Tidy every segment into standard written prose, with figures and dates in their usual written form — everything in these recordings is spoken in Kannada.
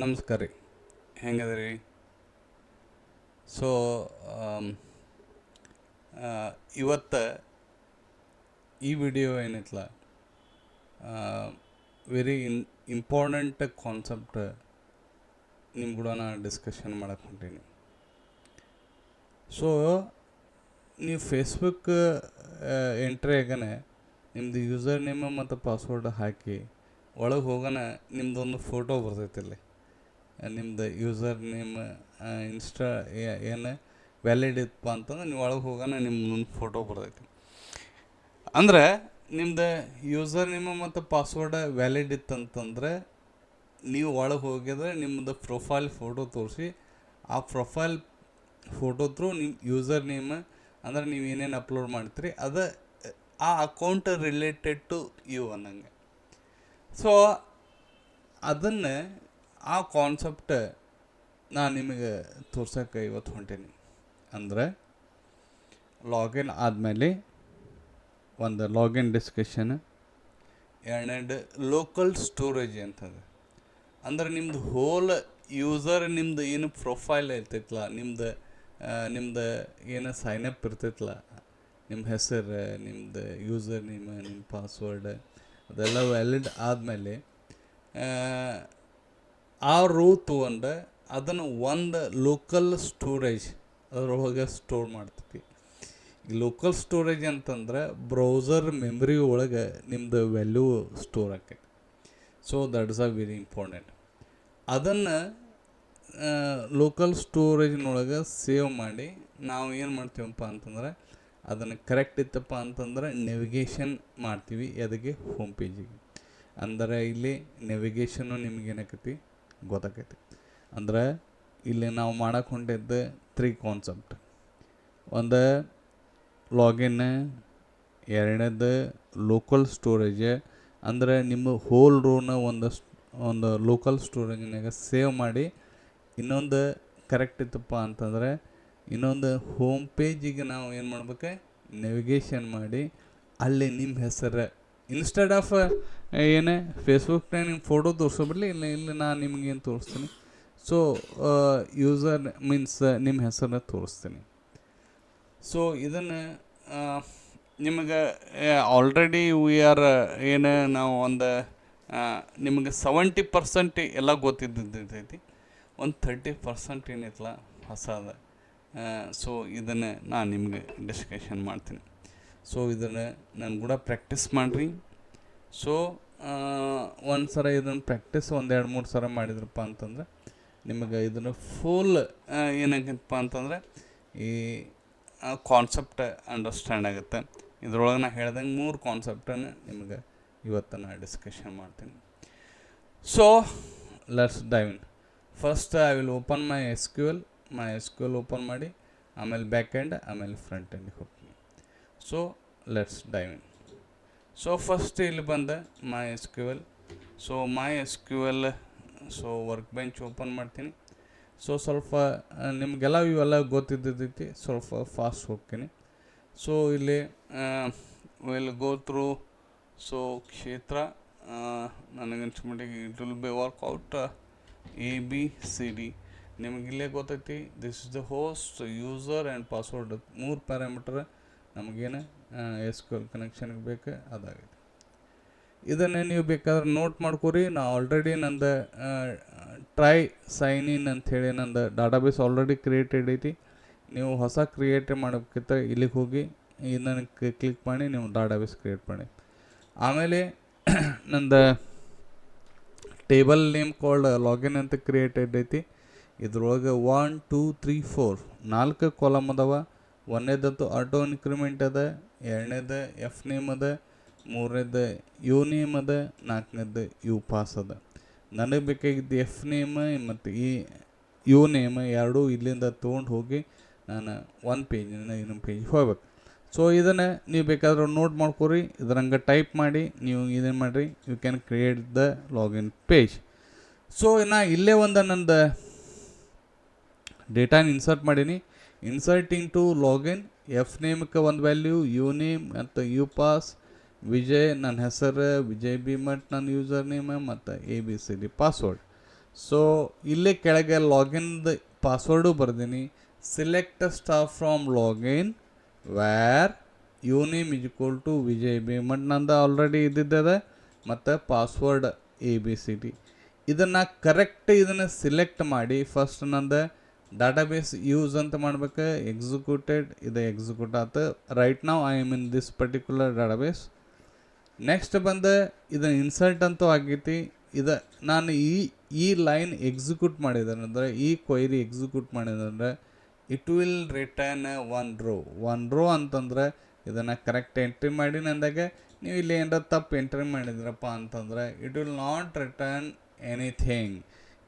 ನಮಸ್ಕಾರ ರೀ. ಹೆಂಗದ್ರಿ? ಸೊ ಇವತ್ತು ಈ ವಿಡಿಯೋ ಏನೈತಲ್ಲ, ವೆರಿ ಇಂಪಾರ್ಟೆಂಟ್ ಕಾನ್ಸೆಪ್ಟ್ ನಿಮ್ಮ ಕೂಡ ನಾನು ಡಿಸ್ಕಷನ್ ಮಾಡಕ್ಕೆ ಹೊಂಟೀನಿ. ಸೊ ನೀವು ಫೇಸ್ಬುಕ್ ಎಂಟ್ರಿ ಆಗನೆ ನಿಮ್ಮದು ಯೂಸರ್ ನೇಮ್ ಮತ್ತು ಪಾಸ್ವರ್ಡ್ ಹಾಕಿ ಒಳಗೆ ಹೋಗೋಣ, ನಿಮ್ಮದೊಂದು ಫೋಟೋ ಬರ್ತೈತಿಲ್ಲಿ. ನಿಮ್ದು ಯೂಸರ್ ನೇಮ್ ಏನು ವ್ಯಾಲಿಡ್ ಇತ್ತಪ್ಪ ಅಂತಂದ್ರೆ ನೀವು ಒಳಗೆ ಹೋಗೋಣ ನಿಮ್ಮದೊಂದು ಫೋಟೋ ಬರ್ತೈತಿ. ಅಂದರೆ ನಿಮ್ದು ಯೂಸರ್ ನೇಮ್ ಮತ್ತು ಪಾಸ್ವರ್ಡ್ ವ್ಯಾಲಿಡ್ ಇತ್ತಂತಂದರೆ ನೀವು ಒಳಗೆ ಹೋಗಿದ್ರೆ ನಿಮ್ಮದು ಪ್ರೊಫೈಲ್ ಫೋಟೋ ತೋರಿಸಿ, ಆ ಪ್ರೊಫೈಲ್ ಫೋಟೋ ಥ್ರೂ ನಿಮ್ಮ ಯೂಸರ್ ನೇಮ್ ಅಂದರೆ ನೀವು ಏನೇನು ಅಪ್ಲೋಡ್ ಮಾಡ್ತೀರಿ ಅದು ಆ ಅಕೌಂಟ್ ರಿಲೇಟೆಡ್ ಟು ಯು ಅನ್ನಂಗೆ. ಸೊ ಅದನ್ನು ಆ ಕಾನ್ಸೆಪ್ಟ್ ನಾನು ನಿಮಗೆ ತೋರ್ಸೋಕೆ ಇವತ್ತು ಹೊಂಟೀನಿ. ಅಂದರೆ ಲಾಗಿನ್ ಆದಮೇಲೆ ಒಂದು ಲಾಗಿನ್ ಡಿಸ್ಕಷನ್, ಎರಡನೇದು ಲೋಕಲ್ ಸ್ಟೋರೇಜ್ ಅಂತದೆ. ಅಂದ್ರೆ ನಿಮ್ಮದು ಹೋಲ್ ಯೂಸರ್ ನಿಮ್ಮದು ಏನು ಪ್ರೊಫೈಲ್ ಇರ್ತೈತಲ್ಲ, ನಿಮ್ದು ಏನು ಸೈನಪ್ ಇರ್ತೈತಲ್ಲ, ನಿಮ್ಮ ಹೆಸರು, ನಿಮ್ಮದು ಯೂಸರ್ ನೇಮ್, ನಿಮ್ಮ ಪಾಸ್ವರ್ಡ್ ಅದೆಲ್ಲ ವ್ಯಾಲಿಡ್ ಆದಮೇಲೆ ಆ ರೋ ತೊಗೊಂಡು ಅದನ್ನು ಒಂದು ಲೋಕಲ್ ಸ್ಟೋರೇಜ್ ಅದರೊಳಗೆ ಸ್ಟೋರ್ ಮಾಡ್ತೀವಿ. ಈ ಲೋಕಲ್ ಸ್ಟೋರೇಜ್ ಅಂತಂದ್ರೆ ಬ್ರೌಸರ್ ಮೆಮ್ರಿ ಒಳಗೆ ನಿಮ್ಮದು ವ್ಯಾಲ್ಯೂ ಸ್ಟೋರ್ ಆಕೈತಿ. So that is very important. ಅದನ್ನು ಲೋಕಲ್ ಸ್ಟೋರೇಜ್ನೊಳಗೆ ಸೇವ್ ಮಾಡಿ ನಾವು ಏನು ಮಾಡ್ತೀವಪ್ಪ ಅಂತಂದ್ರೆ ಅದನ್ನು ಕರೆಕ್ಟ್ ಇತ್ತಪ್ಪ ಅಂತಂದ್ರೆ ನೆವಿಗೇಷನ್ ಮಾಡ್ತೀವಿ ಅದಕ್ಕೆ ಹೋಮ್ ಪೇಜಿಗೆ. ಅಂದರೆ ಇಲ್ಲಿ ನೆವಿಗೇಷನ್ನು ನಿಮಗೇನಾಕೈತಿ ಗೊತ್ತಾಕೈತಿ. ಅಂದರೆ ಇಲ್ಲಿ ನಾವು ಮಾಡಕ್ಕೆ ಹೊಂಟಿದ್ದು 3 ಕಾನ್ಸೆಪ್ಟ್. ಒಂದು ಲಾಗಿನ್, ಎರಡನೇದು ಲೋಕಲ್ ಸ್ಟೋರೇಜ್, ಅಂದರೆ ನಿಮ್ಮ ಹೋಲ್ ರೋನ ಒಂದು ಲೋಕಲ್ ಸ್ಟೋರೇಜ್ನಾಗ ಸೇವ್ ಮಾಡಿ, ಇನ್ನೊಂದು ಕರೆಕ್ಟ್ ಇತ್ತಪ್ಪ ಅಂತಂದರೆ ಇನ್ನೊಂದು ಹೋಮ್ ಪೇಜಿಗೆ ನಾವು ಏನು ಮಾಡ್ಬೇಕು, ನೆವಿಗೇಷನ್ ಮಾಡಿ ಅಲ್ಲಿ ನಿಮ್ಮ ಹೆಸರು ಇನ್ಸ್ಟೆಡ್ ಆಫ್ ಏನೇ ಫೇಸ್ಬುಕ್ನಾಗ ನಿಮ್ಮ ಫೋಟೋ ತೋರಿಸೋಬಿಡಲಿ, ಇಲ್ಲಿ ನಾನು ನಿಮಗೇನು ತೋರಿಸ್ತೀನಿ. ಸೊ ಯೂಸರ್ ಮೀನ್ಸ್ ನಿಮ್ಮ ಹೆಸರನ್ನ ತೋರಿಸ್ತೀನಿ. ಸೊ ಇದನ್ನು ನಿಮಗೆ ಆಲ್ರೆಡಿ ವಿ ಆರ್ ಏನು ನಾವು ಒಂದು ನಿಮಗೆ 70% ಎಲ್ಲ ಗೊತ್ತಿದ್ದೈತಿ, ಒಂದು 30% ಏನೈತಲ್ಲ ಹೊಸದ. ಸೊ ಇದನ್ನು ನಾನು ನಿಮಗೆ ಡಿಸ್ಕಷನ್ ಮಾಡ್ತೀನಿ. ಸೊ ಇದನ್ನು ನಾನು ಕೂಡ ಪ್ರಾಕ್ಟೀಸ್ ಮಾಡಿರಿ. ಸೊ ಒಂದು ಸಲ ಇದನ್ನು ಪ್ರಾಕ್ಟೀಸ್ 1-2-3 ಸಲ ಮಾಡಿದ್ರಪ್ಪ ಅಂತಂದ್ರೆ ನಿಮಗೆ ಇದನ್ನು ಫುಲ್ ಏನಾಗತ್ತಪ್ಪ ಅಂತಂದರೆ ಈ ಕಾನ್ಸೆಪ್ಟ್ ಅಂಡರ್ಸ್ಟ್ಯಾಂಡ್ ಆಗುತ್ತೆ. ಇದ್ರೊಳಗೆ ನಾನು ಹೇಳ್ದಂಗೆ 3 ಕಾನ್ಸೆಪ್ಟನ್ನು ನಿಮಗೆ ಇವತ್ತು ನಾನು ಡಿಸ್ಕಷನ್ ಮಾಡ್ತೀನಿ. So let's dive in. First I will open my S Q L open ಮಾಡಿ, ಆಮೇಲೆ ಬ್ಯಾಕ್ ಎಂಡ್, ಆಮೇಲೆ ಫ್ರಂಟ್ ಎಂಡಿಗೆ ಹೋಗ್ತೀನಿ. So let's dive in. So first ಇಲ್ಲಿ ಬಂದೆ my S Q L. So my S Q L so workbench open ಮಾಡ್ತೀನಿ. ಸೊ ಸ್ವಲ್ಪ ನಿಮಗೆಲ್ಲ ಇವೆಲ್ಲ ಗೊತ್ತಿದ್ದೈತಿ, ಸ್ವಲ್ಪ ಫಾಸ್ಟ್ ಹೋಗ್ತೀನಿ. ಸೊ ಇಲ್ಲಿ ವಿಲ್ ಗೋ ಥ್ರೂ. ಸೊ ಕ್ಷೇತ್ರ ನನಗನ್ಸ್ಮಟ್ಟಿಗೆ it will be work out ABCD. ನಿಮಗಿಲ್ಲೇ ಗೊತ್ತೈತಿ, this is the host, user and password 3 parameter ನಮಗೇನು ಎಸ್ ಕ್ಯೂ ಎಲ್ ಕನೆಕ್ಷನ್ಗೆ ಬೇಕು ಅದಾಗೈತಿ. ಇದನ್ನೇ ನೀವು ಬೇಕಾದ್ರೆ ನೋಟ್ ಮಾಡ್ಕೊರಿ. ನಾ ಆಲ್ರೆಡಿ ನಂದು ಟ್ರೈ ಸೈನ್ ಇನ್ ಅಂಥೇಳಿ ನಂದು ಡಾಟಾಬೇಸ್ ಆಲ್ರೆಡಿ ಕ್ರಿಯೇಟೆಡ್ ಐತಿ. ನೀವು ಹೊಸ ಕ್ರಿಯೇಟ್ ಮಾಡೋಕ್ಕಿಂತ ಇಲ್ಲಿಗೆ ಹೋಗಿ ಇದನ್ನು ಕ್ಲಿಕ್ ಮಾಡಿ ನೀವು ಡಾಟಾಬೇಸ್ ಕ್ರಿಯೇಟ್ ಮಾಡಿ. ಆಮೇಲೆ ನಂದು ಟೇಬಲ್ ನೇಮ್ ಕಾಲ್ಡ್ ಲಾಗಿನ್ ಅಂತ ಕ್ರಿಯೇಟೆಡ್ ಐತಿ. ಇದ್ರೊಳಗೆ 1 2 3 4 4 ಕಾಲಮ್ ಅದಾವ. ಒಂದನೇದಂತೂ ಆಟೋ ಇನ್ಕ್ರಿಮೆಂಟ್ ಅದ, ಎರಡನೇದು ಎಫ್ ನೇಮ್ ಅದ, ಮೂರನೇದು ಯು ನೇಮ್ ಅದ, ನಾಲ್ಕನೇದು ಯು ಪಾಸ್ ಅದ. ನನಗೆ ಬೇಕಾಗಿದ್ದು ಎಫ್ ನೇಮ್ ಮತ್ತು ಈ ಯು ನೇಮ್ ಎರಡೂ ಇಲ್ಲಿಂದ ತೊಗೊಂಡು ಹೋಗಿ ನಾನು ಒಂದು ಪೇಜಿಂದ ಇನ್ನೊಂದು ಪೇಜಿಗೆ ಹೋಗ್ಬೇಕು. ಸೊ ಇದನ್ನು ನೀವು ಬೇಕಾದ್ರೆ ನೋಟ್ ಮಾಡ್ಕೊರಿ, ಇದ್ರಂಗೆ ಟೈಪ್ ಮಾಡಿ ನೀವು ಇದೇನು ಮಾಡಿರಿ, you can create the login page. So ನಾ ಇಲ್ಲೇ ಒಂದು ನಂದು ಡೇಟಾನ ಇನ್ಸರ್ಟ್ ಮಾಡೀನಿ. ಇನ್ಸರ್ಟಿಂಗ್ ಟು ಲಾಗಿನ್, ಎಫ್ ನೇಮ್ಗೆ ಒಂದು ವ್ಯಾಲ್ಯೂ, ಯು ನೇಮ್ ಮತ್ತು ಯು ಪಾಸ್, ವಿಜಯ್ ನನ್ನ ಹೆಸರು, ವಿಜಯ್ ಬಿ ಮಠ್ ನನ್ನ ಯೂಸರ್ ನೇಮ್, ಮತ್ತು ABCD ಪಾಸ್ವರ್ಡ್. ಸೊ ಇಲ್ಲೇ ಕೆಳಗೆ ಲಾಗಿನ್ದು ಪಾಸ್ವರ್ಡು ಬರ್ದೀನಿ. Select star from login where you name is equal to Vijay B. ಮತ್ತು ನಂದು ಆಲ್ರೆಡಿ ಇದ್ದಿದ್ದದ ಮತ್ತು ಪಾಸ್ವರ್ಡ್ ABCD. ಇದನ್ನು ಕರೆಕ್ಟ್ ಇದನ್ನು ಸಿಲೆಕ್ಟ್ ಮಾಡಿ ಫಸ್ಟ್ ನಂದು ಡಾಟಾಬೇಸ್ ಯೂಸ್ ಅಂತ ಮಾಡ್ಬೇಕು. ಎಕ್ಸಿಕ್ಯೂಟೆಡ್ ಇದು ಎಕ್ಸಿಕ್ಯೂಟ್ ಆಯ್ತು. ರೈಟ್ ನಾವು I am in this particular database. Next ಬಂದು ಇದನ್ನು ಇನ್ಸರ್ಟ್ ಅಂತೂ ಆಗೈತಿ. ಇದು ನಾನು ಈ ಲೈನ್ ಎಕ್ಸಿಕ್ಯೂಟ್ ಮಾಡಿದ್ದೇನೆಂದ್ರೆ, ಈ ಕ್ವೈರಿ ಎಕ್ಸಿಕ್ಯೂಟ್ ಮಾಡಿದಂದ್ರೆ it will return one row ಅಂತಂದ್ರೆ ಇದನ್ನು ಕರೆಕ್ಟ್ ಎಂಟ್ರಿ ಮಾಡಿ ನಂದಾಗ ನೀವು ಇಲ್ಲಿ ಏನಾರ ತಪ್ಪು ಎಂಟ್ರಿ ಮಾಡಿದ್ರಪ್ಪ ಅಂತಂದ್ರೆ it will not return anything.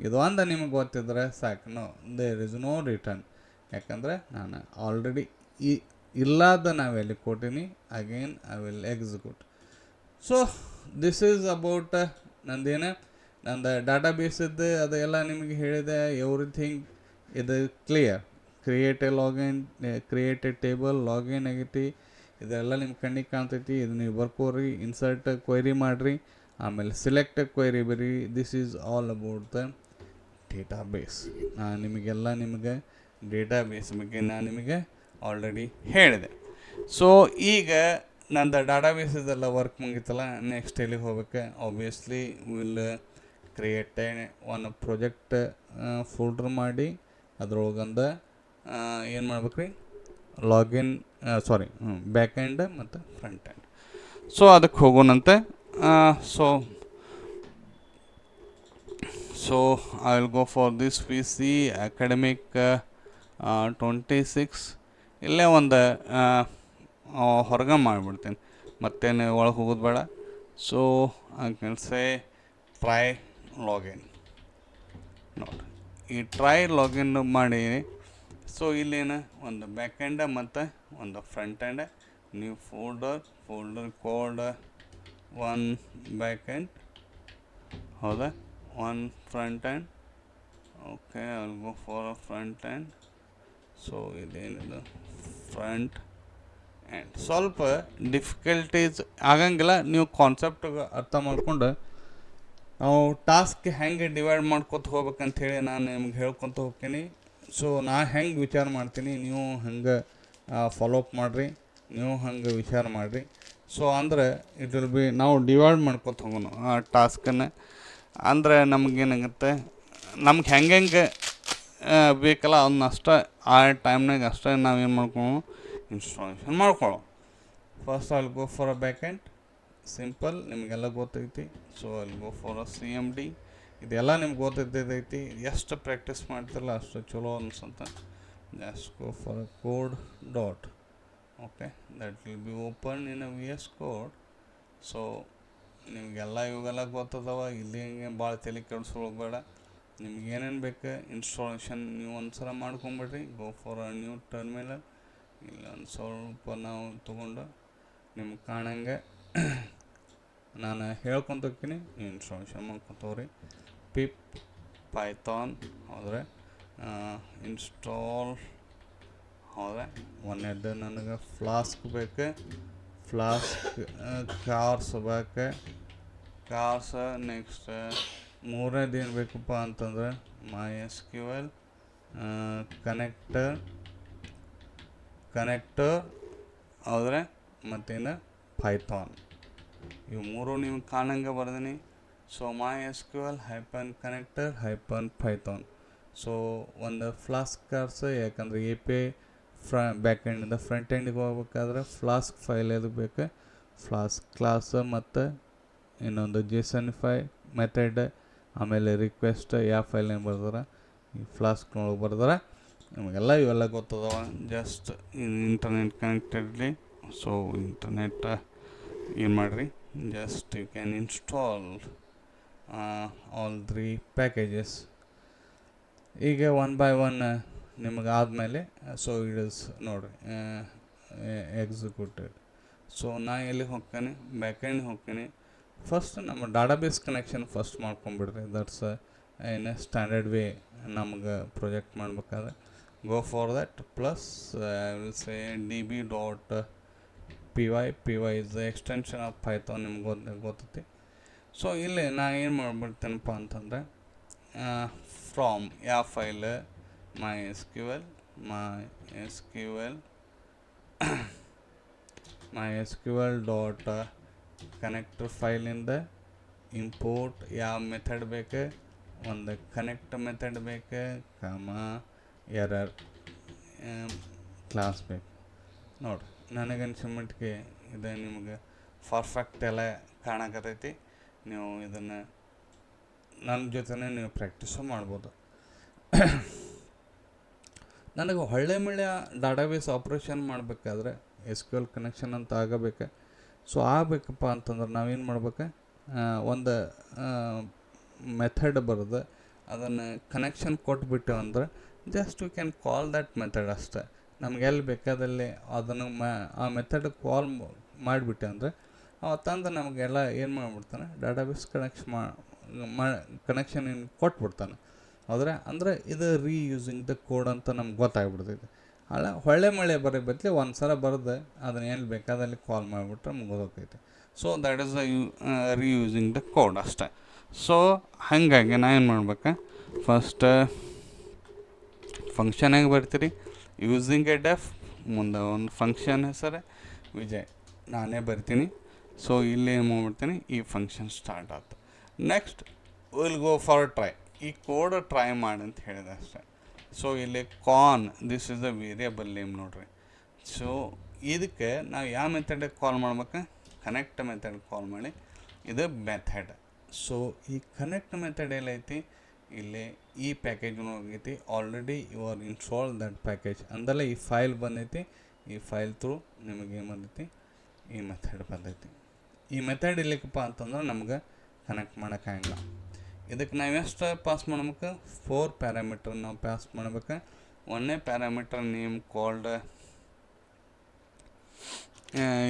ಇದು ಒಂದು ನಿಮಗೆ ಗೊತ್ತಿದ್ರೆ ಸಾಕು. There is no return. ಯಾಕಂದರೆ ನಾನು ಆಲ್ರೆಡಿ ಇಲ್ಲದ ನಾವೆಲ್ಲಿ ಕೊಟ್ಟಿನಿ. Again I will execute. So this is about ನಂದು ಡಾಟಾಬೇಸಿದ್ದು ಅದೆಲ್ಲ ನಿಮಗೆ ಹೇಳಿದೆ. ಎವ್ರಿಥಿಂಗ್ ಇದು clear. Create a table login ಆಗೈತಿ. ಇದೆಲ್ಲ ನಿಮ್ಮ ಕಣ್ಣಿಗೆ ಕಾಣ್ತೈತಿ. ಇದು ನೀವು ಬರ್ಕೋರಿ, ಇನ್ಸರ್ಟ್ ಕ್ವೈರಿ ಮಾಡಿರಿ, ಆಮೇಲೆ ಸೆಲೆಕ್ಟ್ ಕ್ವೈರಿ ಬರೀ. This is all about the database. ನಿಮಗೆ ಡೇಟಾಬೇಸ್ ಬಗ್ಗೆ ನಾನು ನಿಮಗೆ ಆಲ್ರೆಡಿ ಹೇಳಿದೆ. ಸೊ ಈಗ ನಂದು ಡಾಟಾಬೇಸದೆಲ್ಲ ವರ್ಕ್ ಮುಗಿತಲ್ಲ, ನೆಕ್ಸ್ಟ್ ಎಲ್ಲಿಗೆ ಹೋಗ್ಬೇಕು? ಆಬ್ವಿಯಸ್ಲಿ ವಿಲ್ ಕ್ರಿಯೇಟ್ ಒಂದು ಪ್ರಾಜೆಕ್ಟ್ ಫೋಲ್ಡರ್ ಮಾಡಿ ಅದ್ರೊಳಗಂದ ಏನು ಮಾಡ್ಬೇಕು ರೀ, ಲಾಗಿನ್ ಬ್ಯಾಕ್ ಎಂಡ್ ಮತ್ತು ಫ್ರಂಟ್ ಎಂಡ್. ಸೊ ಅದಕ್ಕೆ ಹೋಗೋಣಂತೆ. So I will go for this PC academic 26. ಇಲ್ಲೇ ಒಂದು ಹೊರಗೆ ಮಾಡಿಬಿಡ್ತೀನಿ, ಮತ್ತೇನು ಒಳಗೆ ಹೋಗೋದು ಬೇಡ. So I can say try login. ನೋಡಿ, ಈ ಟ್ರೈ ಲಾಗಿನ್ ಮಾಡಿ. ಸೊ ಇಲ್ಲೇನು ಒಂದು ಬ್ಯಾಕ್ ಎಂಡ್ ಮತ್ತು ಒಂದು front end. New folder code 1 back end, ಹೌದಾ, 1 front end. Okay, I will go for a front end. So ಇದೇನಿದು ಫ್ರಂಟ್ ಎಂಡ್. ಸ್ವಲ್ಪ ಡಿಫಿಕಲ್ಟೀಸ್ ಆಗಂಗಿಲ್ಲ. ನೀವು ಕಾನ್ಸೆಪ್ಟ್ ಅರ್ಥ ಮಾಡ್ಕೊಂಡು ನಾವು ಟಾಸ್ಕ್ ಹೆಂಗೆ ಡಿವೈಡ್ ಮಾಡ್ಕೊತ ಹೋಗ್ಬೇಕಂಥೇಳಿ ನಾನು ನಿಮ್ಗೆ ಹೇಳ್ಕೊತ ಹೋಗ್ತೀನಿ. ಸೊ ನಾ ಹೆಂಗೆ ವಿಚಾರ ಮಾಡ್ತೀನಿ, ನೀವು ಹಂಗೆ ಫಾಲೋಅಪ್ ಮಾಡಿರಿ, ನೀವು ಹಂಗೆ ವಿಚಾರ ಮಾಡಿರಿ. ಸೊ ಅಂದರೆ ಇಟ್ ವಿಲ್ ಬಿ ನಾವು ಡಿವೈಡ್ ಮಾಡ್ಕೊತ ಹೋಗೋಣ ಆ ಟಾಸ್ಕನ್ನು. ಅಂದರೆ ನಮಗೇನಾಗುತ್ತೆ, ನಮ್ಗೆ ಹೆಂಗೆ ಬೇಕಲ್ಲ ಅದನ್ನ ಅಷ್ಟೇ ಆ ಟೈಮ್ನಾಗ ಅಷ್ಟೇ ನಾವೇನು ಮಾಡ್ಕೊಳ್ಳೋ, ಇನ್ಸ್ಟಾಲೇಷನ್ ಮಾಡ್ಕೊಳ್ಳೋ. First I will go for a back end. Simple, ನಿಮಗೆಲ್ಲ ಗೊತ್ತೈತಿ. So I will go for a CMD. ಇದೆಲ್ಲ ನಿಮ್ಗೆ ಗೊತ್ತಿದ್ದೈತಿ. ಎಷ್ಟು ಪ್ರಾಕ್ಟೀಸ್ ಮಾಡ್ತಿರಲ್ಲ ಅಷ್ಟು ಚಲೋ ಅನ್ಸುತ್ತೆ. Just go for a code dot. Okay, that will be open in a VS code. So ನಿಮಗೆಲ್ಲ ಇವಾಗೆಲ್ಲ ಗೊತ್ತದವ. ಇಲ್ಲಿ ಹಿಂಗೆ ಭಾಳ ತಲೆ ಕೆಡಿಸ್ಕೊಳ್ಬೇಡ. ನಿಮ್ಗೆ ಏನೇನು ಬೇಕು ಇನ್ಸ್ಟಾಲೇಷನ್ ನೀವು ಒಂದು ಸಲ ಮಾಡ್ಕೊಂಬಿಡ್ರಿ. Go for a new terminal. ಇಲ್ಲ ಒಂದು ಸ್ವಲ್ಪ ನಾವು ತೊಗೊಂಡು ನಿಮ್ಗೆ ಕಾಣಂಗೆ ನಾನು ಹೇಳ್ಕೊತ ಹೋಗ್ತೀನಿ, ನೀವು ಇನ್ಸ್ಟಾಲೇಷನ್ ಮಾಡ್ಕೊತವ್ರಿ. ಪಿಪ್ ಪೈಥಾನ್ ಹೋದರೆ ಇನ್ಸ್ಟಾಲ್ ಹೋದರೆ ಒಂದೆರಡು ನನಗೆ ಫ್ಲಾಸ್ಕ್ ಬೇಕು. ಕಾರ್ಸ್ ಬೇಕು. ಕಾರ್ಸ್ ನೆಕ್ಸ್ಟ್ ಮೂರನೇದು ಏನು ಬೇಕಪ್ಪ ಅಂತಂದ್ರೆ MySQL ಕನೆಕ್ಟರ್ ಹೋದರೆ ಮತ್ತೇನು ಪೈಥಾನ್. ಇವು ಮೂರು ನಿಮ್ಗೆ ಕಾಣಂಗೆ ಬರ್ದೀನಿ. So MySQL -connector -Python. So ಒಂದು ಫ್ಲಾಸ್ಕ್ ಕಾರ್ಸ್, ಯಾಕಂದರೆ API ಬ್ಯಾಕ್ ಎಂಡಿಂದ ಫ್ರಂಟ್ ಎಂಡಿಗೆ ಹೋಗ್ಬೇಕಾದ್ರೆ ಫ್ಲಾಸ್ಕ್ ಫೈಲ್ ಎದಕ್ಕೆ ಬೇಕು, ಫ್ಲಾಸ್ಕ್ ಕ್ಲಾಸ್ ಮತ್ತು ಇನ್ನೊಂದು JSONify ಮೆಥಡ್, ಆಮೇಲೆ ರಿಕ್ವೆಸ್ಟ್ ಯಾವ ಫೈಲ್ ಏನು ಬರ್ದಾರೆ ಈ ಫ್ಲಾಸ್ಕ್ನೊಳಗೆ ಬರ್ದಾರೆ. ನಿಮಗೆಲ್ಲ ಇವೆಲ್ಲ ಗೊತ್ತದವ. ಜಸ್ಟ್ ಇಂಟರ್ನೆಟ್ ಕನೆಕ್ಟೆಡ್ಲಿ. ಸೊ ಇಂಟರ್ನೆಟ್ ಏನು ಮಾಡಿರಿ, just you can install all 3 packages. ಈಗ ಒನ್ ಬೈ ಒನ್ ನಿಮಗೆ ಆದಮೇಲೆ ಸೊ ಇಟ್ ಇಸ್ ನೋಡಿರಿ ಎಕ್ಸಿಕ್ಯೂಟೆಡ್. ಸೊ ನಾ ಎಲ್ಲಿಗೆ ಹೋಗ್ತೇನೆ, ಬ್ಯಾಕ್ ಎಂಡ್ ಹೋಗ್ತೀನಿ. ಫಸ್ಟ್ ನಮ್ಮ ಡಾಟಾಬೇಸ್ ಕನೆಕ್ಷನ್ ಫಸ್ಟ್ ಮಾಡ್ಕೊಂಬಿಡ್ರಿ. ದಟ್ಸ್ ಏನು ಸ್ಟ್ಯಾಂಡರ್ಡ್ ವೇ ನಮ್ಗೆ ಪ್ರೊಜೆಕ್ಟ್ ಮಾಡ್ಬೇಕಾದ್ರೆ. Go for that plus I will say db.py is the extension of Python. ನಿಮ್ಗೆ ಗೊತ್ತೈತಿ. ಸೊ ಇಲ್ಲಿ ನಾ ಏನು ಮಾಡ್ಬಿಡ್ತೇನಪ್ಪ ಅಂತಂದರೆ ಫ್ರಾಮ್ ಯಾವ file MySQL MySQL MySQL dot connector ಫೈಲಿಂದ ಇಂಪೋರ್ಟ್ ಯಾವ ಮೆಥಡ್ ಬೇಕು, ಒಂದು ಕನೆಕ್ಟ್ ಮೆಥಡ್ ಬೇಕು, ಎರರ್ ಕ್ಲಾಸ್ ಬೇಕು. ನೋಡಿರಿ, ನನಗನ್ಸಿಮಟ್ಟಿಗೆ ಇದು ನಿಮ್ಗೆ ಪರ್ಫೆಕ್ಟ್ ಎಲ್ಲ ಕಾಣಕತ್ತೈತಿ. ನೀವು ಇದನ್ನು ನನ್ನ ಜೊತೆನೇ ನೀವು ಪ್ರಾಕ್ಟೀಸು ಮಾಡ್ಬೋದು. ನನಗೆ ಹೊಳ್ಳೆ ಡಾಟಾಬೇಸ್ ಆಪ್ರೇಷನ್ ಮಾಡಬೇಕಾದ್ರೆ SQL ಕನೆಕ್ಷನ್ ಅಂತ ಆಗಬೇಕು. ಸೊ ಆಗಬೇಕಪ್ಪ ಅಂತಂದ್ರೆ ನಾವೇನು ಮಾಡ್ಬೇಕು, ಒಂದು ಮೆಥಡ್ ಬರೆದು ಅದನ್ನು ಕನೆಕ್ಷನ್ ಕೊಟ್ಬಿಟ್ಟು ಅಂದ್ರೆ just we can call that method ಅಷ್ಟೆ. ನಮ್ಗೆ ಎಲ್ಲಿ ಬೇಕಾದಲ್ಲಿ ಅದನ್ನು ಆ ಮೆಥಡ್ ಕಾಲ್ ಮಾಡಿಬಿಟ್ಟೆ ಅಂದರೆ ಅವತ್ತಂದು ನಮಗೆಲ್ಲ ಏನು ಮಾಡಿಬಿಡ್ತಾನೆ, ಡಾಟಾಬೇಸ್ ಕನೆಕ್ಷನ್ ಏನು ಕೊಟ್ಬಿಡ್ತಾನೆ. ಹೌದ್ರೆ ಅಂದರೆ ಇದು ರೀಯೂಸಿಂಗ್ ದ ಕೋಡ್ ಅಂತ ನಮ್ಗೆ ಗೊತ್ತಾಗ್ಬಿಡ್ತೈತೆ. ಹೊಳ್ಳೆ ಬರೋ ಬದಲು ಒಂದು ಸಲ ಬರೆದು ಅದನ್ನ ಏನು ಬೇಕಾದಲ್ಲಿ ಕಾಲ್ ಮಾಡಿಬಿಟ್ರೆ ಮುಗಿದೋಗ್ತೈತೆ. So that is reusing the code ಅಷ್ಟೆ. ಸೊ ಹಾಗಾಗಿ ನಾ ಏನು ಮಾಡ್ಬೇಕು, ಫಸ್ಟ್ ಫಂಕ್ಷನಾಗಿ ಬರ್ತೀರಿ, ಯೂಸಿಂಗ್ ಎ ಡೆಫ್, ಮುಂದೆ ಒಂದು ಫಂಕ್ಷನ್ ಹೆಸರು ವಿಜಯ್ ನಾನೇ ಬರ್ತೀನಿ. ಸೊ ಇಲ್ಲಿ ಏನು ಮಾಡ್ಬಿಡ್ತೀನಿ, ಈ ಫಂಕ್ಷನ್ ಸ್ಟಾರ್ಟ್ ಆಯ್ತು. Next will go for try. ಈ ಕೋಡ್ ಟ್ರೈ ಮಾಡಿ ಅಂತ ಹೇಳಿದೆ ಅಷ್ಟೇ. ಸೊ ಇಲ್ಲಿ this is the variable name ನೋಡ್ರಿ. ಸೊ ಇದಕ್ಕೆ ನಾವು ಯಾವ ಮೆಥಡಿಗೆ ಕಾಲ್ ಮಾಡ್ಬೇಕು, ಕನೆಕ್ಟ್ ಮೆಥಡ್ ಕಾಲ್ ಮಾಡಿ, ಇದು ಮೆಥಡ್. ಸೊ ಈ ಕನೆಕ್ಟ್ ಮೆಥಡ್ ಎಲ್ಲೈತಿ, ಇಲ್ಲಿ ಈ ಪ್ಯಾಕೇಜ್ ಹೋಗೈತಿ. Already you are install that package ಅಂದಲ್ಲ, ಈ ಫೈಲ್ ಬಂದೈತಿ. ಈ ಫೈಲ್ ಥ್ರೂ ನಿಮಗೆ ಏನು ಬಂದೈತಿ, ಈ ಮೆಥಡ್ ಬಂದೈತಿ. ಈ ಮೆಥಡ್ ಇಲ್ಲಿಕಪ್ಪ ಅಂತಂದ್ರೆ ನಮ್ಗೆ ಕನೆಕ್ಟ್ ಮಾಡೋಕ್ಕಾಗಿಲ್ಲ. ಇದಕ್ಕೆ ನಾವು ಎಷ್ಟು ಪಾಸ್ ಮಾಡ್ಬೇಕು, 4 ಪ್ಯಾರಾಮೀಟರ್ ನಾವು ಪಾಸ್ ಮಾಡ್ಬೇಕು. ಒಂದನೇ ಪ್ಯಾರಾಮೀಟರ್ ನೇಮ್ ಕಾಲ್ಡ್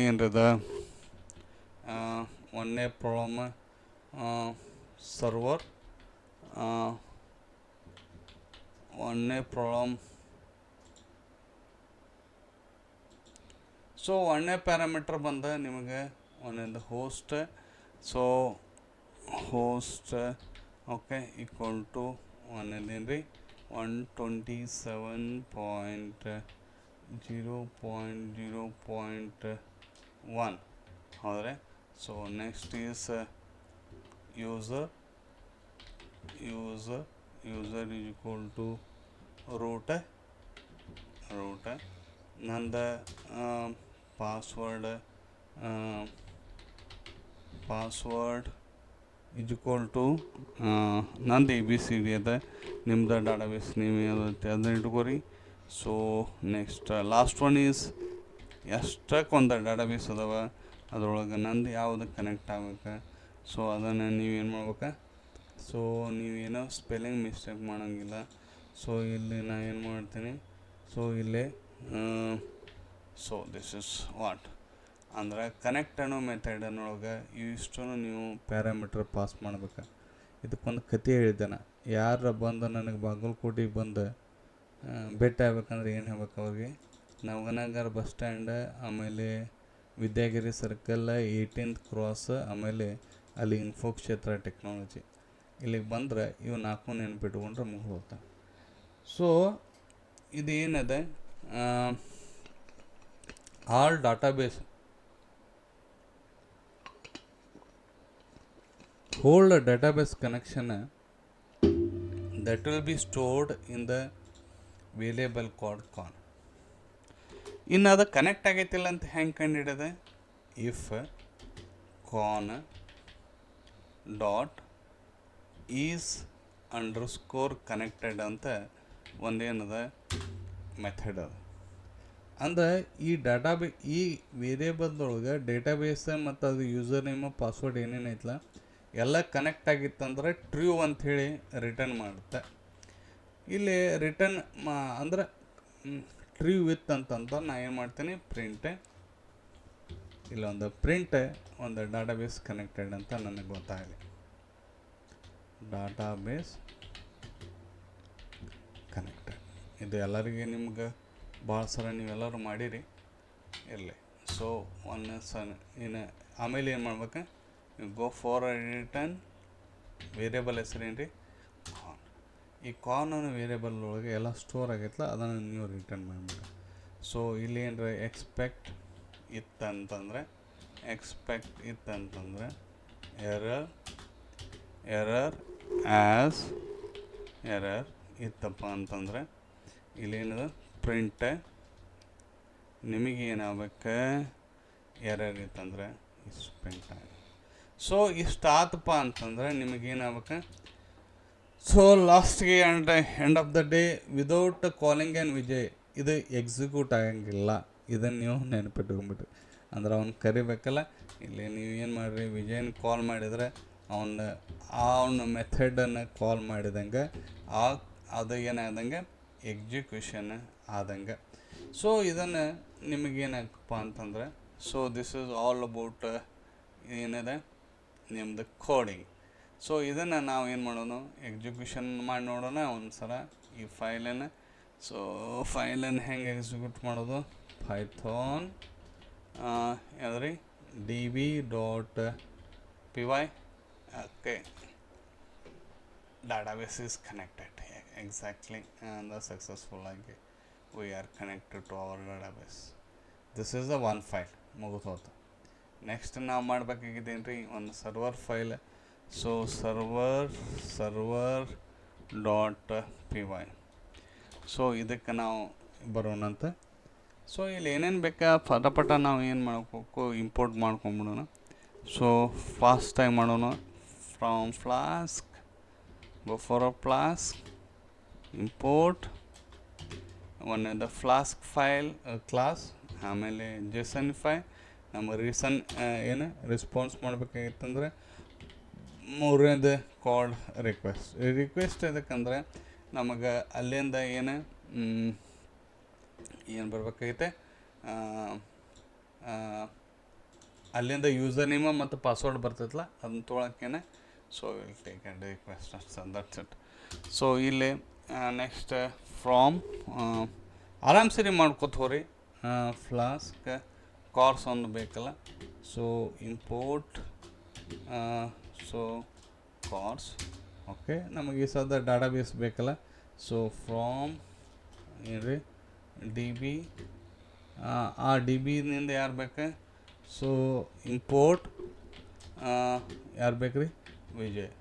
ಏನದ, ಒಂದನೇ ಪ್ರಾಬ್ಲಮ್ ಸರ್ವರ್, ಒಂದನೇ ಪ್ರಾಬ್ಲಮ್. ಸೊ ಒಂದನೇ ಪ್ಯಾರಾಮೀಟರ್ ಬಂದ ನಿಮಗೆ ಒಂದೊಂದು host. So host okay equal to ಒಂದೇನು ರೀ 127.0.0.1 ಹೌದ್ರೆ. So next is user is equal to root. ನಂದು ಪಾಸ್ವರ್ಡ್ ಈಸ್ ಈಕ್ವಲ್ ಟು ನಂದು ABCD ಅದ, ನಿಮ್ದು ಡಾಟಾಬೇಸ್ ನೀವು ಯಾವುದೈತೆ ಅದನ್ನ ಇಟ್ಕೋರಿ. So next last one is ಎಷ್ಟಕ್ಕೆ ಒಂದು ಡಾಟಾಬೇಸ್ ಅದಾವ, ಅದರೊಳಗೆ ನಂದು ಯಾವುದು ಕನೆಕ್ಟ್ ಆಗ್ಬೇಕು. ಸೊ ಅದನ್ನು ನೀವೇನು ಮಾಡ್ಬೇಕು, ಸೊ ನೀವೇನೋ ಸ್ಪೆಲ್ಲಿಂಗ್ ಮಿಸ್ಟೇಕ್ ಮಾಡೋಂಗಿಲ್ಲ. ಸೊ ಇಲ್ಲಿ ನಾನು ಏನು ಮಾಡ್ತೀನಿ, ಸೊ ಇಲ್ಲೇ ಸೊ ದಿಸ್ ಇಸ್ ವಾಟ್ ಅಂದ್ರೆ ಕನೆಕ್ಟ್ ಅನ್ನೋ ಮೆಥಡ್ ಅನ್ನೊಳಗೆ ಇಷ್ಟು ನೀವು ಪ್ಯಾರಾಮೀಟರ್ ಪಾಸ್ ಮಾಡ್ಬೇಕು. ಇದಕ್ಕೊಂದು ಕತೆ ಹೇಳಿದ್ದಾನೆ. ಯಾರು ಬಂದು ನನಗೆ ಬಾಗಲಕೋಟೆಗೆ ಬಂದು ಭೇಟಿ ಆಗ್ಬೇಕಂದ್ರೆ ಏನು ಹೇಳ್ಬೇಕು ಅವ್ರಿಗೆ, ನವಗನಗರ್ ಬಸ್ ಸ್ಟ್ಯಾಂಡ್, ಆಮೇಲೆ ವಿದ್ಯಾಗಿರಿ ಸರ್ಕಲ್, 18th ಕ್ರಾಸ್, ಆಮೇಲೆ ಅಲ್ಲಿ ಇನ್ಫೋ ಕ್ಷೇತ್ರ ಟೆಕ್ನಾಲಜಿ, ಇಲ್ಲಿಗೆ ಬಂದರೆ ಇವು 4 ನೆನಪಿಟ್ಕೊಂಡ್ರೆ ಮುಗಿದೋಗ್ತಾ. ಸೊ ಇದೇನದೆ, all database hold a database connection that will be stored in the variable called con. ಇನ್ನು ಅದು ಕನೆಕ್ಟ್ ಆಗೈತಿಲ್ಲ ಅಂತ ಹೆಂಗೆ ಕಂಡುಹಿಡಿದೆ, if con dot is underscore connected ಅಂತ ಒಂದೇನದ ಮೆಥಡ್ ಅದ. ಅಂದ್ರೆ ಈ ಈ ವೇರಿಯೇಬಲ್ದೊಳಗೆ ಡೇಟಾಬೇಸ್ ಮತ್ತು ಅದು ಯೂಸರ್ ನೇಮ್ ಪಾಸ್ವರ್ಡ್ ಏನೇನೈತಲ್ಲ ಎಲ್ಲ ಕನೆಕ್ಟ್ ಆಗಿತ್ತಂದ್ರೆ ಟ್ರೂ ಅಂಥೇಳಿ ರಿಟರ್ನ್ ಮಾಡುತ್ತೆ. ಇಲ್ಲಿ ರಿಟರ್ನ್ ಅಂದ್ರೆ ಟ್ರೂ ವಿತ್ ಅಂತಂದ್ರೆ ನಾ ಏನು ಮಾಡ್ತೀನಿ, ಇಲ್ಲೊಂದು ಒಂದು ಡಾಟಾಬೇಸ್ ಕನೆಕ್ಟೆಡ್ ಅಂತ ನನಗೆ ಗೊತ್ತಾಗಲಿ. ಡಾಟಾಬೇಸ್ ಕನೆಕ್ಟೆಡ್ ಇದು ಎಲ್ಲರಿಗೆ ನಿಮ್ಗೆ ಭಾಳ ಸಲ ನೀವೆಲ್ಲರೂ ಮಾಡಿರಿ ಇರಲಿ. ಸೊ ಇನ್ನು ಆಮೇಲೆ ಏನು ಮಾಡ್ಬೇಕು, ಗೋ ಫಾರ್ ರಿಟರ್ನ್ ವೇರಿಯಬಲ್ ಹೆಸರೇನು ರೀ, ಕಾನ್. ಈ ಕಾನ್ ಅನ್ನೋ ವೇರಿಯಬಲ್ ಒಳಗೆ ಎಲ್ಲ ಸ್ಟೋರ್ ಆಗೈತಲ್ಲ ಅದನ್ನು ನೀವು ರಿಟರ್ನ್ ಮಾಡಿಬಿಡಿ. ಸೊ ಇಲ್ಲಿ ಏನರ ಎಕ್ಸ್ಪೆಕ್ಟ್ ಇತ್ತಂತಂದರೆ ಎರರ್ ಆ್ಯಸ್ ಎರರ್ ಇತ್ತಪ್ಪ ಅಂತಂದರೆ ಇಲ್ಲೇನದ ಪ್ರಿಂಟ್ ನಿಮಗೇನಾಗಬೇಕು ಎರರ್ ಇತ್ತಂದ್ರೆ ಇಷ್ಟು ಪ್ರಿಂಟ್ ಆಗಿ. ಸೊ ಇಷ್ಟು ಆತಪ್ಪ ಅಂತಂದ್ರೆ ನಿಮಗೇನಾಗಬೇಕು, ಸೊ ಲಾಸ್ಟ್ಗೆ end of the day without calling and Vijay ಇದು ಎಕ್ಸಿಕ್ಯೂಟ್ ಆಗಂಗಿಲ್ಲ. ಇದನ್ನು ನೀವು ನೆನಪಿಟ್ಕೊಂಬಿಟ್ರಿ. ಅಂದ್ರೆ ಅವ್ನು ಕರಿಬೇಕಲ್ಲ, ಇಲ್ಲಿ ನೀವು ಏನು ಮಾಡಿರಿ, ವಿಜಯನ ಕಾಲ್ ಮಾಡಿದರೆ ಅವನ ಮೆಥಡನ್ನು ಕಾಲ್ ಮಾಡಿದಂಗೆ ಅದು ಏನಾದಂಗೆ ಎಕ್ಸಿಕ್ಯೂಷನ್ ಆದಂಗೆ. ಸೊ ಇದನ್ನು ನಿಮಗೇನಾಗಪ್ಪ ಅಂತಂದರೆ, so this is all about ಏನಿದೆ ನಿಮ್ಮದು ಕೋಡಿಂಗ್. ಸೊ ಇದನ್ನು ನಾವು ಏನು ಮಾಡೋಣ, ಎಕ್ಸಿಕ್ಯೂಷನ್ ಮಾಡಿ ನೋಡೋಣ ಒಂದು ಸಲ ಈ ಫೈಲನ್ನು. ಸೊ ಫೈಲನ್ನು ಹೆಂಗೆ ಎಕ್ಸಿಕ್ಯೂಟ್ ಮಾಡೋದು, ಪೈಥಾನ್ ಯಾವ್ದ್ರಿ db.py. Okay, database is connected exactly and successfully we are connected to our database. This is the one file ಮುಗಿದೋತು. ನೆಕ್ಸ್ಟ್ ನಾವು ಮಾಡಬೇಕಾಗಿದ್ದೇನು ರೀ, ಒಂದು server file. So server.py. So ಇದಕ್ಕೆ ನಾವು ಬರೋಣಂತ. ಸೊ ಇಲ್ಲಿ ಏನೇನು ಬೇಕಾ ಪಟ ನಾವು ಏನು ಮಾಡ್ಬೇಕು, ಇಂಪೋರ್ಟ್ ಮಾಡ್ಕೊಂಬಿಡೋಣ. ಸೊ ಫಾಸ್ಟಾಗಿ ಮಾಡೋಣ. From flask go for a flask, import the flask file class, ಆಮೇಲೆ JSONify. ನಮ್ಮ ಏನು ರೆಸ್ಪಾನ್ಸ್ ಮಾಡಬೇಕಾಗಿತ್ತಂದ್ರೆ ಮೂರನೇದು ಕಾಲ್ಡ್ ರಿಕ್ವೆಸ್ಟ್ ಎದಕ್ಕಂದ್ರೆ ನಮಗೆ ಅಲ್ಲಿಂದ ಏನು ಬರಬೇಕಾಗೈತೆ, ಅಲ್ಲಿಂದ ಯೂಸರ್ ನೇಮ್ ಮತ್ತು ಪಾಸ್ವರ್ಡ್ ಬರ್ತೈತಲ್ಲ ಅದನ್ನ ತೊಗೊಳಕ್ಕೇನೆ. So will take and request that's it. So ಇಲ್ಲಿ ನೆಕ್ಸ್ಟ್ ಫ್ರಾಮ್ ಆರಾಮ್ಸರಿ ಮಾಡ್ಕೋತ ಹೋರಿ. ಫ್ಲಾಸ್ಕ್ ಕಾರ್ಸ್ ಒಂದು ಬೇಕಲ್ಲ, so import so CORS. Okay, ನಮಗೆ ಈ ಸದ ಡಾಟಾಬೇಸ್ ಬೇಕಲ್ಲ. ಸೊ ಫ್ರಾಮ್ ಏನ್ರಿ DB, ಆ DBನಿಂದ ಯಾರು ಬೇಕು, ಸೊ ಇಂಪೋರ್ಟ್ ಯಾರು ಬೇಕು ರೀ, ವಿಜಯ್.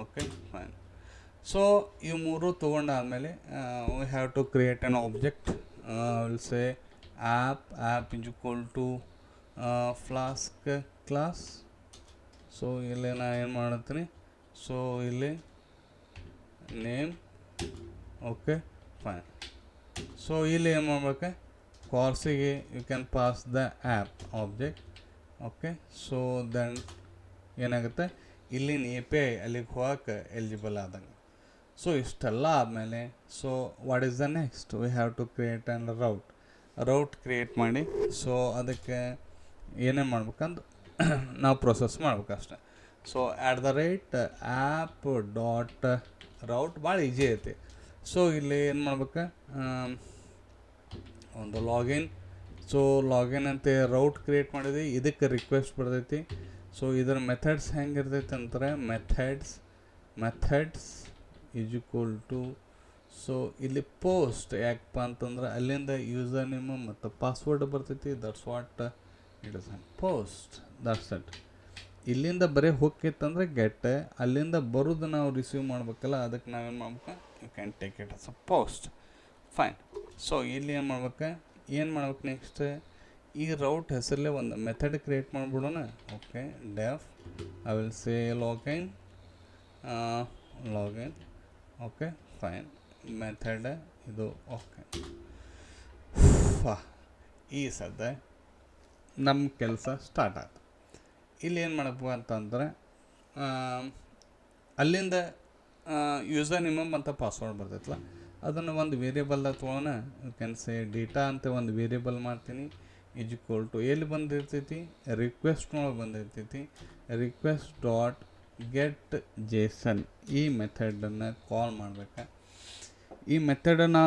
Okay fine. ಸೊ ಇವು ಮೂರು ತೊಗೊಂಡಾದಮೇಲೆ we have to create an object. Will say app is equal to flask class. So ಇಲ್ಲಿ ನಾನು ಏನು ಮಾಡ್ತೀನಿ, ಸೊ ಇಲ್ಲಿ ನೇಮ್. Okay fine. ಸೊ ಇಲ್ಲಿ ಏನು ಮಾಡ್ಬೇಕು, ಕೋರ್ಸಿಗೆ you can pass the app object. Okay, so then ಏನಾಗುತ್ತೆ, ಇಲ್ಲಿನ API ಅಲ್ಲಿಗೆ ಹೋಗಕ್ಕೆ ಎಲಿಜಿಬಲ್ ಆದಂಗೆ. ಸೊ ಇಷ್ಟೆಲ್ಲ ಆದಮೇಲೆ so what is the next, we have to create and route create ಮಾಡಿ. ಸೊ ಅದಕ್ಕೆ ಏನೇನು ಮಾಡ್ಬೇಕಂದು ನಾವು ಪ್ರೊಸೆಸ್ ಮಾಡ್ಬೇಕಷ್ಟೆ. ಸೊ @app.route ಭಾಳ ಈಜಿ ಐತಿ. ಸೊ ಇಲ್ಲಿ ಏನು ಮಾಡ್ಬೇಕು, ಒಂದು ಲಾಗಿನ್. ಸೊ ಲಾಗಿನ್ ಅಂತ ರೌಟ್ ಕ್ರಿಯೇಟ್ ಮಾಡಿದ್ವಿ, ಇದಕ್ಕೆ ರಿಕ್ವೆಸ್ಟ್ ಬರ್ತೈತಿ. ಸೊ ಇದರ ಮೆಥಡ್ಸ್ ಹೆಂಗೆ ಇರ್ತೈತೆ ಅಂತಾರೆ, methods is equal to, so ಇಲ್ಲಿ ಪೋಸ್ಟ್. ಯಾಕಪ್ಪ ಅಂತಂದ್ರೆ ಅಲ್ಲಿಂದ ಯೂಸರ್ ನೇಮ್ ಮತ್ತು ಪಾಸ್ವರ್ಡ್ ಬರ್ತೈತಿ. That's what it is post, that's it. ಇಲ್ಲಿಂದ ಬರೀ ಹೋಗಿತ್ತಂದ್ರೆ ಗೆಟ್, ಅಲ್ಲಿಂದ ಬರೋದು ನಾವು ರಿಸೀವ್ ಮಾಡ್ಬೇಕಲ್ಲ, ಅದಕ್ಕೆ ನಾವೇನು ಮಾಡ್ಬೇಕು, you can take it as a post. Fine. So ಇಲ್ಲಿ ಏನು ಮಾಡ್ಬೇಕು ನೆಕ್ಸ್ಟ್, ಈ ರೌಟ್ ಹೆಸರಲ್ಲೇ ಒಂದು ಮೆಥಡ್ ಕ್ರಿಯೇಟ್ ಮಾಡಿಬಿಡೋಣ. Okay, def I will say login. Okay fine. Method ಇದು. ಓಕೆ, ಈ ಸದ್ದ ನಮ್ಮ ಕೆಲಸ ಸ್ಟಾರ್ಟ್ ಆಯ್ತು. ಇಲ್ಲಿ ಏನು ಮಾಡಬೇಕು ಅಂತಂದರೆ ಅಲ್ಲಿಂದ ಯೂಸರ್ ನೇಮ್ ಮತ್ತು ಪಾಸ್ವರ್ಡ್ ಬರ್ತೈತಲ್ಲ, ಅದನ್ನು ಒಂದು ವೇರಿಯೇಬಲ್ದಾಗ ತೊಗೊಳ್ಳೋಣ. ಯು ಕ್ಯಾನ್ ಸೇ ಡೇಟಾ ಅಂತ ಒಂದು ವೇರಿಯೇಬಲ್ ಮಾಡ್ತೀನಿ. ಈಸ್ ಈಕ್ವಲ್ ಟು ಎಲ್ಲಿ ಬಂದಿರ್ತೈತಿ, ರಿಕ್ವೆಸ್ಟ್ನೊಳಗೆ ಬಂದಿರ್ತೈತಿ. request.getJSON ಈ ಮೆಥಡನ್ನು ಕಾಲ್ ಮಾಡ್ಬೇಕು. ಈ ಮೆಥಡನ್ನು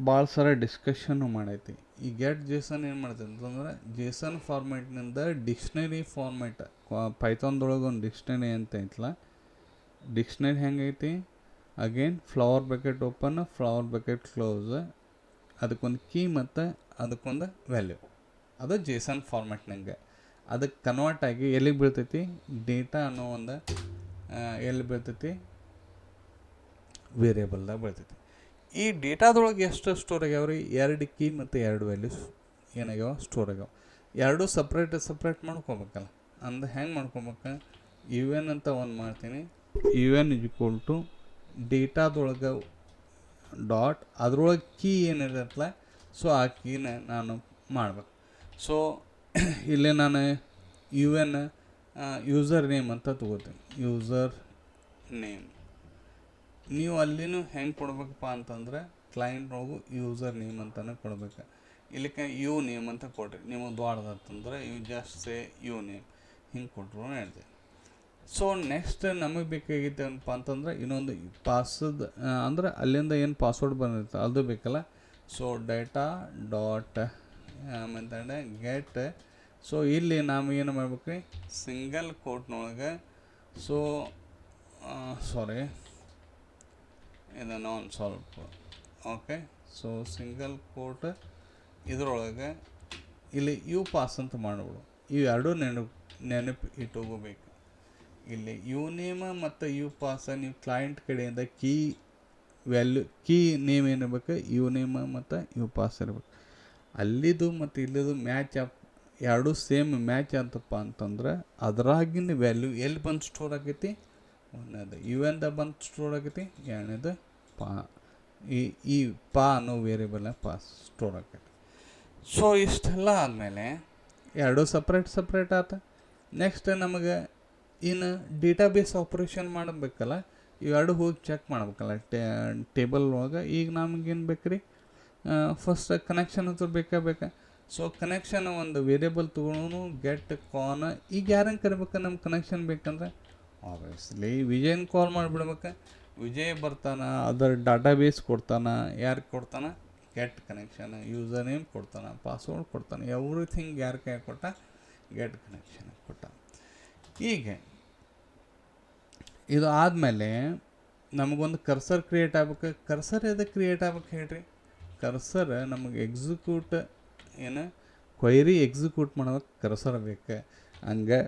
ಭಾಳ ಸಲ ಡಿಸ್ಕಷನ್ನು ಮಾಡೈತಿ. ಈ ಗೆಟ್ JSON ಏನು ಮಾಡ್ತೈತೆ ಅಂತಂದ್ರೆ, JSON ಫಾರ್ಮ್ಯಾಟ್ನಿಂದ ಡಿಕ್ಷ್ನರಿ ಫಾರ್ಮ್ಯಾಟ್, ಪೈಥಾನ್ದೊಳಗೆ ಒಂದು ಡಿಕ್ಷ್ನರಿ ಅಂತ ಐತಲ್ಲ, ಡಿಕ್ಷ್ನರಿ ಹೆಂಗೈತಿ, again flower bucket open, flower bucket close, ಅದಕ್ಕೊಂದು ಕೀ ಮತ್ತು ಅದಕ್ಕೊಂದು ವ್ಯಾಲ್ಯೂ. ಅದು ಜೇಸನ್ ಫಾರ್ಮ್ಯಾಟ್ನಂಗೆ ಅದಕ್ಕೆ ಕನ್ವರ್ಟ್ ಆಗಿ ಎಲ್ಲಿಗೆ ಬೀಳ್ತೈತಿ, ಡೇಟಾ ಅನ್ನೋ ಒಂದು ಎಲ್ಲಿ ಬೀಳ್ತೈತಿ, ವೇರಿಯೇಬಲ್ದಾಗ ಬೀಳ್ತೈತಿ. ಈ ಡೇಟಾದೊಳಗೆ ಎಷ್ಟು ಸ್ಟೋರ್ ಆಗ್ಯಾವ ರೀ, 2 ಕೀ ಮತ್ತು 2 ವ್ಯಾಲ್ಯೂಸ್ ಏನಾಗ್ಯಾವ ಸ್ಟೋರ್ ಆಗ್ಯಾವ. ಎರಡೂ ಸಪ್ರೇಟ್ ಮಾಡ್ಕೊಬೇಕಲ್ಲ. ಅಂದ್ರೆ ಹೆಂಗೆ ಮಾಡ್ಕೊಬೇಕು, ಯು ಎನ್ ಅಂತ ಒಂದು ಮಾಡ್ತೀನಿ, U N is equal to ಡೇಟಾದೊಳಗೆ ಡಾಟ್ ಅದ್ರೊಳಗೆ ಕೀ ಏನಿರತ್ತಲ್ಲ, ಸೊ ಆ ಕೀನ ನಾನು ಮಾಡ್ಬೇಕು. ಸೊ ಇಲ್ಲೇ ನಾನು ಯು ಎನ್ ಯೂಸರ್ ನೇಮ್ ಅಂತ ತೊಗೋತೀನಿ, ಯೂಸರ್ ನೇಮ್. ನೀವು ಅಲ್ಲಿನೂ ಹೆಂಗೆ ಕೊಡ್ಬೇಕಪ್ಪ ಅಂತಂದ್ರೆ ಕ್ಲೈಂಟ್ನೊಳಗು ಯೂಸರ್ ನೇಮ್ ಅಂತಲೇ ಕೊಡ್ಬೇಕು. ಇಲ್ಲಿಕ್ಕೆ ಯು ನೇಮ್ ಅಂತ ಕೊಡ್ರಿ. ನಿಮಗೆ ದೊಡ್ಡದಂತಂದ್ರೆ you just say U name, ಹಿಂಗೆ ಕೊಟ್ಟರು ಹೇಳ್ತೀವಿ. ಸೊ ನೆಕ್ಸ್ಟ್ ನಮಗೆ ಬೇಕಾಗಿತ್ತು ಏನಪ್ಪ ಅಂತಂದ್ರೆ ಇನ್ನೊಂದು ಪಾಸದ ಅಂದ್ರೆ ಅಲ್ಲಿಂದ ಏನು ಪಾಸ್ವರ್ಡ್ ಬಂದಿರುತ್ತೆ ಅದು ಬೇಕಲ್ಲ. So data dot method get. So ಇಲ್ಲಿ ನಾವು ಏನು ಮಾಡ್ಬೇಕು ರೀ, ಸಿಂಗಲ್ ಕೋಟ್ನೊಳಗೆ, ಸೊ ಸಾರಿ ಇದನ್ನು ಒಂದು ಸ್ವಲ್ಪ ಓಕೆ. ಸೊ ಸಿಂಗಲ್ ಕೋಟ್ ಇದರೊಳಗೆ ಇಲ್ಲಿ ಯು ಪಾಸ್ ಅಂತ ಮಾಡ್ಬಿಡು. ಇವು ಎರಡೂ ನೆನಪು ಇಟ್ಟೋಗೋಬೇಕು. ಇಲ್ಲಿ ಯು ನೇಮ್ ಮತ್ತು ಯು ಪಾಸ ನೀವು ಕ್ಲೈಂಟ್ ಕಡೆಯಿಂದ ಕೀ ವ್ಯಾಲ್ಯೂ, ಕೀ ನೇಮ್ ಏನಿರ್ಬೇಕು, ಯು ನೇಮ್ ಮತ್ತು ಯು ಪಾಸ್ ಇರ್ಬೇಕು. ಅಲ್ಲಿದು ಮತ್ತು ಇಲ್ಲಿದು ಮ್ಯಾಚ್ ಎರಡೂ ಸೇಮ್ ಮ್ಯಾಚ್ ಅಂತಪ್ಪ ಅಂತಂದ್ರೆ ಅದರಾಗಿನ ವ್ಯಾಲ್ಯೂ ಎಲ್ಲಿ ಬಂದು ಸ್ಟೋರ್ ಆಗೈತಿ, ಒಂದನೇದು ಯು ಎನ್ದಾಗ ಬಂದು ಸ್ಟೋರ್ ಆಗೈತಿ, ಎರಡನೇದು ಪಾ ಈ ಪಾ ಅನ್ನೋ ವೇರಿಯಬಲ್ ಪಾಸ್ ಸ್ಟೋರ್ ಆಗೈತಿ. ಸೊ ಇಷ್ಟೆಲ್ಲ ಆದಮೇಲೆ ಎರಡೂ ಸಪ್ರೇಟ್ ಆತ. ನೆಕ್ಸ್ಟ್ ನಮಗೆ ಇನ್ನು ಡೇಟಾಬೇಸ್ ಆಪ್ರೇಷನ್ ಮಾಡಬೇಕಲ್ಲ, ಇವೆರಡು ಹೋಗಿ ಚೆಕ್ ಮಾಡ್ಬೇಕಲ್ಲ ಟೇಬಲ್ ಒಳಗೆ. ಈಗ ನಮಗೇನು ಬೇಕು ರೀ, ಫಸ್ಟ್ ಕನೆಕ್ಷನ್ ಅಂತ ಬೇಕಾ. ಸೊ ಕನೆಕ್ಷನ್ ಒಂದು ವೇರಿಯೇಬಲ್ ತೊಗೊಂಡು ಗೆಟ್ ಕಾನ್. ಈಗ ಯಾರಂಗೆ ಕರಿಬೇಕು, ನಮ್ಮ ಕನೆಕ್ಷನ್ ಬೇಕಂದ್ರೆ ಆಬ್ವಿಯಸ್ಲಿ ವಿಜಯನ್ ಕಾಲ್ ಮಾಡಿಬಿಡ್ಬೇಕು. ವಿಜಯ್ ಬರ್ತಾನೆ, ಅದರ ಡಾಟಾಬೇಸ್ ಕೊಡ್ತಾನೆ, ಯಾರಿಗೆ ಕೊಡ್ತಾನೆ, ಗೆಟ್ ಕನೆಕ್ಷನ್, ಯೂಸರ್ ನೇಮ್ ಕೊಡ್ತಾನೆ, ಪಾಸ್ವರ್ಡ್ ಕೊಡ್ತಾನೆ, ಎವ್ರಿಥಿಂಗ್ ಯಾರು ಕೈ ಕೊಟ್ಟ, ಗೆಟ್ ಕನೆಕ್ಷನ್ ಕೊಟ್ಟ. ಹೀಗೆ ಇದು ಆದಮೇಲೆ ನಮಗೊಂದು ಕರ್ಸರ್ ಕ್ರಿಯೇಟ್ ಆಗ್ಬೇಕು. ಕರ್ಸರ್ ಎದಕ್ಕೆ ಕ್ರಿಯೇಟ್ ಆಗ್ಬೇಕು ಹೇಳ್ರಿ, ಕರ್ಸರ್ ನಮಗೆ ಎಕ್ಸಿಕ್ಯೂಟ್ ಏನು ಕ್ವೈರಿ ಎಕ್ಸಿಕ್ಯೂಟ್ ಮಾಡೋಕ್ಕೆ ಕರ್ಸರ್ ಬೇಕು. ಹಂಗೆ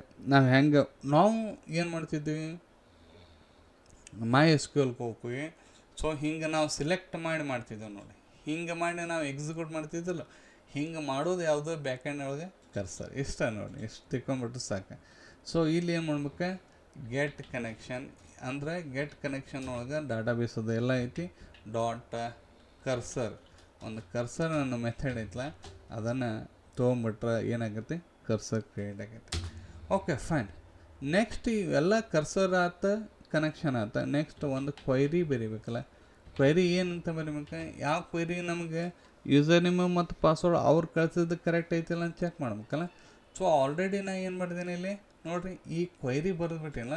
ನಾವು ಏನು ಮಾಡ್ತಿದ್ವಿ, ಮೈ ಎಸ್ ಕ್ಯೂ ಎಲ್ಗೆ ಹೋಗ್ತೀವಿ. ಸೊ ಹಿಂಗೆ ನಾವು ಸಿಲೆಕ್ಟ್ ಮಾಡ್ತಿದ್ದೇವೆ ನೋಡಿ, ಹಿಂಗೆ ಮಾಡಿ ನಾವು ಎಕ್ಸಿಕ್ಯೂಟ್ ಮಾಡ್ತಿದ್ದಿಲ್ಲ. ಹಿಂಗೆ ಮಾಡೋದು ಯಾವುದೋ ಬ್ಯಾಕೆಂಡ್ ಒಳಗೆ ಕರ್ಸರ್. ಇಷ್ಟ ನೋಡಿ, ಇಷ್ಟು ತಿಳ್ಕೊಂಬಿಟ್ಟು ಸಾಕು. ಸೊ ಇಲ್ಲಿ ಏನು ಮಾಡ್ಬೇಕು, ಗೆಟ್ ಕನೆಕ್ಷನ್ ಅಂದರೆ ಗೆಟ್ ಕನೆಕ್ಷನ್ ಒಳಗೆ ಡಾಟಾಬೇಸ್ ಅದು ಎಲ್ಲ ಐತಿ. ಡಾಟ್ ಕರ್ಸರ್, ಒಂದು ಕರ್ಸರ್ ಅನ್ನೋ ಮೆಥಡ್ ಐತಲ್ಲ, ಅದನ್ನು ತೊಗೊಂಬಿಟ್ರೆ ಏನಾಗುತ್ತೆ, ಕರ್ಸರ್ ಕ್ರಿಯೇಟ್ ಆಗೈತೆ. Okay fine. ನೆಕ್ಸ್ಟ್ ಇವೆಲ್ಲ ಕರ್ಸರ್ ಆತ, ಕನೆಕ್ಷನ್ ಆತ. ನೆಕ್ಸ್ಟ್ ಒಂದು ಕ್ವೈರಿ ಬರೀಬೇಕಲ್ಲ. ಕ್ವೈರಿ ಏನಂತ ಬರೀಬೇಕು, ಯಾವ ಕ್ವೈರಿ ನಮಗೆ ಯೂಸರ್ ನೇಮ್ ಮತ್ತು ಪಾಸ್ವರ್ಡ್ ಅವ್ರು ಕಳ್ಸಿದ್ದು ಕರೆಕ್ಟ್ ಐತಿಲ್ಲ ಅಂತ ಚೆಕ್ ಮಾಡ್ಬೇಕಲ್ಲ. ಸೊ ಆಲ್ರೆಡಿ ನಾನು ಏನು ಮಾಡಿದ್ದೀನಿ ಇಲ್ಲಿ ನೋಡಿರಿ, ಈ ಕ್ವೈರಿ ಬರೆದ್ಬಿಟ್ಟಿಲ್ಲ.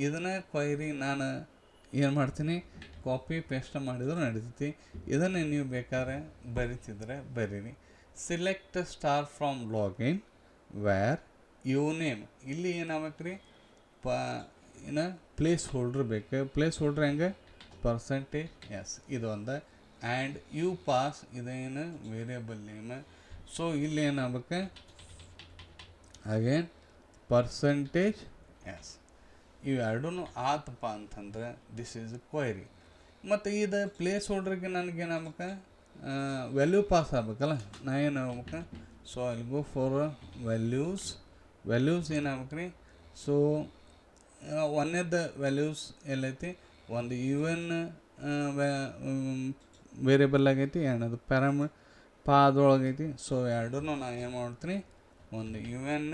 ಇದನ್ನು ಕ್ವೈರಿ ನಾನು ಏನು ಮಾಡ್ತೀನಿ, ಕಾಪಿ ಪೇಸ್ಟ್ ಮಾಡಿದ್ರು ನಡೀತೈತಿ. ಇದನ್ನು ನೀವು ಬೇಕಾದ್ರೆ ಬರಿತಿದ್ರೆ ಬರೀರಿ. Select star from login where you name. ಇಲ್ಲಿ ಏನಾಗಬೇಕು ರೀ, ಏನು ಪ್ಲೇಸ್ ಹೋಲ್ಡ್ರ್ ಬೇಕು. ಪ್ಲೇಸ್ ಹೋಲ್ಡ್ರ್ ಹೆಂಗೆ, ಪರ್ಸೆಂಟೇಜ್ ಎಸ್ ಇದು ಒಂದು. ಆ್ಯಂಡ್ ಯು ಪಾಸ್ ಇದೇನು ವೇರಿಯಬಲ್ ನೇಮ್. ಸೊ ಇಲ್ಲಿ ಏನಾಗಬೇಕು, ಅಗೇನ್ ಪರ್ಸೆಂಟೇಜ್ ಎಸ್. ಇವೆರಡೂ ಆತಪ್ಪ ಅಂತಂದ್ರೆ ದಿಸ್ ಈಸ್ ಕ್ವೈರಿ. ಮತ್ತು ಇದು ಪ್ಲೇಸ್ ಹೋಲ್ಡ್ರಿಗೆ ನನಗೇನಾಗಬೇಕು, ವ್ಯಾಲ್ಯೂ ಪಾಸ್ ಆಗ್ಬೇಕಲ್ಲ. ನಾ ಏನು ಆಗ್ಬೇಕು, so I go for values ಏನಾಗ್ಬೇಕು ರೀ. ಸೊ ಒಂದೇದು ವ್ಯಾಲ್ಯೂಸ್ ಎಲ್ಲೈತಿ, ಒಂದು ಯು ಎನ್ ವೇರಿಯಬಲ್ ಆಗೈತಿ, ಎರಡನೇದು ಪಾ ಅದ್ರೊಳಗೈತಿ. ಸೊ ಎರಡೂ ನಾನು ಏನು ಮಾಡ್ತೀನಿ, ಒಂದು ಯು ಎನ್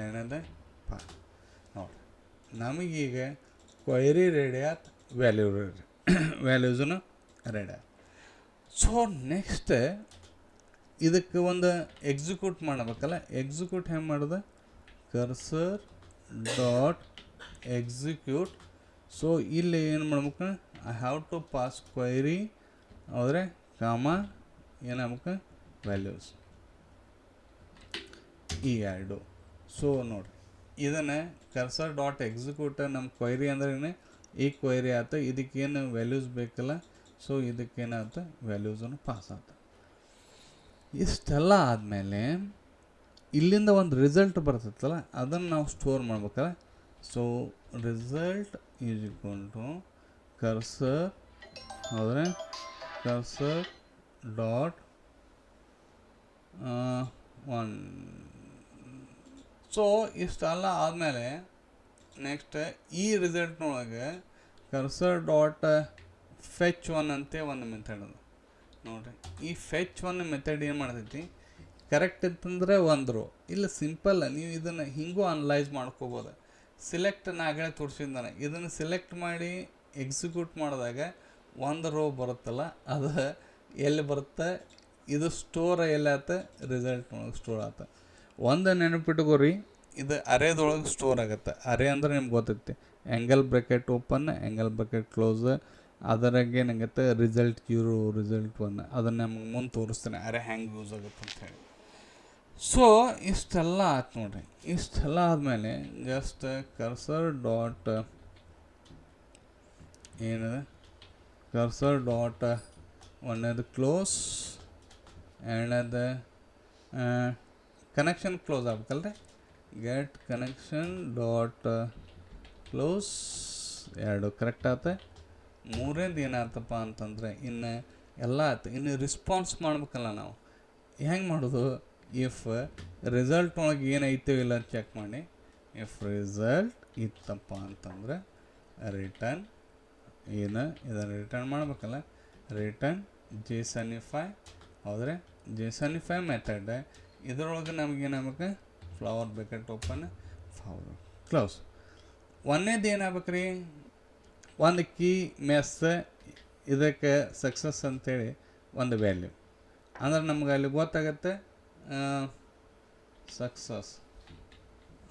ಎರಡನೇದು ಪಾ. ನೋಡಿರಿ ನಮಗೀಗ ಕ್ವೈರಿ ರೆಡಿ ಆಯ್ತು, ವ್ಯಾಲ್ಯೂಸನ್ನು ರೆಡಿ ಆಯ್ತು. ಸೊ ನೆಕ್ಸ್ಟ್ ಇದಕ್ಕೆ ಒಂದು ಎಕ್ಸಿಕ್ಯೂಟ್ ಮಾಡಬೇಕಲ್ಲ. ಎಕ್ಸಿಕ್ಯೂಟ್ ಹೆಂಗೆ ಮಾಡೋದು, ಕರ್ಸರ್ ಡಾಟ್ ಎಕ್ಸಿಕ್ಯೂಟ್. ಸೊ ಇಲ್ಲಿ ಏನು ಮಾಡ್ಬೇಕು, I have to pass query ಆದರೆ ಏನಾಗ್ಬೇಕು, ವ್ಯಾಲ್ಯೂಸ್ ಈ ಎರಡು. ಸೊ ನೋಡಿರಿ ಇದನ್ನು ಕರ್ಸರ್ ಡಾಟ್ ಎಕ್ಸಿಕ್ಯೂಟ್ ನಮ್ಮ ಕ್ವೈರಿ ಅಂದ್ರೆ ಈ ಕ್ವೈರಿ ಆಯ್ತು, ಇದಕ್ಕೇನು ವ್ಯಾಲ್ಯೂಸ್ ಬೇಕಲ್ಲ, ಸೊ ಇದಕ್ಕೇನಾಯ್ತು ವ್ಯಾಲ್ಯೂಸನ್ನು ಪಾಸ್ ಆಯ್ತು. ಇಷ್ಟೆಲ್ಲ ಆದಮೇಲೆ ಇಲ್ಲಿಂದ ಒಂದು ರಿಸಲ್ಟ್ ಬರ್ತೈತಲ್ಲ, ಅದನ್ನು ನಾವು ಸ್ಟೋರ್ ಮಾಡ್ಬೇಕಲ್ಲ. So result is equal to cursor, ಹೌದ್ರೆ ಕರ್ಸರ್ ಡಾಟ್ ಒನ್. ಸೊ ಇಷ್ಟೆಲ್ಲ ಆದಮೇಲೆ ನೆಕ್ಸ್ಟ್ ಈ ರಿಸಲ್ಟ್ನೊಳಗೆ ಕರ್ಸರ್ ಡಾಟ್ ಫೆಚ್ ಒನ್ ಅಂತ ಒಂದು ಮೆಥಡ್ ಅದು ನೋಡಿರಿ. ಈ ಫೆಚ್ ಒನ್ ಮೆಥಡ್ ಏನು ಮಾಡ್ತೈತಿ, ಕರೆಕ್ಟ್ ಇತ್ತಂದರೆ ಒಂದು ರೋ, ಇಲ್ಲ ಸಿಂಪಲ್ ನೀವು ಇದನ್ನು ಹಿಂಗೂ ಅನಲೈಸ್ ಮಾಡ್ಕೋಬೋದು. ಸಿಲೆಕ್ಟ್ ನಾಗೇ ತೋರಿಸಿದ್ದಾನೆ, ಇದನ್ನು ಸಿಲೆಕ್ಟ್ ಮಾಡಿ ಎಕ್ಸಿಕ್ಯೂಟ್ ಮಾಡಿದಾಗ ಒಂದು ರೋ ಬರುತ್ತಲ್ಲ, ಅದು ಎಲ್ಲಿ ಬರುತ್ತೆ, ಇದು ಸ್ಟೋರ್ ಎಲ್ಲಿ ಆತ, ರಿಸಲ್ಟ್ನೊಳಗೆ ಸ್ಟೋರ್ ಆತ. ಒಂದು ನೆನಪಿಟ್ಕೋರಿ, ಇದು ಅರೇದೊಳಗೆ ಸ್ಟೋರ್ ಆಗುತ್ತೆ. ಅರೇ ಅಂದ್ರೆ ನಿಮ್ಗೆ ಗೊತ್ತೈತಿ, angle bracket open, angle bracket close, ಅದರಾಗೆ ಏನಾಗುತ್ತೆ ರಿಸಲ್ಟ್ 0 ರಿಸಲ್ಟ್ 1, ಅದನ್ನು ನಮಗೆ ಮುಂದೆ ತೋರಿಸ್ತೇನೆ ಅರೇ ಹೆಂಗೆ ಯೂಸ್ ಆಗುತ್ತೆ ಅಂಥೇಳಿ. ಸೊ ಇಷ್ಟೆಲ್ಲ ಆಯ್ತು ನೋಡಿರಿ. ಇಷ್ಟೆಲ್ಲ ಆದಮೇಲೆ ಜಸ್ಟ್ ಕರ್ಸರ್ ಡಾಟ್ ಏನಿದೆ, ಕರ್ಸರ್ ಡಾಟ್ ಒಂದೇದು ಕ್ಲೋಸ್, ಎರಡನೇದು ಕನೆಕ್ಷನ್ ಕ್ಲೋಸ್ ಆಗ್ಬೇಕಲ್ರಿ, ಗೆಟ್ ಕನೆಕ್ಷನ್ ಡಾಟ್ ಕ್ಲೋಸ್, ಎರಡು ಕರೆಕ್ಟ್ ಆಯ್ತು. ಮೂರೇದು ಏನಾಯ್ತಪ್ಪ ಅಂತಂದರೆ ಇನ್ನು ಎಲ್ಲ ಆಯ್ತು, ಇನ್ನು ರಿಸ್ಪಾನ್ಸ್ ಮಾಡ್ಬೇಕಲ್ಲ ನಾವು. ಹೆಂಗೆ ಮಾಡೋದು, ಇಫ್ ರಿಸಲ್ಟ್ ಒಳಗೆ ಏನೈತೆ ಇಲ್ಲ ಅಂತ ಚೆಕ್ ಮಾಡಿ, ಇಫ್ ರಿಸಲ್ಟ್ ಇತ್ತಪ್ಪ ಅಂತಂದರೆ ರಿಟರ್ನ್ ಏನು, ಇದನ್ನು ರಿಟರ್ನ್ ಮಾಡ್ಬೇಕಲ್ಲ, ರಿಟರ್ನ್ ಜೇಸನಿಫೈ, ಹೌದ್ರೆ ಜೇಸನಿಫೈ ಮೆಥಡ್. ಇದರೊಳಗೆ ನಮಗೇನಾಗಬೇಕು, flower bracket open, flower close. ಒಂದೇದು ಏನಾಗ್ಬೇಕು ರೀ, ಒಂದು ಕೀ ಮೆಸ್, ಇದಕ್ಕೆ ಸಕ್ಸಸ್ ಅಂತೇಳಿ ಒಂದು ವ್ಯಾಲ್ಯೂ ಅಂದ್ರೆ ನಮ್ಗೆ ಅಲ್ಲಿ ಗೊತ್ತಾಗತ್ತೆ ಸಕ್ಸಸ್,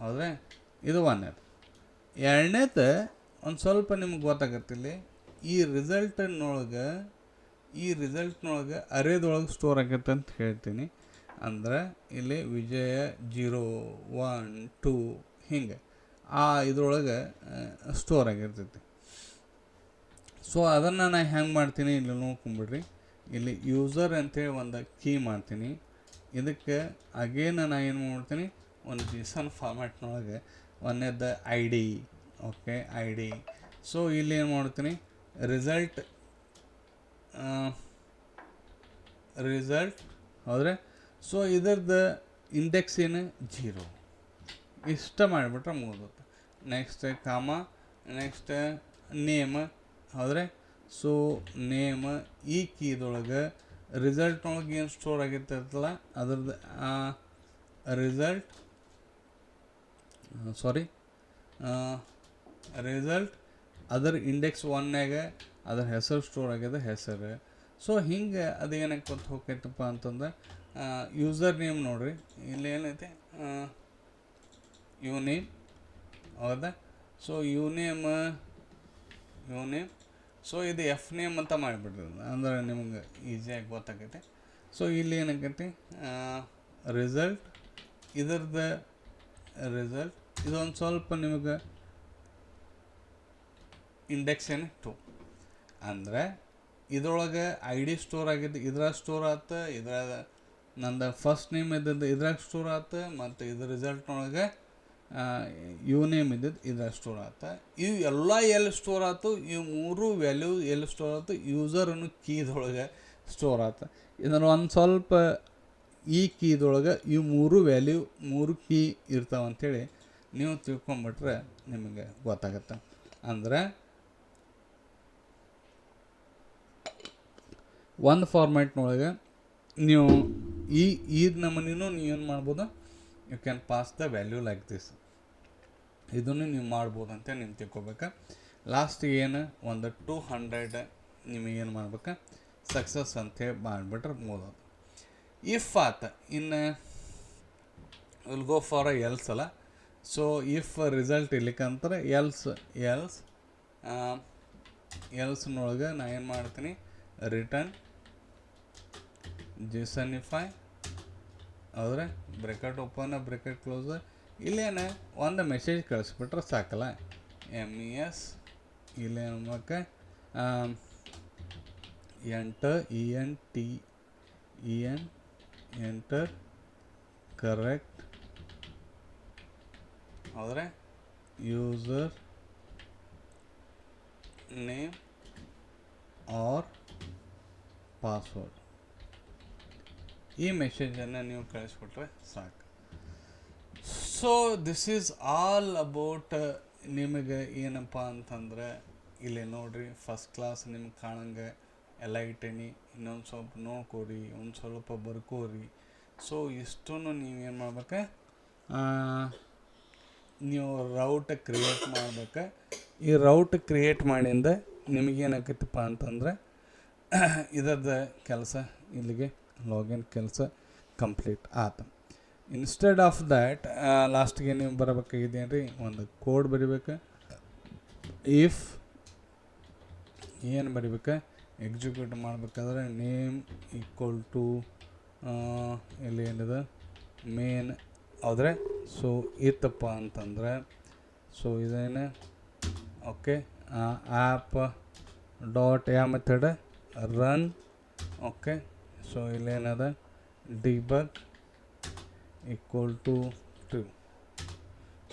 ಹೌದ್ರೆ ಇದು ಒಂದೇದು. ಎರಡನೇದು ಒಂದು ಸ್ವಲ್ಪ ನಿಮ್ಗೆ ಗೊತ್ತಾಗತ್ತಿಲ್ಲಿ, ಈ ರಿಸಲ್ಟ್ನೊಳಗೆ ಅರೇದೊಳಗೆ ಸ್ಟೋರ್ ಆಗತ್ತೆ ಅಂತ ಹೇಳ್ತೀನಿ. ಅಂದ್ರೆ ಇಲ್ಲಿ ವಿಜಯ 0 1 2 ಹಿಂಗೆ ಇದ್ರೊಳಗೆ ಸ್ಟೋರ್ ಆಗಿರ್ತೈತಿ. ಸೊ ಅದನ್ನು ನಾನು ಹೆಂಗೆ ಮಾಡ್ತೀನಿ ಇಲ್ಲಿ ನೋಡ್ಕೊಂಬಿಡ್ರಿ. ಇಲ್ಲಿ ಯೂಸರ್ ಅಂತೇಳಿ ಒಂದು ಕೀ ಮಾಡ್ತೀನಿ. ಇದಕ್ಕೆ ಅಗೇನ್ ನಾನು ಏನು ಮಾಡ್ತೀನಿ, ಒಂದು JSON ಫಾರ್ಮ್ಯಾಟ್ನೊಳಗೆ ಒಂದೇದು ID, okay ID. So ಇಲ್ಲಿ ಏನು ಮಾಡ್ತೀನಿ, ರಿಸಲ್ಟ್ ಹೌದ್ರೆ, ಸೊ ಇದರದ್ದು ಇಂಡೆಕ್ಸ್ ಏನು 0, ಇಷ್ಟ ಮಾಡಿಬಿಟ್ರೆ ಮುಗಿದುತ್ತೆ. ನೆಕ್ಸ್ಟ್ ಕಾಮ, ನೆಕ್ಸ್ಟ್ ನೇಮ್, ಹೌದ್ರೆ ಸೊ ನೇಮ್. ಈ ಕೀದೊಳಗೆ ರಿಸಲ್ಟ್ನೊಳಗೆ ಏನು ಸ್ಟೋರ್ ಆಗಿರ್ತೈತಲ್ಲ ಅದ್ರದ್ದು ರಿಸಲ್ಟ್ ಅದರ ಇಂಡೆಕ್ಸ್ 1ನ್ಯಾಗ ಅದ್ರ ಹೆಸರು ಸ್ಟೋರ್ ಆಗಿದೆ, ಹೆಸರು. ಸೊ ಹಿಂಗೆ ಅದು ಏನಕ್ಕೆ ಗೊತ್ತು ಹೋಗ್ತೈತಪ್ಪ ಅಂತಂದ್ರೆ ಯೂಸರ್ ನೇಮ್ ನೋಡ್ರಿ, ಇಲ್ಲಿ ಏನೈತೆ ನೇಮ್, ಹೌದಾ. ಸೊ ನೇಮ್, ಸೊ ಇದು ನೇಮ್ ಅಂತ ಮಾಡಿಬಿಡ್ರಿ, ಅಂದ್ರೆ ನಿಮ್ಗೆ ಈಸಿಯಾಗಿ ಗೊತ್ತಾಗೈತೆ. ಸೊ ಇಲ್ಲಿ ಏನಾಗೈತಿ ರಿಸಲ್ಟ್, ಇದರದ್ದು ರಿಸಲ್ಟ್ ಇದೊಂದು ಸ್ವಲ್ಪ ನಿಮಗೆ ಇಂಡೆಕ್ಸ್ ಏನು 2 ಅಂದರೆ ಇದ್ರೊಳಗೆ ID ಸ್ಟೋರ್ ಆಗಿದ್ದು ಇದ್ರಾಗ ಸ್ಟೋರ್ ಆಯ್ತು, ಇದ್ರಾಗ ನಂದು ಫಸ್ಟ್ ನೇಮ್ ಇದ್ದದ್ದು ಇದ್ರಾಗ ಸ್ಟೋರ್ ಆಯ್ತು, ಮತ್ತು ಇದು ರಿಸಲ್ಟ್ನೊಳಗೆ ನೇಮ್ ಇದ್ದದ್ದು ಇದ್ರಾಗ ಸ್ಟೋರ್ ಆಯ್ತು. ಇವು ಎಲ್ಲ ಎಲ್ಲಿ ಸ್ಟೋರ್ ಆಯ್ತು, ಇವು ಮೂರು ವ್ಯಾಲ್ಯೂ ಎಲ್ಲಿ ಸ್ಟೋರ್ ಆಯ್ತು, ಯೂಸರ್ ಅನ್ನೋ ಕೀದೊಳಗೆ ಸ್ಟೋರ್ ಆಯ್ತು. ಇದನ್ನು ಒಂದು ಸ್ವಲ್ಪ ಈ ಕೀದೊಳಗೆ ಇವು ಮೂರು ವ್ಯಾಲ್ಯೂ, ಮೂರು ಕೀ ಇರ್ತಾವಂಥೇಳಿ ನೀವು ತಿಳ್ಕೊಂಬಿಟ್ರೆ ನಿಮಗೆ ಗೊತ್ತಾಗತ್ತೆ. ಅಂದರೆ ಒಂದು ಫಾರ್ಮ್ಯಾಟ್ನೊಳಗೆ ನೀವು ಈ ನಮೂನಿನೂ ನೀವು ಏನು ಮಾಡ್ಬೋದು, you can pass the value like this. ಇದನ್ನು ನೀವು ಮಾಡ್ಬೋದು ಅಂತ ನೀವು ತಿಳ್ಕೊಬೇಕು. ಲಾಸ್ಟಿಗೆ ಏನು ಒಂದು 200 ನಿಮಗೇನು ಮಾಡ್ಬೇಕು, ಸಕ್ಸಸ್ ಅಂತೇಳಿ ಮಾಡಿಬಿಟ್ರೆ ಮುಗಿದೋದು. ಇಫ್ ಆತ ಇನ್ನು ವಿಲ್ ಗೋ ಫಾರ್ ಎಲ್ಸ್ ಅಲ್ಲ. ಸೊ ಇಫ್ ರಿಸಲ್ಟ್ ಇರ್ಲಿಕ್ಕಂತಾರೆ ಎಲ್ಸ್ನೊಳಗೆ ನಾ ಏನು ಮಾಡ್ತೀನಿ, ರಿಟರ್ನ್ ಜೇಸನಿಫೈ, ಹೌದ್ರೆ ಬ್ರ್ಯಾಕೆಟ್ ಓಪನ್ ಬ್ರ್ಯಾಕೆಟ್ ಕ್ಲೋಸ್. ಇಲ್ಲೇನು ಒಂದು ಮೆಸೇಜ್ ಕಳಿಸ್ಬಿಟ್ರೆ ಸಾಕಲ್ಲ, MES ಇಲ್ಲಿ ಏನ್ಬೇಕು ಎಂಟರ್ ಎಂಟರ್ ಕರೆಕ್ಟ್ ಆದರೆ ಯೂಸರ್ ನೇಮ್ ಆರ್ ಪಾಸ್ವರ್ಡ್ ಈ ಮೆಸೇಜನ್ನು ನೀವು ಕಳಿಸ್ಬಿಟ್ರೆ ಸಾಕು. So this is all about ನಿಮಗೆ ಏನಪ್ಪ ಅಂತಂದ್ರೆ ಇಲ್ಲಿ ನೋಡ್ರಿ ಫಸ್ಟ್ ಕ್ಲಾಸ್ ನಿಮ್ಗೆ ಕಾಣಂಗೆ ಎಲ್ಲ ಇಟ್ಟೇನಿ, ಇನ್ನೊಂದು ಸ್ವಲ್ಪ ನೋಡ್ಕೋರಿ, ಒಂದು ಸ್ವಲ್ಪ ಬರ್ಕೋರಿ. ಸೊ ಇಷ್ಟನ್ನು ನೀವೇನು ಮಾಡ್ಬೇಕು, ನೀವು ರೌಟ್ ಕ್ರಿಯೇಟ್ ಮಾಡ್ಬೇಕು. ಈ ರೌಟ್ ಕ್ರಿಯೇಟ್ ಮಾಡಿಂದ ನಿಮಗೇನಾಕೈತಪ್ಪ ಅಂತಂದ್ರೆ ಇದರದ ಕೆಲಸ ಇಲ್ಲಿಗೆ ಲಾಗಿನ್ ಕೆಲಸ ಕಂಪ್ಲೀಟ್ ಆತ. ಇನ್ಸ್ಟೆಡ್ ಆಫ್ ದ್ಯಾಟ್ ಲಾಸ್ಟ್ಗೆ ನೀವು ಬರಬೇಕಾಗಿದ್ದೇನು ರೀ, ಒಂದು ಕೋಡ್ ಬರಿಬೇಕು. ಇಫ್ ಏನು ಬರಿಬೇಕು, ಎಕ್ಸಿಕ್ಯೂಟ್ ಮಾಡಬೇಕಾದ್ರೆ ನೇಮ್ ಈಕ್ವಲ್ ಟು ಇಲ್ಲಿ ಏನಿದೆ ಮೇನ್ ಆದರೆ ಸೊ ಇತ್ತಪ್ಪ ಅಂತಂದರೆ ಸೊ ಇದೇನು ಓಕೆ ಆ್ಯಪ್ ಡಾಟ್ ಯಾವ ಮೆಥಡ್ ರನ್. ಓಕೆ ಸೊ ಇಲ್ಲೇನದ debug equal to true.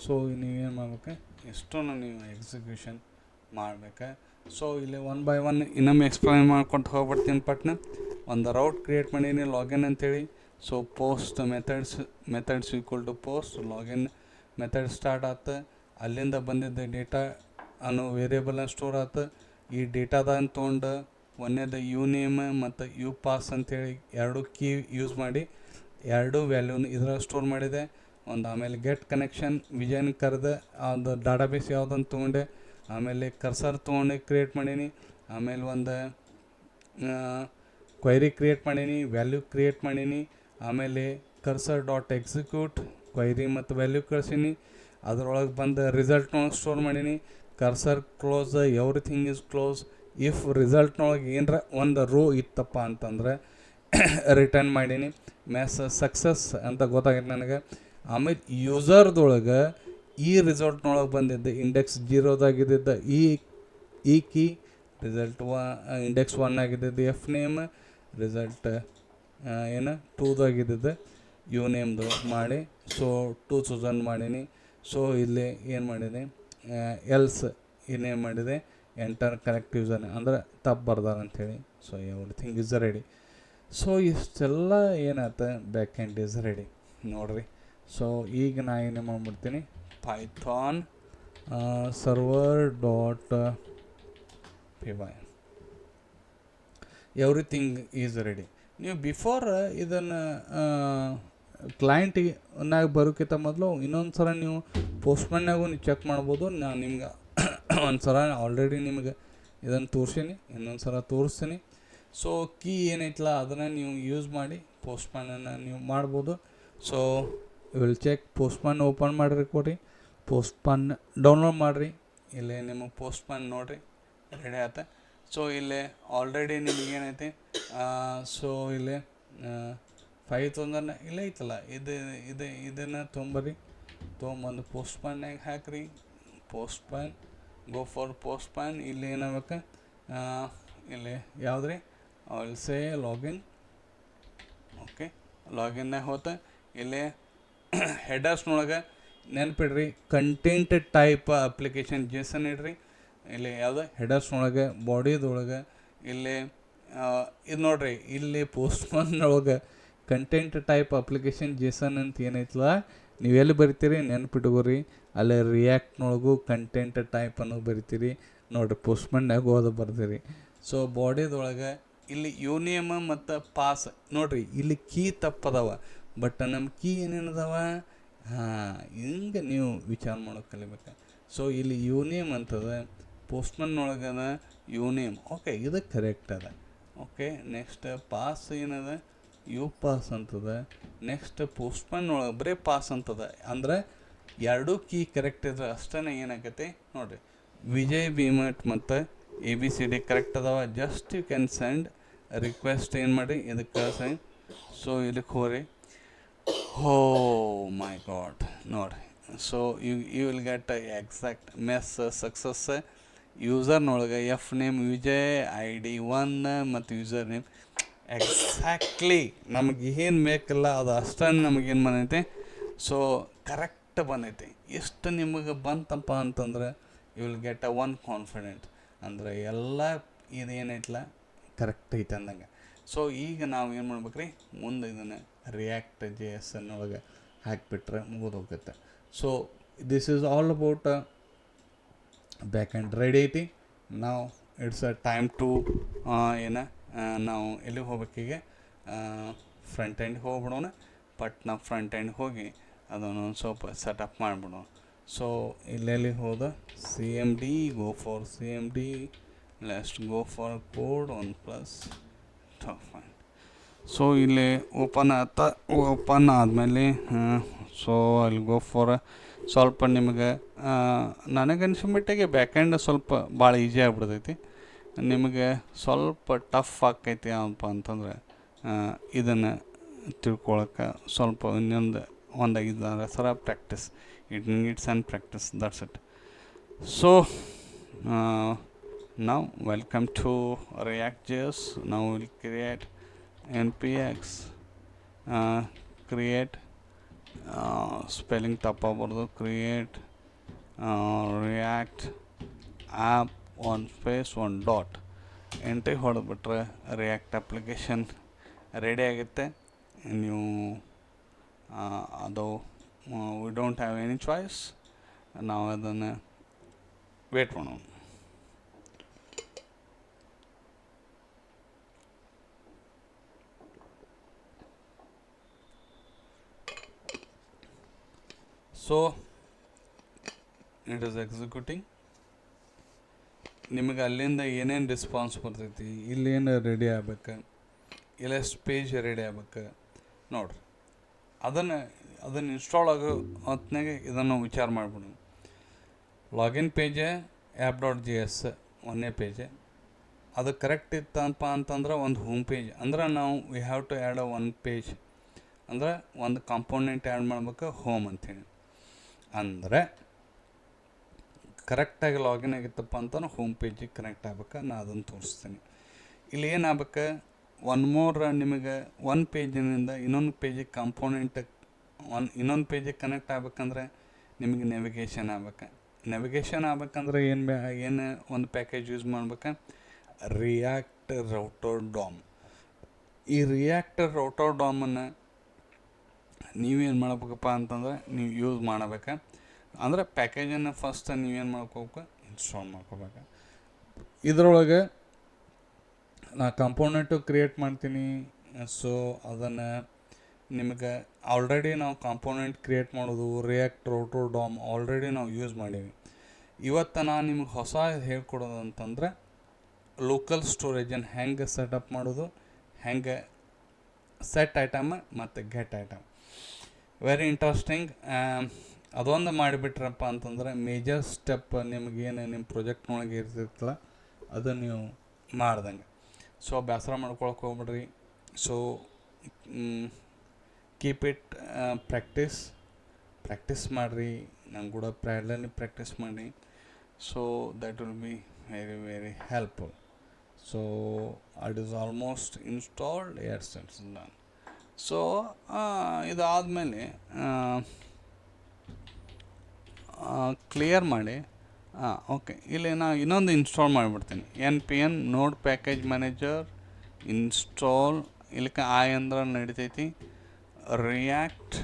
So ನೀವೇನು ಮಾಡ್ಬೇಕು, ಎಷ್ಟೊಂದು ನೀವು ಎಕ್ಸಿಕ್ಯೂಷನ್ ಮಾಡ್ಬೇಕು. ಸೊ ಇಲ್ಲಿ ಒನ್ ಬೈ ಒನ್ ಇನ್ನೊಮ್ಮೆ ಎಕ್ಸ್ಪ್ಲೈನ್ ಮಾಡ್ಕೊತ ಹೋಗ್ಬಿಡ್ತೀನಿ ಪಟ್ನ. ಒಂದು ರೌಟ್ ಕ್ರಿಯೇಟ್ ಮಾಡೀನಿ ಲಾಗಿನ್ ಅಂತೇಳಿ. So post methods equal to post login method start ಆಯ್ತು. ಅಲ್ಲಿಂದ ಬಂದಿದ್ದ ಡೇಟಾ ಅನ್ನೋ ವೇರಿಯೇಬಲ್ನ ಸ್ಟೋರ್ ಆಯ್ತು. ಈ ಡೇಟಾದಾಗ ತೊಗೊಂಡು ಒಂದೇದು ಯು ನೇಮ್ ಮತ್ತು ಯು ಪಾಸ್ ಅಂತೇಳಿ ಎರಡು ಕೀ ಯೂಸ್ ಮಾಡಿ ಎರಡು ವ್ಯಾಲ್ಯೂನ ಇದ್ರಾಗ ಸ್ಟೋರ್ ಮಾಡಿದೆ. ಒಂದು ಆಮೇಲೆ ಗೆಟ್ ಕನೆಕ್ಷನ್ ವಿಜಯನ್ ಕರೆದು ಅದು ಡಾಟಾಬೇಸ್ ಯಾವುದಂತ ತೊಗೊಂಡೆ. ಆಮೇಲೆ ಕರ್ಸರ್ ತೊಗೊಂಡು ಕ್ರಿಯೇಟ್ ಮಾಡೀನಿ. ಆಮೇಲೆ ಒಂದು ಕ್ವೈರಿ ಕ್ರಿಯೇಟ್ ಮಾಡೀನಿ, ವ್ಯಾಲ್ಯೂ ಕ್ರಿಯೇಟ್ ಮಾಡೀನಿ. ಆಮೇಲೆ ಕರ್ಸರ್ ಡಾಟ್ ಎಕ್ಸಿಕ್ಯೂಟ್ ಕ್ವೈರಿ ಮತ್ತು ವ್ಯಾಲ್ಯೂ ಕಳ್ಸೀನಿ. ಅದರೊಳಗೆ ಬಂದು ರಿಸಲ್ಟ್ನೊಳಗೆ ಸ್ಟೋರ್ ಮಾಡೀನಿ. Cursor close, everything is close. If ರಿಸಲ್ಟ್ನೊಳಗೆ ಏನರ ಒಂದು ರೋ ಇತ್ತಪ್ಪ ಅಂತಂದರೆ ರಿಟರ್ನ್ ಮಾಡೀನಿ. ಸಕ್ಸಸ್ ಅಂತ ಗೊತ್ತಾಗೈತೆ ನನಗೆ. ಆಮೇಲೆ ಯೂಸರ್ದೊಳಗೆ ಈ ರಿಸಲ್ಟ್ನೊಳಗೆ ಬಂದಿದ್ದ ಇಂಡೆಕ್ಸ್ 0ದಾಗಿದ್ದ ಈ ಕೀ ರಿಸಲ್ಟ್ ಇಂಡೆಕ್ಸ್ 1 ಆಗಿದ್ದು ಎಫ್ ನೇಮ್ ರಿಸಲ್ಟ್ ಏನು 2ದಾಗಿದ್ದು ಯು ನೇಮ್ದು ಮಾಡಿ ಸೊ 2000 ಮಾಡೀನಿ. ಸೊ ಇಲ್ಲಿ ಏನು ಮಾಡೀನಿ ಎಲ್ಸ್ ಇನ್ನೇನು ಮಾಡಿದೆ ಎಂಟರ್ ಕರೆಕ್ಟ್ ಯೂಸರ್ ಅಂದ್ರೆ ತಪ್ಪು ಬರ್ದಾರ ಅಂಥೇಳಿ. So everything is ready. So ಇಷ್ಟೆಲ್ಲ ಏನಾಯ್ತು ಬ್ಯಾಕ್ ಎಂಡ್ ಈಸ್ ರೆಡಿ ನೋಡಿರಿ. ಸೊ ಈಗ ನಾ ಏನು ಮಾಡ್ಬಿಡ್ತೀನಿ, Python server dot P Y everything is ready. ನೀವು ಬಿಫೋರ್ ಇದನ್ನು ಕ್ಲೈಂಟಿನಾಗ ಬರೋಕ್ಕಿಂತ ಮೊದಲು ಇನ್ನೊಂದು ಸಲ ನೀವು ಪೋಸ್ಟ್ಮನ್ನಾಗೂ ನೀವು ಚೆಕ್ ಮಾಡ್ಬೋದು. ನಾನು ನಿಮ್ಗೆ ಒಂದು ಸಲ ಆಲ್ರೆಡಿ ನಿಮ್ಗೆ ಇದನ್ನು ತೋರಿಸೀನಿ, ಇನ್ನೊಂದು ಸಲ ತೋರಿಸ್ತೀನಿ. ಸೊ ಕೀ ಏನೈತಲ್ಲ ಅದನ್ನು ನೀವು ಯೂಸ್ ಮಾಡಿ ಪೋಸ್ಟ್ಮನನ್ನು ನೀವು ಮಾಡ್ಬೋದು. So will check Postman open ಮಾಡಿರಿ ಕೊಡಿ, ಪೋಸ್ಟ್ಮನ್ ಡೌನ್ಲೋಡ್ ಮಾಡಿರಿ. ಇಲ್ಲೇ ನಿಮಗೆ ಪೋಸ್ಟ್ಮನ್ ನೋಡಿರಿ ರೆಡಿ ಆಯ್ತ. ಸೊ ಇಲ್ಲೇ ಆಲ್ರೆಡಿ ನಿಮಗೇನೈತಿ ಸೊ ಇಲ್ಲೇ 5000 ಇಲ್ಲೇ ಐತಲ್ಲ ಇದನ್ನು ತೊಗೊಂಬಂದು ಪೋಸ್ಟ್ಮನ್ನಾಗ ಹಾಕಿರಿ. Postman go for postman. ಇಲ್ಲಿ ಏನಾಗಬೇಕು ಇಲ್ಲಿ ಯಾವುದ್ರಿ ವಿಲ್ ಸೇ ಲಾಗಿನ್. ಓಕೆ ಲಾಗಿನ್ನಾಗ ಹೋತ ಇಲ್ಲೇ ಹೆಡರ್ಸ್ನೊಳಗೆ ನೆನಪಿಡ್ರಿ ಕಂಟೆಂಟ್ ಟೈಪ್ ಅಪ್ಲಿಕೇಶನ್ ಜೇಸನ್ ಇಡ್ರಿ. ಇಲ್ಲಿ ಯಾವುದು ಹೆಡರ್ಸ್ನೊಳಗೆ ಬಾಡಿದೊಳಗೆ ಇಲ್ಲಿ ಇದು ನೋಡಿರಿ ಇಲ್ಲಿ ಪೋಸ್ಟ್ಮನ್ನೊಳಗೆ ಕಂಟೆಂಟ್ ಟೈಪ್ ಅಪ್ಲಿಕೇಶನ್ ಜೇಸನ್ ಅಂತ ಏನೈತಲ್ಲ ನೀವು ಎಲ್ಲಿ ಬರಿತೀರಿ ನೆನಪಿಟ್ಕೋರಿ. ಅಲ್ಲೇ ರಿಯಾಕ್ಟ್ನೊಳಗೂ ಕಂಟೆಂಟ್ ಟೈಪ್ ಅನ್ನೋದು ಬರಿತೀರಿ ನೋಡಿರಿ, ಪೋಸ್ಟ್ಮನ್ನಾಗ ಓದು ಬರ್ತೀರಿ. ಸೊ ಬಾಡಿದೊಳಗೆ ಇಲ್ಲಿ ಯೂನಿಯಮ್ ಮತ್ತು ಪಾಸ್ ನೋಡಿರಿ ಇಲ್ಲಿ ಕೀ ತಪ್ಪದವ, ಬಟ್ ನಮ್ಮ ಕೀ ಏನೇನದವ ಹಿಂಗೆ ನೀವು ವಿಚಾರ ಮಾಡೋಕೆ ಕಲಿಬೇಕು. ಸೊ ಇಲ್ಲಿ ಯೂನಿಯಮ್ ಅಂತದ, ಪೋಸ್ಟ್ಮನ್ನೊಳಗದ ಯೂನಿಯಮ್. ಓಕೆ ಇದು ಕರೆಕ್ಟ್ ಅದ. ಓಕೆ ನೆಕ್ಸ್ಟ್ ಪಾಸ್ ಏನದ ಯು ಪಾಸ್ ಅಂತದ. ನೆಕ್ಸ್ಟ್ ಪೋಸ್ಟ್ಮನ್ನೊಳಗೆ ಬರೀ ಪಾಸ್ ಅಂತದ. ಅಂದ್ರೆ ಎರಡೂ ಕೀ ಕರೆಕ್ಟ್ ಇದ್ರೆ ಅಷ್ಟೇ ಏನಾಗೈತಿ ನೋಡಿರಿ. ವಿಜಯ್ ಬಿಮಟ್ ಮತ್ತು ABCD ಕರೆಕ್ಟ್ ಅದಾವ. Just you can send request ಏನು ಮಾಡಿ ಇದಕ್ಕೆ ಕಳಿಸಿ. ಸೊ ಇದಕ್ಕೆ ಹೋರಿ. ಹೋ ಮೈ ಗಾಡ್ ನೋಡಿರಿ. So you will get exact mess success ಯೂಸರ್ನೊಳಗೆ ಎಫ್ ನೇಮ್ ವಿಜಯ್ ID 1 ಮತ್ತು ಯೂಸರ್ ನೇಮ್ ಎಕ್ಸಾಕ್ಟ್ಲಿ ನಮಗೆ ಏನು ಬೇಕಲ್ಲ ಅದು ಅಷ್ಟನ್ನು ನಮಗೇನು ಬಂದೈತೆ. ಸೊ ಕರೆಕ್ಟ್ ಬಂದೈತೆ. ಎಷ್ಟು ನಿಮಗೆ ಬಂತಪ್ಪ ಅಂತಂದ್ರೆ you will get a one confident, ಅಂದರೆ ಎಲ್ಲ ಇದೇನೈತಲ್ಲ ಕರೆಕ್ಟ್ ಐತೆ ಅಂದಂಗೆ. ಸೊ ಈಗ ನಾವು ಏನು ಮಾಡ್ಬೇಕ್ರಿ, ಮುಂದೆ ಇದನ್ನು ರಿಯಾಕ್ಟ್ JS ಅನ್ನೊಳಗೆ ಹಾಕಿಬಿಟ್ರೆ ಮುಗಿದು ಹೋಗುತ್ತೆ. So this is all about back and ready ಐತಿ. ನಾವು ಇಟ್ಸ್ ಅ ಟೈಮ್ ಟು ನಾವು ಎಲ್ಲಿಗೆ ಹೋಗ್ಬೇಕೀಗ, ಫ್ರಂಟ್ ಎಂಡ್ಗೆ ಹೋಗ್ಬಿಡೋಣ. ಬಟ್ ನಾವು ಫ್ರಂಟ್ ಎಂಡ್ ಹೋಗಿ ಅದನ್ನು ಸ್ವಲ್ಪ ಸೆಟಪ್ ಮಾಡಿಬಿಡೋಣ. ಸೊ ಇಲ್ಲೆಲ್ಲಿ ಹೋದ CMD, go for CMD, lest go for code 1+. So ಇಲ್ಲಿ ಓಪನ್ ಆದಮೇಲೆ ಸೊ ಅಲ್ಲಿ ಗೋ ಫಾರ್ ಸ್ವಲ್ಪ ನಿಮಗೆ ನನಗನ್ಸಿಮಟ್ಟಿಗೆ ಬ್ಯಾಕೆಂಡ್ ಸ್ವಲ್ಪ ಭಾಳ ಈಸಿ ಆಗಿಬಿಡ್ತೈತಿ. ನಿಮಗೆ ಸ್ವಲ್ಪ ಟಫ್ ಆಕೈತಿ ಏನಪ್ಪ ಅಂತಂದರೆ ಇದನ್ನು ತಿಳ್ಕೊಳಕ್ಕೆ ಸ್ವಲ್ಪ ಒಂದು 5 ಸಲ practice. It needs and practice, that's it. So now welcome to React.js. Now we'll create npx create spelling ತಪ್ಪಾಗ್ಬಾರ್ದು, create react app one dot entry ಹೊಡೆದ್ಬಿಟ್ರೆ ರಿಯಾಕ್ಟ್ ಅಪ್ಲಿಕೇಶನ್ ರೆಡಿ ಆಗುತ್ತೆ. ನೀವು ಅದು we don't have any choice, ನಾವು ಅದನ್ನು ವೇಟ್ ಮಾಡೋಣ. So it is executing. ನಿಮಗೆ ಅಲ್ಲಿಂದ ಏನೇನು ರೆಸ್ಪಾನ್ಸ್ ಬರ್ತೈತಿ, ಇಲ್ಲೇನು ರೆಡಿ ಆಗ್ಬೇಕು, ಇಲ್ಲೆಷ್ಟು ಪೇಜ್ ರೆಡಿ ಆಗ್ಬೇಕು ನೋಡಿರಿ. ಅದನ್ನು ಇನ್ಸ್ಟಾಲ್ ಆಗೋ ಹೊತ್ನಾಗೆ ಇದನ್ನು ವಿಚಾರ ಮಾಡ್ಬಿಡು. ಲಾಗಿನ್ ಪೇಜ್ app.js ಒಂದೇ ಪೇಜ್, ಅದು ಕರೆಕ್ಟ್ ಇತ್ತಪ್ಪ ಅಂತಂದ್ರೆ ಒಂದು ಹೋಮ್ ಪೇಜ್. ಅಂದ್ರೆ ನಾವು we have to add one page, ಅಂದ್ರೆ ಒಂದು ಕಾಂಪೋನೆಂಟ್ ಆ್ಯಡ್ ಮಾಡ್ಬೇಕು ಹೋಮ್ ಅಂಥೇಳಿ. ಅಂದರೆ ಕರೆಕ್ಟಾಗಿ ಲಾಗಿನ್ ಆಗಿತ್ತಪ್ಪ ಅಂತ ಹೋಮ್ ಪೇಜಿಗೆ ಕನೆಕ್ಟ್ ಆಗ್ಬೇಕು. ನಾನು ಅದನ್ನು ತೋರಿಸ್ತೀನಿ. ಇಲ್ಲಿ ಏನಾಗ್ಬೇಕು, ಒನ್ ಮೋರ್ ನಿಮಗೆ ಒಂದು ಪೇಜಿನಿಂದ ಇನ್ನೊಂದು ಪೇಜಿಗೆ ಕಾಂಪೋನೆಂಟ್ ಇನ್ನೊಂದು ಪೇಜಿಗೆ ಕನೆಕ್ಟ್ ಆಗ್ಬೇಕಂದ್ರೆ ನಿಮಗೆ ನೆವಿಗೇಷನ್ ಆಗ್ಬೇಕು. ನೆವಿಗೇಷನ್ ಆಗ್ಬೇಕಂದ್ರೆ ಏನು ಒಂದು ಪ್ಯಾಕೇಜ್ ಯೂಸ್ ಮಾಡ್ಬೇಕು, ರಿಯಾಕ್ಟ್ ರೌಟರ್ ಡಾಮ್. ಈ ರಿಯಾಕ್ಟ್ ರೌಟರ್ ಡಾಮನ್ನು ನೀವೇನು ಮಾಡ್ಬೇಕಪ್ಪ ಅಂತಂದ್ರೆ ನೀವು ಯೂಸ್ ಮಾಡಬೇಕು. ಅಂದರೆ ಪ್ಯಾಕೇಜನ್ನು ಫಸ್ಟ್ ನೀವೇನು ಮಾಡ್ಕೋಬೇಕು, ಇನ್ಸ್ಟಾಲ್ ಮಾಡ್ಕೋಬೇಕು. ಇದರೊಳಗೆ ನಾ ಕಾಂಪೋನೆಂಟು ಕ್ರಿಯೇಟ್ ಮಾಡ್ತೀನಿ. ಸೊ ಅದನ್ನು ನಿಮಗೆ ಆಲ್ರೆಡಿ ನಾವು ಕಾಂಪೋನೆಂಟ್ ಕ್ರಿಯೇಟ್ ಮಾಡೋದು ರಿಯಾಕ್ಟ್ ರೌಟರ್ ಡಾಮ್ ಆಲ್ರೆಡಿ ನಾವು ಯೂಸ್ ಮಾಡೀವಿ. ಇವತ್ತು ನಾನು ನಿಮಗೆ ಹೊಸ ಹೇಳ್ಕೊಡೋದು ಅಂತಂದರೆ ಲೋಕಲ್ ಸ್ಟೋರೇಜನ್ನು ಹೆಂಗೆ ಸೆಟಪ್ ಮಾಡೋದು, ಹೆಂಗೆ ಸೆಟ್ ಐಟಮ್ ಮತ್ತು ಗೆಟ್ ಐಟಮ್. Very interesting. ಅದೊಂದು ಮಾಡಿಬಿಟ್ರಪ್ಪ ಅಂತಂದರೆ ಮೇಜರ್ ಸ್ಟೆಪ್ ನಿಮಗೇನು ನಿಮ್ಮ ಪ್ರಾಜೆಕ್ಟ್ನೊಳಗೆ ಇರ್ತಿರ್ತಲ್ಲ ಅದು ನೀವು ಮಾಡ್ದಂಗೆ. ಸೊ ಬೇಸರ ಮಾಡ್ಕೊಳಕ್ಕೆ ಹೋಗ್ಬಿಡ್ರಿ. ಸೊ ಕೀಪ್ ಇಟ್ ಪ್ರಾಕ್ಟೀಸ್ ಮಾಡಿರಿ, ನಂಗೆ ಕೂಡ ಪ್ಯಾರಲಲ್ಲಿ ಪ್ರಾಕ್ಟೀಸ್ ಮಾಡಿ. So that will be very very helpful. So it is almost installed. It's done. So ಇದಾದಮೇಲೆ ಕ್ಲಿಯರ್ ಮಾಡಿ. ಓಕೆ, ಇಲ್ಲಿ ನಾನು ಇನ್ನೊಂದು ಇನ್ಸ್ಟಾಲ್ ಮಾಡಿಬಿಡ್ತೀನಿ. npm ನೋಡ್ ಪ್ಯಾಕೇಜ್ ಮ್ಯಾನೇಜರ್ ಇನ್ಸ್ಟಾಲ್. ಇಲ್ಲಿಕ್ಕೆ ಅಂದ್ರೆ ನಡಿತೈತಿ. ರಿಯಾಕ್ಟ್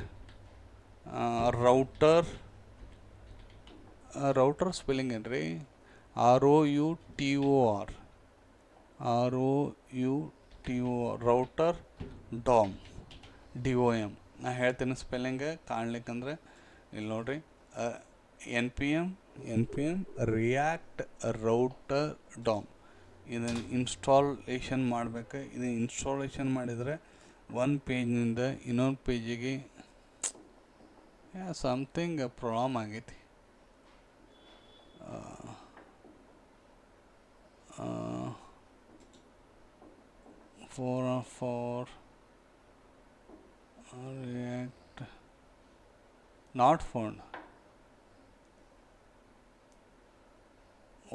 ರೌಟರ್ ಸ್ಪೆಲ್ಲಿಂಗ್ ಏನ್ರಿ, ROUTOR ರೌಟರ್ ಡಾಮ್ DOM. ನಾ ಹೇಳ್ತೀನಿ ಸ್ಪೆಲ್ಲಿಂಗ್ ಕಾಣ್ಲಿಕ್ಕಂದ್ರೆ ಇಲ್ಲಿ ನೋಡ್ರಿ. npm ರಿಯಾಕ್ಟ್ ರೌಟರ್ ಡಾಮ್ ಇದನ್ನು ಇನ್ಸ್ಟಾಲೇಷನ್ ಮಾಡಬೇಕು. ಇದು ಇನ್ಸ್ಟಾಲೇಷನ್ ಮಾಡಿದರೆ ಒಂದು ಪೇಜ್ನಿಂದ ಇನ್ನೊಂದು ಪೇಜಿಗೆ ಸಮಥಿಂಗ್ ಪ್ರಾಬ್ಲಮ್ ಆಗೈತಿ. for React not found.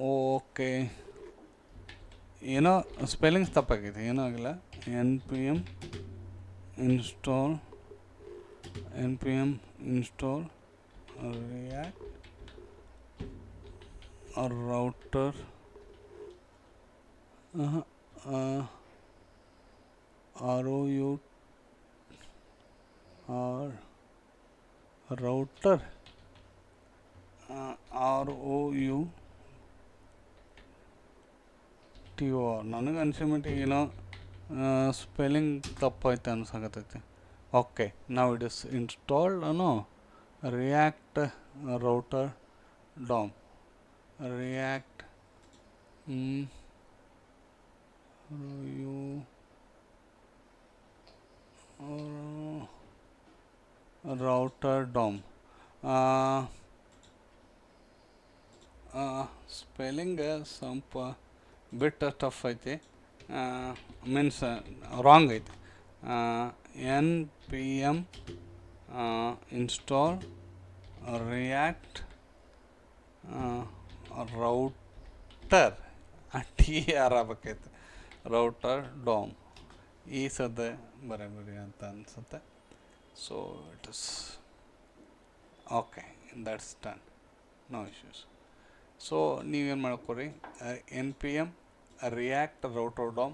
Okay, ಏನೋ ಸ್ಪೆಲ್ಲಿಂಗ್ಸ್ ತಪ್ಪಾಗಿದೆ, ಏನೋ ಆಗಿಲ್ಲ. npm install react router router ನನಗೆ ಅನ್ಸಿಮಟ್ಟಿಗೆ ಏನೋ ಸ್ಪೆಲ್ಲಿಂಗ್ ತಪ್ಪೈತೆ ಅನ್ಸಾಕತ್ತೈತಿ. ಓಕೆ, ನಾವು ಇಟ್ ಇಸ್ ಇನ್ಸ್ಟಾಲ್ಡ್ ಅನ್ನೋ react router DOM, react router DOM. Spelling ಸ್ವಲ್ಪ ಬಿಟ್ ಟಫ್ ಐತಿ, ಮೀನ್ಸ್ ರಾಂಗ್ ಐತಿ. npm install react router TR ಆಗ್ಬೇಕೈತೆ, ರೌಟರ್ ಡಾಮ್. ಈ ಸದ್ದ ಬರೀ ಅಂತ ಅನ್ಸುತ್ತೆ. So it is okay, that's done, no issues. So ನೀವೇನು ಮಾಡ್ಕೊರಿ, npm react router DOM,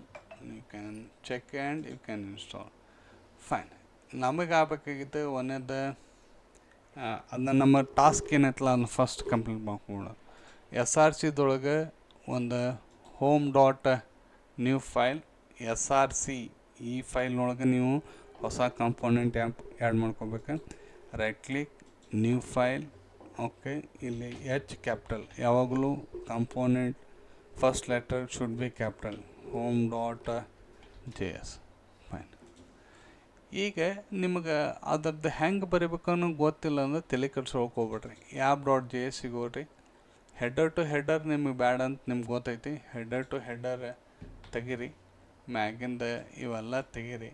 you can check and you can install. Fine. ನಮಗೆ ಆಗಬೇಕಾಗಿತ್ತು ಒಂದೇದು ಅದನ್ನ ನಮ್ಮ ಟಾಸ್ಕ್ ಏನೈತಲ್ಲ ಅದನ್ನ ಫಸ್ಟ್ ಕಂಪ್ಲೀಟ್ ಮಾಡ್ಕೊಳ್ಳೋಣ. SRCದೊಳಗೆ ಒಂದು home dot new file SRC, ಈ ಫೈಲ್ನೊಳಗೆ ನೀವು ಹೊಸ ಕಾಂಪೋನೆಂಟ್ ಆ್ಯಡ್ ಮಾಡ್ಕೋಬೇಕು. Right click, new file. Okay, ಇಲ್ಲಿ H ಕ್ಯಾಪಿಟಲ್, ಯಾವಾಗಲೂ component first letter should be capital, home.js. Fine. ಈಗ ನಿಮಗೆ ಅದ್ರದ್ದು ಹೆಂಗೆ ಬರೀಬೇಕನ್ನೋ ಗೊತ್ತಿಲ್ಲ ಅಂದ್ರೆ ತಲೆ ಕೆಡ್ಸ್ಕೊಳಕ್ಕೆ ಹೋಗ್ಬೇಡ್ರಿ. app.js ಹೋಗ್ರಿ. ಹೆಡರ್ ಟು ಹೆಡರ್ ನಿಮಗೆ ಬ್ಯಾಡ ಅಂತ ನಿಮ್ಗೆ ಗೊತ್ತೈತಿ. ಹೆಡರ್ ಟು ಹೆಡರ್ ತೆಗೀರಿ, ಮ್ಯಾಗಿಂದ ಇವೆಲ್ಲ ತೆಗೀರಿ.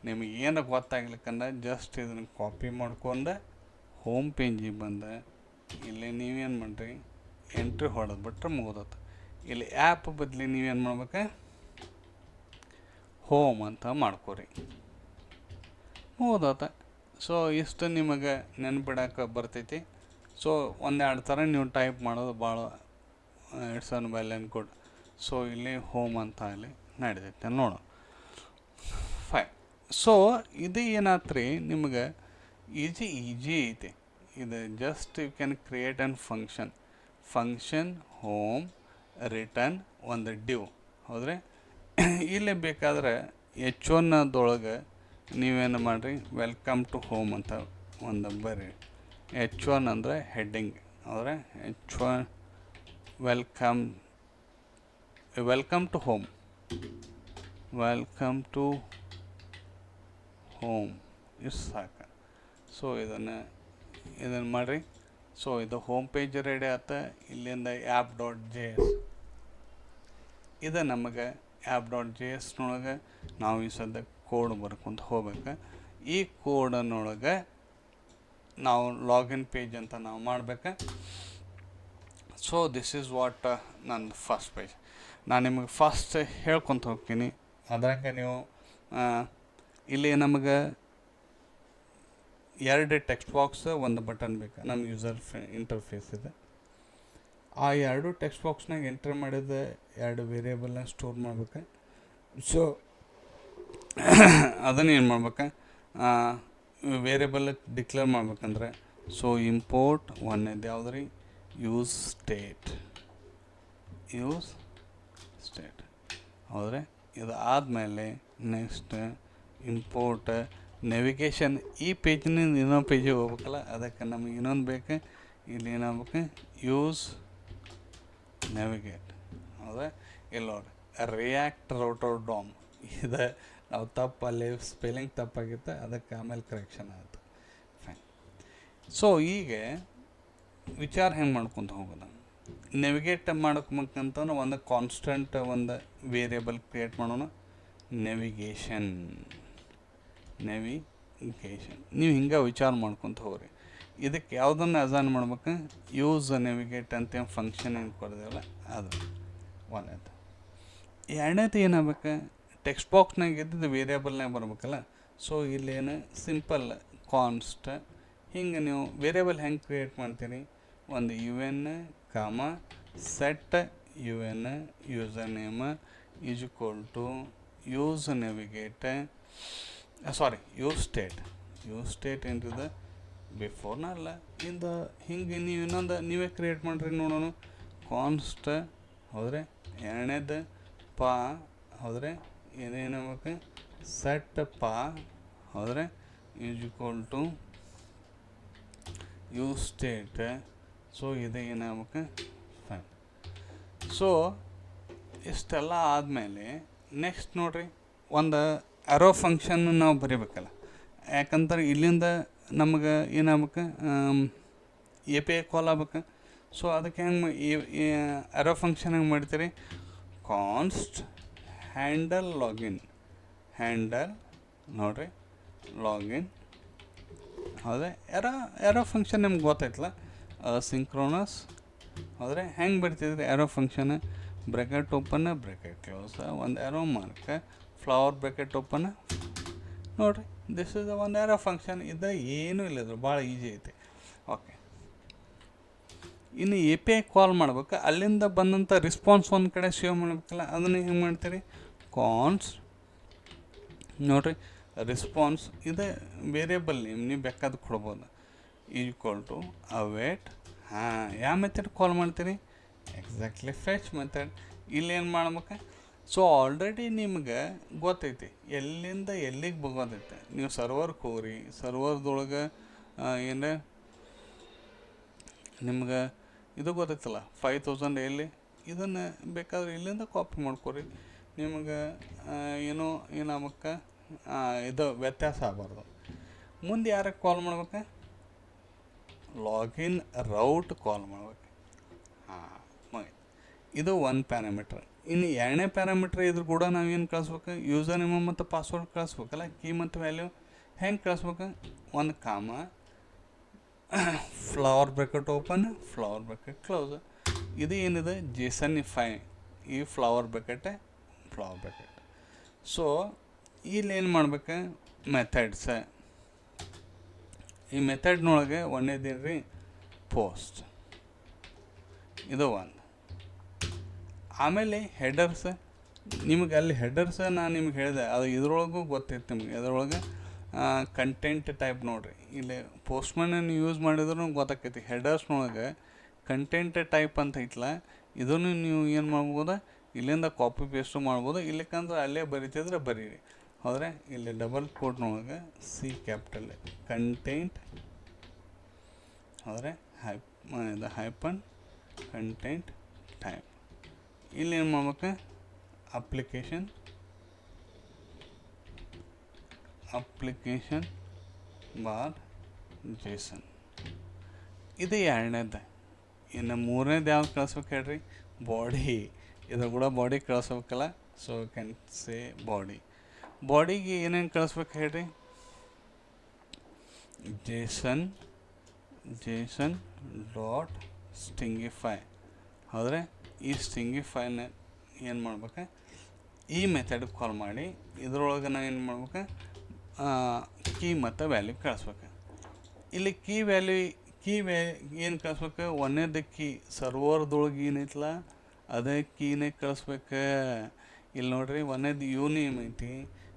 ನಿಮಗೆ ಏನು ಗೊತ್ತಾಗ್ಲಿಕ್ಕಂದ್ರೆ ಜಸ್ಟ್ ಇದನ್ನು ಕಾಪಿ ಮಾಡ್ಕೊಂಡು ಹೋಮ್ ಪೇಜಿಗೆ ಬಂದು ಇಲ್ಲಿ ನೀವೇನು ಮಾಡಿರಿ, ಎಂಟ್ರಿ ಹೊಡೆದು ಬಿಟ್ರೆ ಮುಗಿದೋತು. ಇಲ್ಲಿ ಆ್ಯಪ್ ಬದಲಿ ನೀವೇನು ಮಾಡ್ಬೇಕು, ಹೋಮ್ ಅಂತ ಮಾಡ್ಕೊರಿ, ಮುಗಿದೋತ. ಸೊ ಇಷ್ಟು ನಿಮಗೆ ನೆನ್ಪಿಡಕ್ಕೆ ಬರ್ತೈತಿ. ಸೊ ಒಂದೆರಡು ಥರ ನೀವು ಟೈಪ್ ಮಾಡೋದು ಭಾಳ it's an well and good. So ಇಲ್ಲಿ ಹೋಮ್ ಅಂತ ಇಲ್ಲಿ ನಡೀತೈತೆ ನೋಡು. ಫೈನ್. ಸೊ ಇದು ಏನಾತ್ರಿ ನಿಮಗೆ ಈಜಿ ಐತಿ. ಇದು just you can create an function home return ಒಂದು ಡ್ಯೂ. ಹೌದ್ರಿ, ಇಲ್ಲೇ ಬೇಕಾದ್ರೆ H1ದೊಳಗೆ ನೀವೇನು ಮಾಡಿರಿ, ವೆಲ್ಕಮ್ ಟು ಹೋಮ್ ಅಂತ ಒಂದು ಬರ್ರಿ. H1 ಅಂದರೆ ಹೆಡ್ಡಿಂಗ್. ಹೌದ್ರೆ, H1 ವೆಲ್ಕಮ್ ಟು ಹೋಮ್ ಇಷ್ಟು ಸಾಕು. ಸೊ ಇದನ್ನು ಮಾಡಿರಿ. ಸೊ ಇದು ಹೋಮ್ ಪೇಜ್ ರೆಡಿ ಆತ. ಇಲ್ಲಿಂದ app.js, ಇದು ನಮಗೆ app.jsನೊಳಗೆ ನಾವು ಈ ಸದ್ಯ ಕೋಡ್ ಬರ್ಕೊಂತ ಹೋಗ್ಬೇಕು. ಈ ಕೋಡನೊಳಗೆ ನಾವು ಲಾಗಿನ್ ಪೇಜ್ ಅಂತ ನಾವು ಮಾಡ್ಬೇಕು. ಸೊ ದಿಸ್ ಈಸ್ ವಾಟ್ ನನ್ನ ಫಸ್ಟ್ ಪೇಜ್. ನಾನು ನಿಮಗೆ ಫಸ್ಟ್ ಹೇಳ್ಕೊತ ಹೋಗ್ತೀನಿ. ಅದ್ರಾಗ ನೀವು ಇಲ್ಲಿ ನಮಗೆ 2 ಟೆಕ್ಸ್ಟ್ ಬಾಕ್ಸ್, ಒಂದು ಬಟನ್ ಬೇಕು. ನಮ್ಮ ಯೂಸರ್ ಇಂಟರ್ಫೇಸ್ ಇದೆ. ಆ 2 ಟೆಕ್ಸ್ಟ್ ಬಾಕ್ಸ್ನಾಗ ಎಂಟ್ರ್ ಮಾಡಿದ 2 ವೇರಿಯೇಬಲ್ನ ಸ್ಟೋರ್ ಮಾಡ್ಬೇಕು. ಸೊ ಅದನ್ನು ಏನು ಮಾಡ್ಬೇಕು, ವೇರಿಯೇಬಲ್ ಡಿಕ್ಲೇರ್ ಮಾಡ್ಬೇಕಂದ್ರೆ ಸೊ ಇಂಪೋರ್ಟ್ ಒಂದೇದು ಯಾವ್ದು ರೀ, ಯೂಸ್ ಸ್ಟೇಟ್. ಹೌದ್ರೆ, ಇದು ಆದಮೇಲೆ ನೆಕ್ಸ್ಟ್ ಇಂಪೋರ್ಟ್ ನೆವಿಗೇಷನ್. ಈ ಪೇಜಿನಿಂದ ಇನ್ನೊಂದು ಪೇಜಿಗೆ ಹೋಗ್ಬೇಕಲ್ಲ, ಅದಕ್ಕೆ ನಮಗೆ ಇನ್ನೊಂದು ಬೇಕು. ಇಲ್ಲಿ ಏನಾಗ್ಬೇಕು, ಯೂಸ್ ನ್ಯಾವಿಗೇಟ್. ಹೌದಾ, ಇಲ್ಲಿ ನೋಡಿ ರಿಯಾಕ್ಟ್ ರೌಟರ್ ಡಾಮ್. ಇದು ನಾವು ಅಲ್ಲಿ ಸ್ಪೆಲ್ಲಿಂಗ್ ತಪ್ಪಾಗಿತ್ತು, ಅದಕ್ಕೆ ಆಮೇಲೆ ಕರೆಕ್ಷನ್ ಆಯಿತು. ಫೈನ್. ಸೊ ಈಗ ವಿಚಾರ ಹೆಂಗೆ ಮಾಡ್ಕೊತ ಹೋಗೋದು, ನೆವಿಗೇಟ್ ಮಾಡ್ಕೊಬೇಕಂತ ಒಂದು ಕಾನ್ಸ್ಟೆಂಟ್ ಒಂದು ವೇರಿಯೇಬಲ್ ಕ್ರಿಯೇಟ್ ಮಾಡೋಣ. ನೆವಿಗೇಷನ್ ನೀವು ಹಿಂಗೆ ವಿಚಾರ ಮಾಡ್ಕೊತ ಹೋಗ್ರಿ. ಇದಕ್ಕೆ ಯಾವುದನ್ನು ಅಸೈನ್ ಮಾಡ್ಬೇಕು, ಯೂಸ್ ನೆವಿಗೇಟ್ ಅಂತ ಏನು ಫಂಕ್ಷನ್ ಏನು ಕೊಡ್ದೇವಲ್ಲ ಅದು ಒಂದೇದು. ಎರಡನೇದು ಏನಾಗಬೇಕು, ಟೆಕ್ಸ್ಟ್ ಬಾಕ್ಸ್ನಾಗ ಇದ್ದಿದ್ದು ವೇರಿಯೇಬಲ್ನಾಗ ಬರ್ಬೇಕಲ್ಲ. ಸೊ ಇಲ್ಲೇನು ಸಿಂಪಲ್ ಕಾನ್ಸ್ಟ್, ಹಿಂಗೆ ನೀವು ವೇರಿಯೇಬಲ್ ಹೆಂಗೆ ಕ್ರಿಯೇಟ್ ಮಾಡ್ತೀರಿ, ಒಂದು U N comma set U N user name is equal to use navigate use state ಏನಿದೆ ಬಿಫೋರ್ನ ಅಲ್ಲ ಇಂದ. ಹಿಂಗೆ ನೀವು ಇನ್ನೊಂದು ನೀವೇ ಕ್ರಿಯೇಟ್ ಮಾಡಿರಿ ನೋಡೋಣ. ಕಾನ್ಸ್ಟ್ ಹೌದ್ರೆ ಎರಡನೇದು ಪಾ ಹೌದ್ರೆ ಏನೇನಾಗಬೇಕು, ಸೆಟ್ ಪಾ ಹೌದ್ರೆ is equal to use state. So ಇದು ಏನಾಗಬೇಕು ಫೈನ್. ಸೊ ಇಷ್ಟೆಲ್ಲ ಆದಮೇಲೆ ನೆಕ್ಸ್ಟ್ ನೋಡಿರಿ, ಒಂದು ಅರೋ ಫಂಕ್ಷನ್ ನಾವು ಬರೀಬೇಕಲ್ಲ. ಯಾಕಂದ್ರೆ ಇಲ್ಲಿಂದ ನಮಗೆ ಏನಾಗ್ಬೇಕು, ಎ ಪಿ ಐ ಕಾಲ್ ಆಗ್ಬೇಕು. ಸೊ ಅದಕ್ಕೆ ಹೆಂಗೆ ಅರೋ ಫಂಕ್ಷನ್ ಹೆಂಗೆ ಮಾಡ್ತೀರಿ, ಕಾನ್ಸ್ಟ್ ಹ್ಯಾಂಡಲ್ ಲಾಗಿನ್ ನೋಡಿರಿ ಲಾಗಿನ್ ಹೌದೇ. ಎರೋ ಫಂಕ್ಷನ್ ನಿಮ್ಗೆ ಗೊತ್ತೈತಲ್ಲ, ಸಿಂಕ್ರೋನಸ್ ಹೌದ್ರೆ ಹೆಂಗೆ ಬರ್ತಿದ್ರಿ arrow function, bracket open bracket close, ಒಂದು arrow mark, flower bracket open ನೋಡಿರಿ. ದಿಸ್ ಇಸ್ ಒಂದು ಎರೋ ಫಂಕ್ಷನ್. ಇದು ಏನೂ ಇಲ್ಲ, ಇದ್ರು ಭಾಳ ಈಜಿ ಐತಿ. ಓಕೆ, ಇನ್ನು ಎ ಪಿ ಐ ಕಾಲ್ ಮಾಡ್ಬೇಕು, ಅಲ್ಲಿಂದ ಬಂದಂಥ ರೆಸ್ಪಾನ್ಸ್ ಒಂದು ಕಡೆ ಸೇವ್ ಮಾಡ್ಬೇಕಲ್ಲ, ಅದನ್ನು ಹೆಂಗೆ ಮಾಡ್ತೀರಿ, ಕಾನ್ಸ್ ನೋಡಿರಿ ರೆಸ್ಪಾನ್ಸ್ ಇದು ವೇರಿಯೇಬಲ್ ನೇಮ್ ನೀವು ಬೇಕಾದ ಕೊಡ್ಬೋದು, ಈಕ್ವಲ್ ಟು ಅವೇಟ್. ಯಾವ ಮೆಥಡ್ ಕಾಲ್ ಮಾಡ್ತೀರಿ, ಎಕ್ಸಾಕ್ಟ್ಲಿ ಫೆಚ್ ಮೆಥಡ್. ಇಲ್ಲೇನು ಮಾಡ್ಬೇಕು, ಸೊ ಆಲ್ರೆಡಿ ನಿಮ್ಗೆ ಗೊತ್ತೈತಿ ಎಲ್ಲಿಂದ ಎಲ್ಲಿಗೆ ಗೊತ್ತೈತೆ. ನೀವು ಸರ್ವರ್ಗೆ ಹೋಗ್ರಿ, ಸರ್ವರ್ದೊಳಗೆ ಏನು ನಿಮ್ಗೆ ಇದು ಗೊತ್ತೈತಲ್ಲ 5000 ಎಲ್ಲಿ, ಇದನ್ನು ಬೇಕಾದ್ರೆ ಇಲ್ಲಿಂದ ಕಾಪಿ ಮಾಡ್ಕೊರಿ. ನಿಮ್ಗೆ ಏನೋ ಏನಾಗಬೇಕು, ಇದು ವ್ಯತ್ಯಾಸ ಆಗಬಾರ್ದು. ಮುಂದೆ ಯಾರಿಗೆ ಕಾಲ್ ಮಾಡ್ಬೇಕು, ಲಾಗಿನ್ ರೌಟ್ ಕಾಲ್ ಮಾಡ್ಬೇಕು. ಇದು ಒಂದು ಪ್ಯಾರಾಮೀಟ್ರ್. ಇನ್ನು ಎರಡನೇ ಪ್ಯಾರಾಮೀಟ್ರ್ ಇದ್ರ ಕೂಡ ನಾವೇನು ಕಳಿಸ್ಬೇಕು, ಯೂಸರ್ ನೇಮ್ ಮತ್ತು ಪಾಸ್ವರ್ಡ್ ಕಳಿಸ್ಬೇಕಲ್ಲ, ಕೀ ಮತ್ತು ವ್ಯಾಲ್ಯೂ ಹೆಂಗೆ ಕಳಿಸ್ಬೇಕು, ಒಂದು ಕಾಮ flower bracket open flower bracket close. ಇದು ಏನಿದೆ ಜೇಸನ್ನಿಫೈ, ಈ ಫ್ಲವರ್ ಬ್ರ್ಯಾಕೆಟ್. ಸೊ ಇಲ್ಲೇನು ಮಾಡ್ಬೇಕು, ಮೆಥಡ್ಸ. ಈ ಮೆಥಡ್ನೊಳಗೆ ಒಂದೇದೇನು ರೀ, ಪೋಸ್ಟ್, ಇದು ಒಂದು. ಆಮೇಲೆ ಹೆಡರ್ಸ್, ನಿಮಗೆ ಅಲ್ಲಿ ಹೆಡರ್ಸ್ ನಾನು ನಿಮ್ಗೆ ಹೇಳಿದೆ, ಅದು ಇದ್ರೊಳಗೂ ಗೊತ್ತೈತೆ ನಿಮಗೆ. ಅದರೊಳಗೆ ಕಂಟೆಂಟ್ ಟೈಪ್ ನೋಡಿರಿ, ಇಲ್ಲಿ ಪೋಸ್ಟ್ಮನ್ನು ಯೂಸ್ ಮಾಡಿದ್ರೂ ಗೊತ್ತಾಕೈತಿ. ಹೆಡರ್ಸ್ನೊಳಗೆ ಕಂಟೆಂಟ್ ಟೈಪ್ ಅಂತ ಐತಲ್ಲ, ಇದನ್ನು ನೀವು ಏನು ಮಾಡ್ಬೋದು, ಇಲ್ಲಿಂದ ಕಾಪಿ ಪೇಸ್ಟು ಮಾಡ್ಬೋದು. ಇಲ್ಲಕ್ಕಂದ್ರೆ ಅಲ್ಲೇ ಬರಿತಿದ್ರೆ ಬರೀರಿ ಹೌದ್ರೆ. ಇಲ್ಲಿ ಡಬಲ್ ಕೋಟ್ನೊಳಗೆ ಸಿ ಕ್ಯಾಪಿಟಲ್ ಕಂಟೆಂಟ್ ಹೌದ್ರೆ ಇದು ಹೈಪನ್ ಕಂಟೆಂಟ್ ಟೈಪ್. ಇಲ್ಲಿ ಏನು ಮಾಡ್ಬೇಕು, ಅಪ್ಲಿಕೇಶನ್ ಬಾರ್ ಜೇಸನ್. ಇದು ಎರಡನೇದು. ಇನ್ನು ಮೂರನೇದು ಯಾವ್ದು ಕಳಿಸ್ಬೇಕು ಹೇಳ್ರಿ, ಬಾಡಿ. ಇದ್ರ ಕೂಡ ಬಾಡಿ ಕಳಿಸ್ಬೇಕಲ್ಲ. ಸೊ ಕ್ಯಾನ್ ಸೇ ಬಾಡಿಗೆ ಏನೇನು ಕಳಿಸ್ಬೇಕು ಹೇಳ್ರಿ, ಜೇಸನ್ ಡಾಟ್ ಸ್ಟಿಂಗಿಫೈ ಹೌದ್ರೆ. ಈ ಸ್ಟಿಂಗಿಫೈನ ಏನು ಮಾಡ್ಬೇಕು, ಈ ಮೆಥಡ್ ಕಾಲ್ ಮಾಡಿ ಇದ್ರೊಳಗೆ ನಾವು ಏನು ಮಾಡ್ಬೇಕು, ಕೀ ಮತ್ತು ವ್ಯಾಲ್ಯೂ ಕಳಿಸ್ಬೇಕು. ಇಲ್ಲಿ ಕೀ ಏನು ಕಳಿಸ್ಬೇಕು, ಒಂದೇದು ಕೀ ಸರ್ವರ್ದೊಳಗೆ ಏನೈತಲ್ಲ ಅದೇ ಕೀನೇ ಕಳಿಸ್ಬೇಕು. ಇಲ್ಲಿ ನೋಡ್ರಿ, ಒಂದೇದು ಯು ನೇಮ್ ಐತಿ,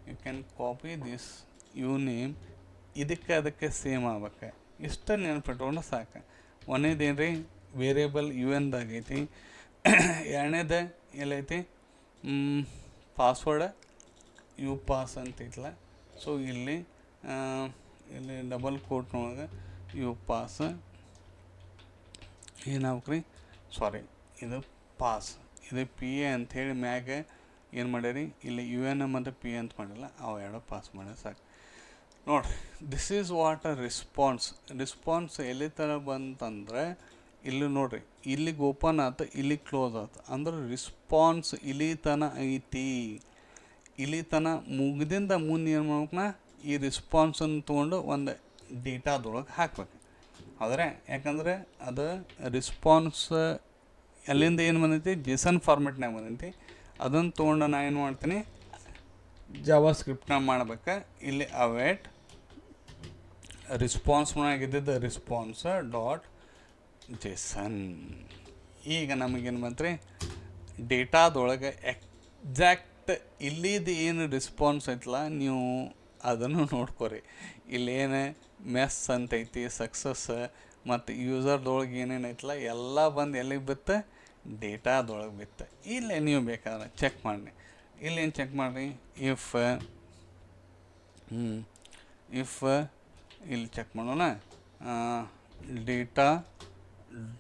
you can copy this uname, ಅದಕ್ಕೆ ಸೇಮ್ ಆಗ್ಬೇಕು. ಇಷ್ಟ ನೆನ್ಪಿಟ್ಕೊಂಡು ಸಾಕು. ಒಂದೇದೇನು ರೀ, ವೇರಿಯೇಬಲ್ ಯು ಎನ್ದಾಗೈತಿ. ಎರಡನೇದು ಎಲ್ಲೈತಿ, ಪಾಸ್ವರ್ಡ್ ಯು ಪಾಸ್ ಅಂತೈತಲ್ಲ. ಸೊ ಇಲ್ಲಿ ಡಬಲ್ ಕೋಟ್ನೊಳಗೆ ಯು ಪಾಸ್ ಏನಾಗ್ರಿ, ಇದು ಪಾಸ್, ಇದು ಪಿ ಎ ಅಂಥೇಳಿ ಮ್ಯಾಗ ಏನು ಮಾಡ್ಯಾರಿ, ಇಲ್ಲಿ ಯು ಎನ್ ಮತ್ತು ಪಿ ಎ ಅಂತ ಮಾಡಿಲ್ಲ, ಅವು ಎರಡು ಪಾಸ್ ಮಾಡ್ಯಾರ ಸಾಕು. ನೋಡಿರಿ, this is what a response ಎಲ್ಲಿ ಥರ ಬಂತಂದ್ರೆ, ಇಲ್ಲಿ ನೋಡಿರಿ, ಇಲ್ಲಿಗೆ ಓಪನ್ ಆಯ್ತು, ಇಲ್ಲಿಗೆ ಕ್ಲೋಸ್ ಆಯ್ತು. ಅಂದ್ರೆ ರೆಸ್ಪಾನ್ಸ್ ಇಲ್ಲಿ ತನ ಐತಿ. ಇಲ್ಲಿ ತನ ಮುಗ್ದಿಂದ ಮುಂದೆ ಏನು ಮಾಡ್ಬೇಕು, ಈ ರೆಸ್ಪಾನ್ಸನ್ನು ತೊಗೊಂಡು ಒಂದು ಡೇಟಾದೊಳಗೆ ಹಾಕ್ಬೇಕು. ಆದರೆ ಯಾಕಂದರೆ ಅದು ರಿಸ್ಪಾನ್ಸ್ ಅಲ್ಲಿಂದ ಏನು ಬಂದೈತಿ JSON ಫಾರ್ಮೆಟ್ನಾಗ ಬಂದೈತಿ. ಅದನ್ನು ತೊಗೊಂಡು ನಾನು ಏನು ಮಾಡ್ತೀನಿ ಜಾವಾ ಸ್ಕ್ರಿಪ್ಟ್ನಾಗ ಮಾಡ್ಬೇಕು. ಇಲ್ಲಿ ಅವೇಟ್ ರೆಸ್ಪಾನ್ಸ್ನಾಗಿದ್ದಿದ್ದು ರೆಸ್ಪಾನ್ಸ್ ಡಾಟ್ JSON. ಈಗ ನಮಗೇನು ಬಂತ್ರಿ ಡೇಟಾದೊಳಗೆ ಎಕ್ಸಾಕ್ಟ್ ಇಲ್ಲಿದ್ದು ಏನು ರೆಸ್ಪಾನ್ಸ್ ಐತಲ್ಲ ನೀವು ಅದನ್ನು ನೋಡ್ಕೊರಿ. ಇಲ್ಲೇನು ಮೆಸ್ ಅಂತೈತಿ, ಸಕ್ಸಸ್ ಮತ್ತು ಯೂಸರ್ದೊಳಗೆ ಏನೇನು ಐತಲ್ಲ ಎಲ್ಲ ಬಂದು ಎಲ್ಲಿಗೆ ಬಿತ್ತು ಡೇಟಾದೊಳಗೆ ಬಿತ್ತು. ಇಲ್ಲೇ ನೀವು ಬೇಕಾದ್ರೆ ಚೆಕ್ ಮಾಡಿ. ಇಲ್ಲೇನು ಚೆಕ್ ಮಾಡಿರಿ, ಇಫ್ ಇಲ್ಲಿ ಚೆಕ್ ಮಾಡೋಣ, ಡೇಟಾ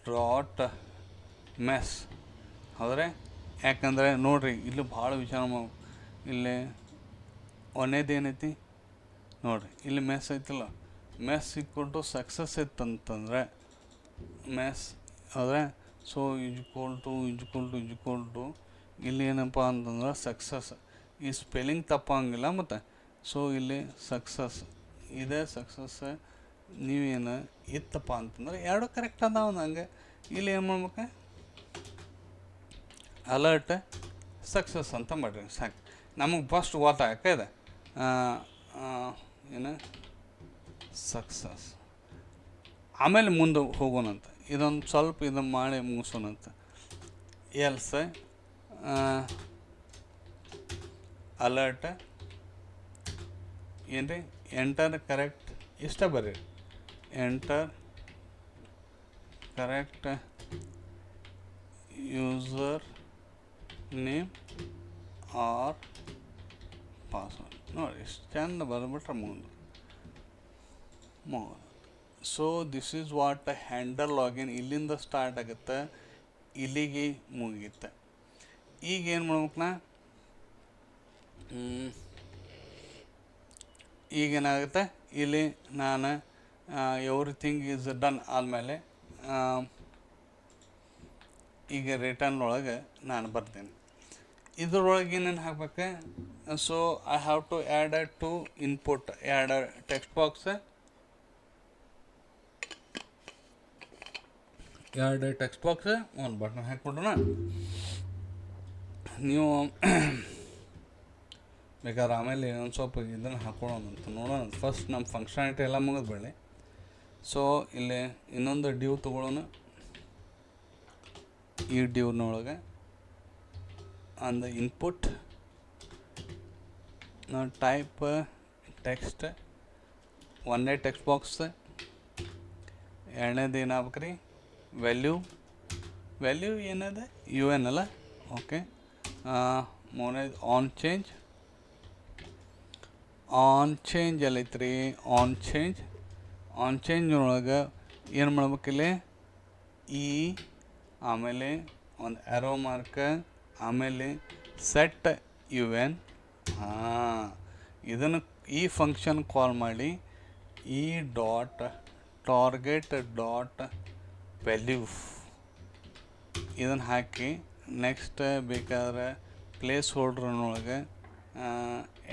ಡಾಟ್ ಮೆಸ್. ಹೌದ್ರೆ ಯಾಕಂದರೆ ನೋಡಿರಿ ಇಲ್ಲಿ ಭಾಳ ವಿಚಾರ ಇಲ್ಲಿ ಒಂದೇದು ಏನೈತಿ ನೋಡಿರಿ, ಇಲ್ಲಿ ಮೆಸ್ ಐತಿಲ್ಲ, ಮೆಸ್ ಈಕ್ವಲ್ ಟು ಸಕ್ಸಸ್ ಇತ್ತಂತಂದರೆ ಮೆಸ್ ಆದರೆ ಸೊ ಈಜ್ವಲ್ ಟು ಇಲ್ಲಿ ಏನಪ್ಪ ಅಂತಂದ್ರೆ ಸಕ್ಸಸ್. ಈ ಸ್ಪೆಲ್ಲಿಂಗ್ ತಪ್ಪಂಗಿಲ್ಲ ಮತ್ತು ಸೊ ಇಲ್ಲಿ ಸಕ್ಸಸ್ ಇದೇ ಸಕ್ಸಸ್ ನೀವೇನು ಇತ್ತಪ್ಪ ಅಂತಂದ್ರೆ ಎರಡು ಕರೆಕ್ಟ್ ಅದಾವ. ನಂಗೆ ಇಲ್ಲಿ ಏನು ಮಾಡ್ಬೇಕು ಅಲರ್ಟ್ ಸಕ್ಸಸ್ ಅಂತ ಮಾಡಿರಿ ಸಾಕು. ನಮಗೆ ಫಸ್ಟ್ ಗೊತ್ತಾಗಕ್ಕೆ ಇದೆ ಏನು ಸಕ್ಸಸ್. ಆಮೇಲೆ ಮುಂದೆ ಹೋಗೋಣಂತ, ಇದೊಂದು ಸ್ವಲ್ಪ ಇದನ್ನು ಮಾಡಿ ಮುಗಿಸೋಣಂತ. ಎಲ್ಸ್ ಅಲರ್ಟ್ ಏನು ರೀ ಎಂಟರ್ ಕರೆಕ್ಟ್ ಇಷ್ಟ ಬರ್ರಿ, enter correct user name or password. ನೋಡಿ ಇಷ್ಟು ಚಂದ ಬರ್ಬಿಟ್ರೆ ಮುಂದೆ. So this is what handle login. ಇಲ್ಲಿಂದ ಸ್ಟಾರ್ಟ್ ಆಗುತ್ತೆ, ಇಲ್ಲಿಗೆ ಮುಗಿಯುತ್ತೆ. ಈಗ ಏನು ಮಾಡ್ಬೇಕು ನಾ, ಈಗೇನಾಗುತ್ತೆ ಇಲ್ಲಿ ನಾನು ಎವ್ರಿಥಿಂಗ್ ಈಸ್ ಡನ್ ಆದಮೇಲೆ ಈಗ ರಿಟರ್ನ್ ಒಳಗೆ ನಾನು ಬರ್ತೀನಿ. ಇದ್ರೊಳಗೆ ಏನೇನು ಹಾಕ್ಬೇಕು, so I have to add to input, add text box, ಎರಡು ಟೆಕ್ಸ್ಟ್ ಬಾಕ್ಸ್ ಒಂದು ಬಟನ್ ಹಾಕ್ಬಿಟ್ರೆ ನೀವು ಬೇಕಾದ್ರೆ ಆಮೇಲೆ ಒಂದು ಸ್ವಲ್ಪ ಇದನ್ನು ಹಾಕೊಳ್ಳೋಣ ಅಂತ ನೋಡೋಣ. ಫಸ್ಟ್ ನಮ್ಮ ಫಂಕ್ಷನಾಲಿಟಿ ಎಲ್ಲ ಮುಗಿದ್ಬೇಡಿ. ಸೊ ಇಲ್ಲಿ ಇನ್ನೊಂದು ಡ್ಯೂ ತೊಗೊಳ್ಳೋಣ. ಈ ಡ್ಯೂನೊಳಗೆ ಆನ್ ದ ಇನ್ಪುಟ್ ನಾವು ಟೈಪ್ ಟೆಕ್ಸ್ಟ್, ಒಂದೇ ಟೆಕ್ಸ್ಟ್ ಬಾಕ್ಸ್, ಎರಡನೇದು ಏನಾಗ್ಬೇಕು ರೀ ವ್ಯಾಲ್ಯೂ ಏನದ UN ಅಲ್ಲ, ಓಕೆ. ಮೂರನೇದು ಆನ್ ಚೇಂಜ್ ಎಲ್ಲೈತೆ ರೀ, ಆನ್ ಚೇಂಜ್ ಒಳಗೆ ಏನು ಮಾಡ್ಬೇಕಿಲ್ಲಿ ಆಮೇಲೆ ಒಂದು ಆರೋ ಮಾರ್ಕ್, ಆಮೇಲೆ ಸೆಟ್ UN. ಇದನ್ನು ಈ ಫಂಕ್ಷನ್ ಕಾಲ್ ಮಾಡಿ ಈ ಡಾಟ್ ಟಾರ್ಗೆಟ್ ಡಾಟ್ ವ್ಯಾಲ್ಯೂ ಇದನ್ನು ಹಾಕಿ ನೆಕ್ಸ್ಟ್ ಬೇಕಾದ್ರೆ ಪ್ಲೇಸ್ ಹೋಲ್ಡ್ರನ್ನೊಳಗೆ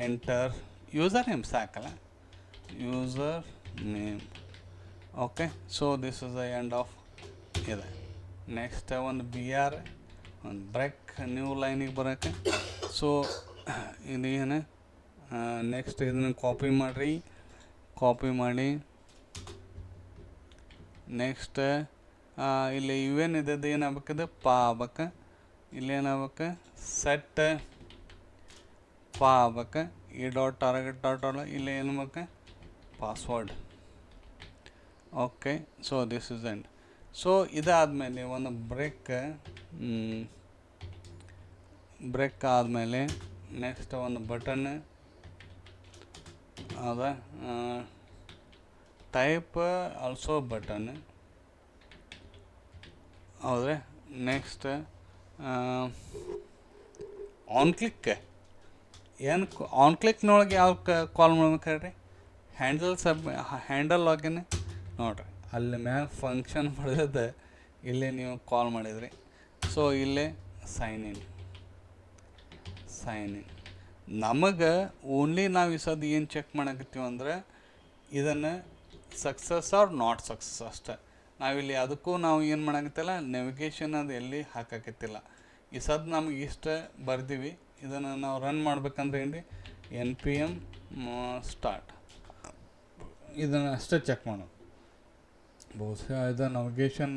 ಎಂಟರ್ ಯೂಸರ್ ನೇಮ್ ಸಾಕಲ್ಲ, user name. Okay, so this is the end of ಇದೆ. ನೆಕ್ಸ್ಟ್ ಒಂದು BR ಒಂದು ಬ್ರೇಕ್ ನ್ಯೂ ಲೈನಿಗೆ ಬರೋಕ್ಕೆ. ಸೊ ಇದು ಏನು ನೆಕ್ಸ್ಟ್ ಇದನ್ನು ಕಾಪಿ ಮಾಡಿ ನೆಕ್ಸ್ಟ್ ಇಲ್ಲಿ UN ಇದ್ದದ್ದು ಏನಾಗಬೇಕದು ಆಗ್ಬೇಕು. ಇಲ್ಲಿ ಏನಾಗ್ಬೇಕು ಸೆಟ್ ಆಗ್ಬೇಕು. ಈ ಡಾಟ್ ಟಾರ್ಗೆಟ್ ಡಾಟ್ ಇಲ್ಲಿ ಏನು ಬೇಕು password. Okay, so this is end. So ಇದಾದಮೇಲೆ ಒಂದು ಬ್ರೇಕ್ ಆದಮೇಲೆ ನೆಕ್ಸ್ಟ್ ಒಂದು ಬಟನ್ ಅದ ಟೈಪ್ ಆಲ್ಸೋ ಬಟನ್. ಹೌದ್ರೆ ನೆಕ್ಸ್ಟ್ ಆನ್ ಕ್ಲಿಕ್. ಏನು ಆನ್ ಕ್ಲಿಕ್ನೊಳಗೆ ಯಾವ ಕಾಲ್ ಮಾಡ್ಬೇಕು ಹೇಳ್ರಿ, ಹ್ಯಾಂಡಲ್ ಲಾಗಿನ್ ನೋಡಿರಿ. ಅಲ್ಲಿ ಮ್ಯಾಗ ಫಂಕ್ಷನ್ ಬರ್ತದೆ, ಇಲ್ಲೇ ನೀವು ಕಾಲ್ ಮಾಡಿದ್ರಿ. ಸೊ ಇಲ್ಲೇ ಸೈನ್ ಇನ್. ನಮಗೆ ಓನ್ಲಿ ನಾವು ಈ ಸದ್ದು ಏನು ಚೆಕ್ ಮಾಡಕತ್ತೀವಿ ಅಂದ್ರೆ ಇದನ್ನು ಸಕ್ಸಸ್ ಆರ್ ನಾಟ್ ಸಕ್ಸಸ್ ಅಷ್ಟೆ. ನಾವಿಲ್ಲಿ ಅದಕ್ಕೂ ನಾವು ಏನು ಮಾಡಾಕತ್ತಿಲ್ಲ, ನೆವಿಗೇಷನ್ ಅದು ಎಲ್ಲಿ ಹಾಕಾಕತ್ತಿಲ್ಲ. ಈ ಸದ್ ನಮ್ಗೆ ಇಷ್ಟ ಬರ್ದೀವಿ. ಇದನ್ನು ನಾವು ರನ್ ಮಾಡ್ಬೇಕಂದ್ರೆ ಏನು ರೀ, npm ಸ್ಟಾರ್ಟ್ ಇದನ್ನು ಅಷ್ಟೇ ಚೆಕ್ ಮಾಡೋದು. ಬಹುಶಃ ಇದು ನವಿಗೇಷನ್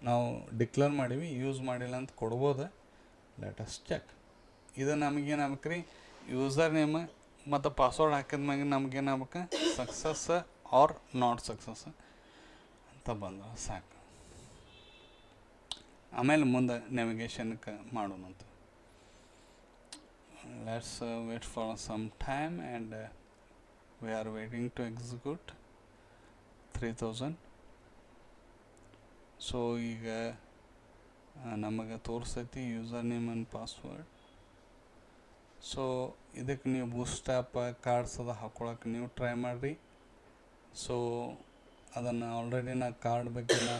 ನಾವು ಡಿಕ್ಲೇರ್ ಮಾಡೀವಿ, ಯೂಸ್ ಮಾಡಿಲ್ಲ ಅಂತ ಕೊಡ್ಬೋದು. Let us check. ಇದು ನಮಗೇನು ಆಗ್ಬೇಕು ರೀ, ಯೂಸರ್ ನೇಮ್ ಮತ್ತು ಪಾಸ್ವರ್ಡ್ ಹಾಕಿದ ಮ್ಯಾಗ ನಮ್ಗೇನು ಆಗ್ಬೇಕು, ಸಕ್ಸಸ್ ಆರ್ ನಾಟ್ ಸಕ್ಸಸ್ ಅಂತ ಬಂದ್ರೆ ಸಾಕು. ಆಮೇಲೆ ಮುಂದೆ ನ್ಯಾವಿಗೇಷನ್ಗೆ ಮಾಡೋಣಂತ. Let's wait for some time and we are waiting to execute 3000. So ಈಗ ನಮಗೆ ತೋರಿಸ್ತೈತಿ user name and password. So ಇದಕ್ಕೆ ನೀವು ಬೂಟ್ಸ್ಟ್ರ್ಯಾಪ್ ಕಾರ್ಡ್ಸ್ ಅದು ಹಾಕ್ಕೊಳಕ್ಕೆ ನೀವು ಟ್ರೈ ಮಾಡಿರಿ. ಸೊ ಅದನ್ನು ಆಲ್ರೆಡಿ ನಾ ಕಾರ್ಡ್ ಬಗ್ಗೆ ನಾ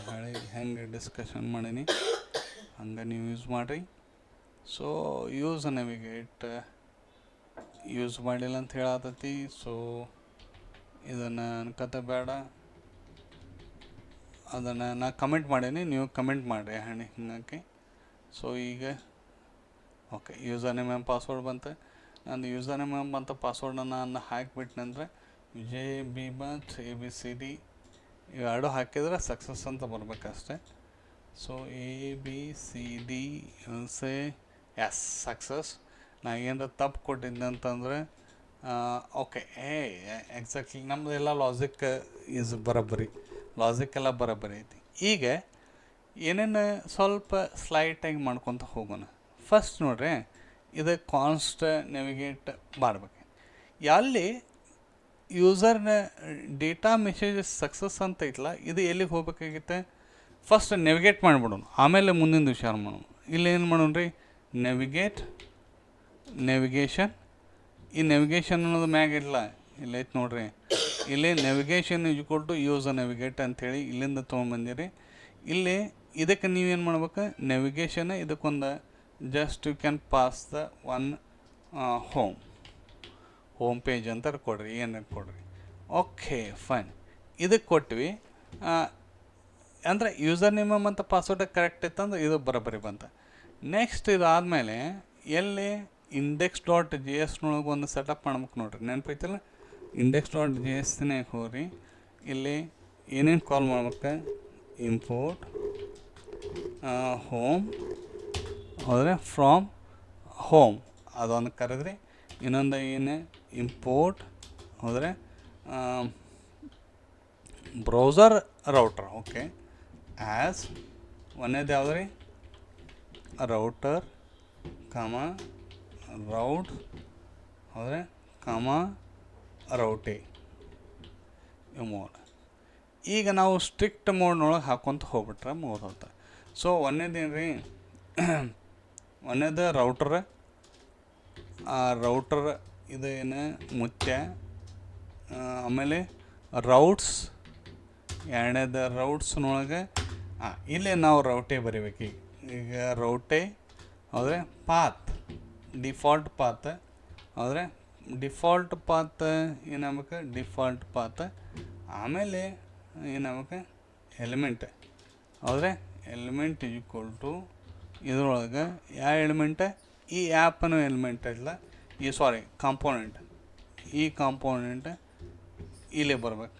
ಹೆಂಗೆ ಡಿಸ್ಕಷನ್ ಮಾಡೀನಿ ಹಂಗೆ ನೀವು ಯೂಸ್ ಮಾಡಿರಿ. ಸೊ ಯೂಸ್ ನ್ಯಾವಿಗೇಟ್ ಯೂಸ್ ಮಾಡಿಲ್ಲ ಅಂತ ಹೇಳತೈತಿ. ಸೊ ಇದನ್ನು ಅನ್ಕತೆ ಬೇಡ, ಅದನ್ನು ನಾ ಕಮೆಂಟ್ ಮಾಡೀನಿ, ನೀವು ಕಮೆಂಟ್ ಮಾಡಿರಿ ಹಿಂಗಾಗಿ. ಸೊ ಈಗ okay, user name and password ಬಂತು. ನಾನು ಯೂಸರ್ ನೇಮ್ ಮತ್ತು ಪಾಸ್ವರ್ಡನ್ನು ನಾನು ಹಾಕಿಬಿಟ್ನಂದರೆ ವಿಜಯ್ ಬಿಮತ್ ABCD ಇವೆರಡು ಹಾಕಿದರೆ ಸಕ್ಸಸ್ ಅಂತ ಬರ್ಬೇಕಷ್ಟೆ. So ABCD say yes success. ನಾ ಏನಾರ ತಪ್ಪು ಕೊಟ್ಟಿದ್ದಂತಂದರೆ ಓಕೆ ಎಕ್ಸಾಕ್ಟ್ಲಿ ನಮ್ಮದೆಲ್ಲ ಲಾಜಿಕ್ ಈಸ್ ಬರೋಬ್ಬರಿ, ಲಾಜಿಕ್ ಎಲ್ಲ ಬರೋಬ್ಬರಿ ಐತಿ. ಈಗ ಏನೇನು ಸ್ವಲ್ಪ ಸ್ಲೈಟಾಗಿ ಮಾಡ್ಕೊತ ಹೋಗೋಣ. ಫಸ್ಟ್ ನೋಡ್ರಿ, ಇದು ಕಾನ್ಸ್ಟ್ ನ್ಯಾವಿಗೇಟ್ ಮಾಡ್ಬೇಕು. ಎಲ್ಲಿ ಯೂಸರ್ನ ಡೇಟಾ ಮೆಸೇಜಸ್ ಸಕ್ಸಸ್ ಅಂತ ಐತಲ್ಲ, ಇದು ಎಲ್ಲಿಗೆ ಹೋಗ್ಬೇಕಾಗಿತ್ತೆ, ಫಸ್ಟ್ ನ್ಯಾವಿಗೇಟ್ ಮಾಡಿಬಿಡೋಣ, ಆಮೇಲೆ ಮುಂದಿನ ವಿಚಾರ ಮಾಡೋಣ. ಇಲ್ಲಿ ಏನು ಮಾಡೋಣ ರೀ, ನ್ಯಾವಿಗೇಷನ್. ಈ ನ್ಯಾವಿಗೇಷನ್ ಅನ್ನೋದು ಮ್ಯಾಗ ಇಲ್ಲ, ಇಲ್ಲೈತೆ ನೋಡ್ರಿ. ಇಲ್ಲಿ navigation equal to user navigate ಅಂಥೇಳಿ ಇಲ್ಲಿಂದ ತೊಗೊಂಡ್ಬಂದಿರಿ. ಇಲ್ಲಿ ಇದಕ್ಕೆ ನೀವೇನು ಮಾಡ್ಬೇಕು, ನ್ಯಾವಿಗೇಷನ್ ಇದಕ್ಕೊಂದು just you can pass the one home page ಅಂತ ಕೊಡ್ರಿ, ಏನು ಕೊಡ್ರಿ. ಓಕೆ ಫೈನ್, ಇದಕ್ಕೆ ಕೊಟ್ವಿ ಅಂದರೆ ಯೂಸರ್ ನೇಮ್ ಮತ್ತು ಪಾಸ್ವರ್ಡ್ ಕರೆಕ್ಟ್ ಇತ್ತಂದ್ರೆ ಇದು ಬರೋಬ್ಬರಿ ಬಂತ. ನೆಕ್ಸ್ಟ್ ಇದಾದಮೇಲೆ ಎಲ್ಲಿ index.jsನೊಳಗೆ ಒಂದು ಸೆಟಪ್ ಮಾಡ್ಬೇಕು ನೋಡ್ರಿ, ನೆನಪೈತಲ್ಲ. index.jsನಾಗ ಹೋಗ್ರಿ, ಇಲ್ಲಿ ಏನೇನು ಕಾಲ್ ಮಾಡ್ಬೇಕು, ಇಂಪೋರ್ಟ್ ಹೋಮ್ ಹೋದರೆ ಫ್ರಾಮ್ ಹೋಮ್ ಅದೊಂದು ಕರೆದ್ರಿ. ಇನ್ನೊಂದು ಏನು ಇಂಪೋರ್ಟ್ ಹೋದರೆ ಬ್ರೌಸರ್ ರೌಟರ್. ಓಕೆ, ಆ್ಯಸ್ ಒಂದೇದು ಯಾವ್ದು ರೀ, ರೌಟರ್ ರೌಟ್ ಹೋದರೆ ರೌಟೆ ಮೋಡ್. ಈಗ ನಾವು ಸ್ಟ್ರಿಕ್ಟ್ ಮೋಡ್ನೊಳಗೆ ಹಾಕ್ಕೊಂತ ಹೋಗ್ಬಿಟ್ರೆ ಮೋಡ್ ಹೋಗ್ತಾರೆ. ಸೊ ಒಂದೇದೇನು ರೀ, ಒಂದೇದು ರೌಟರ್. ಆ ರೌಟರ್ ಇದು ಏನು ಮುತ್ಯ. ಆಮೇಲೆ ರೌಟ್ಸ್, ಎರಡನೇದು ರೌಟ್ಸ್ನೊಳಗೆ ಇಲ್ಲೇ ನಾವು ರೌಟೆ ಬರಿಬೇಕು. ಈಗ ರೌಟೆ ಹೋದರೆ ಪಾತ್, ಡಿಫಾಲ್ಟ್ ಪಾತ್ ಹೋದರೆ ಡಿಫಾಲ್ಟ್ ಪಾತ್ ಏನಾಗಬೇಕು, ಡಿಫಾಲ್ಟ್ ಪಾತ್. ಆಮೇಲೆ ಏನಾಗಬೇಕು, ಎಲಿಮೆಂಟ್ ಹೋದರೆ ಎಲಿಮೆಂಟ್ ಈಕ್ವಲ್ ಟು ಇದ್ರೊಳಗೆ ಯಾವ ಎಲಿಮೆಂಟ್, ಈ ಆ್ಯಪನ್ನು ಎಲಿಮೆಂಟ್ ಇಲ್ಲ, ಈ ಸಾರಿ ಕಾಂಪೋನೆಂಟ್, ಈ ಕಾಂಪೋನೆಂಟ್ ಇಲ್ಲೇ ಬರ್ಬೇಕು.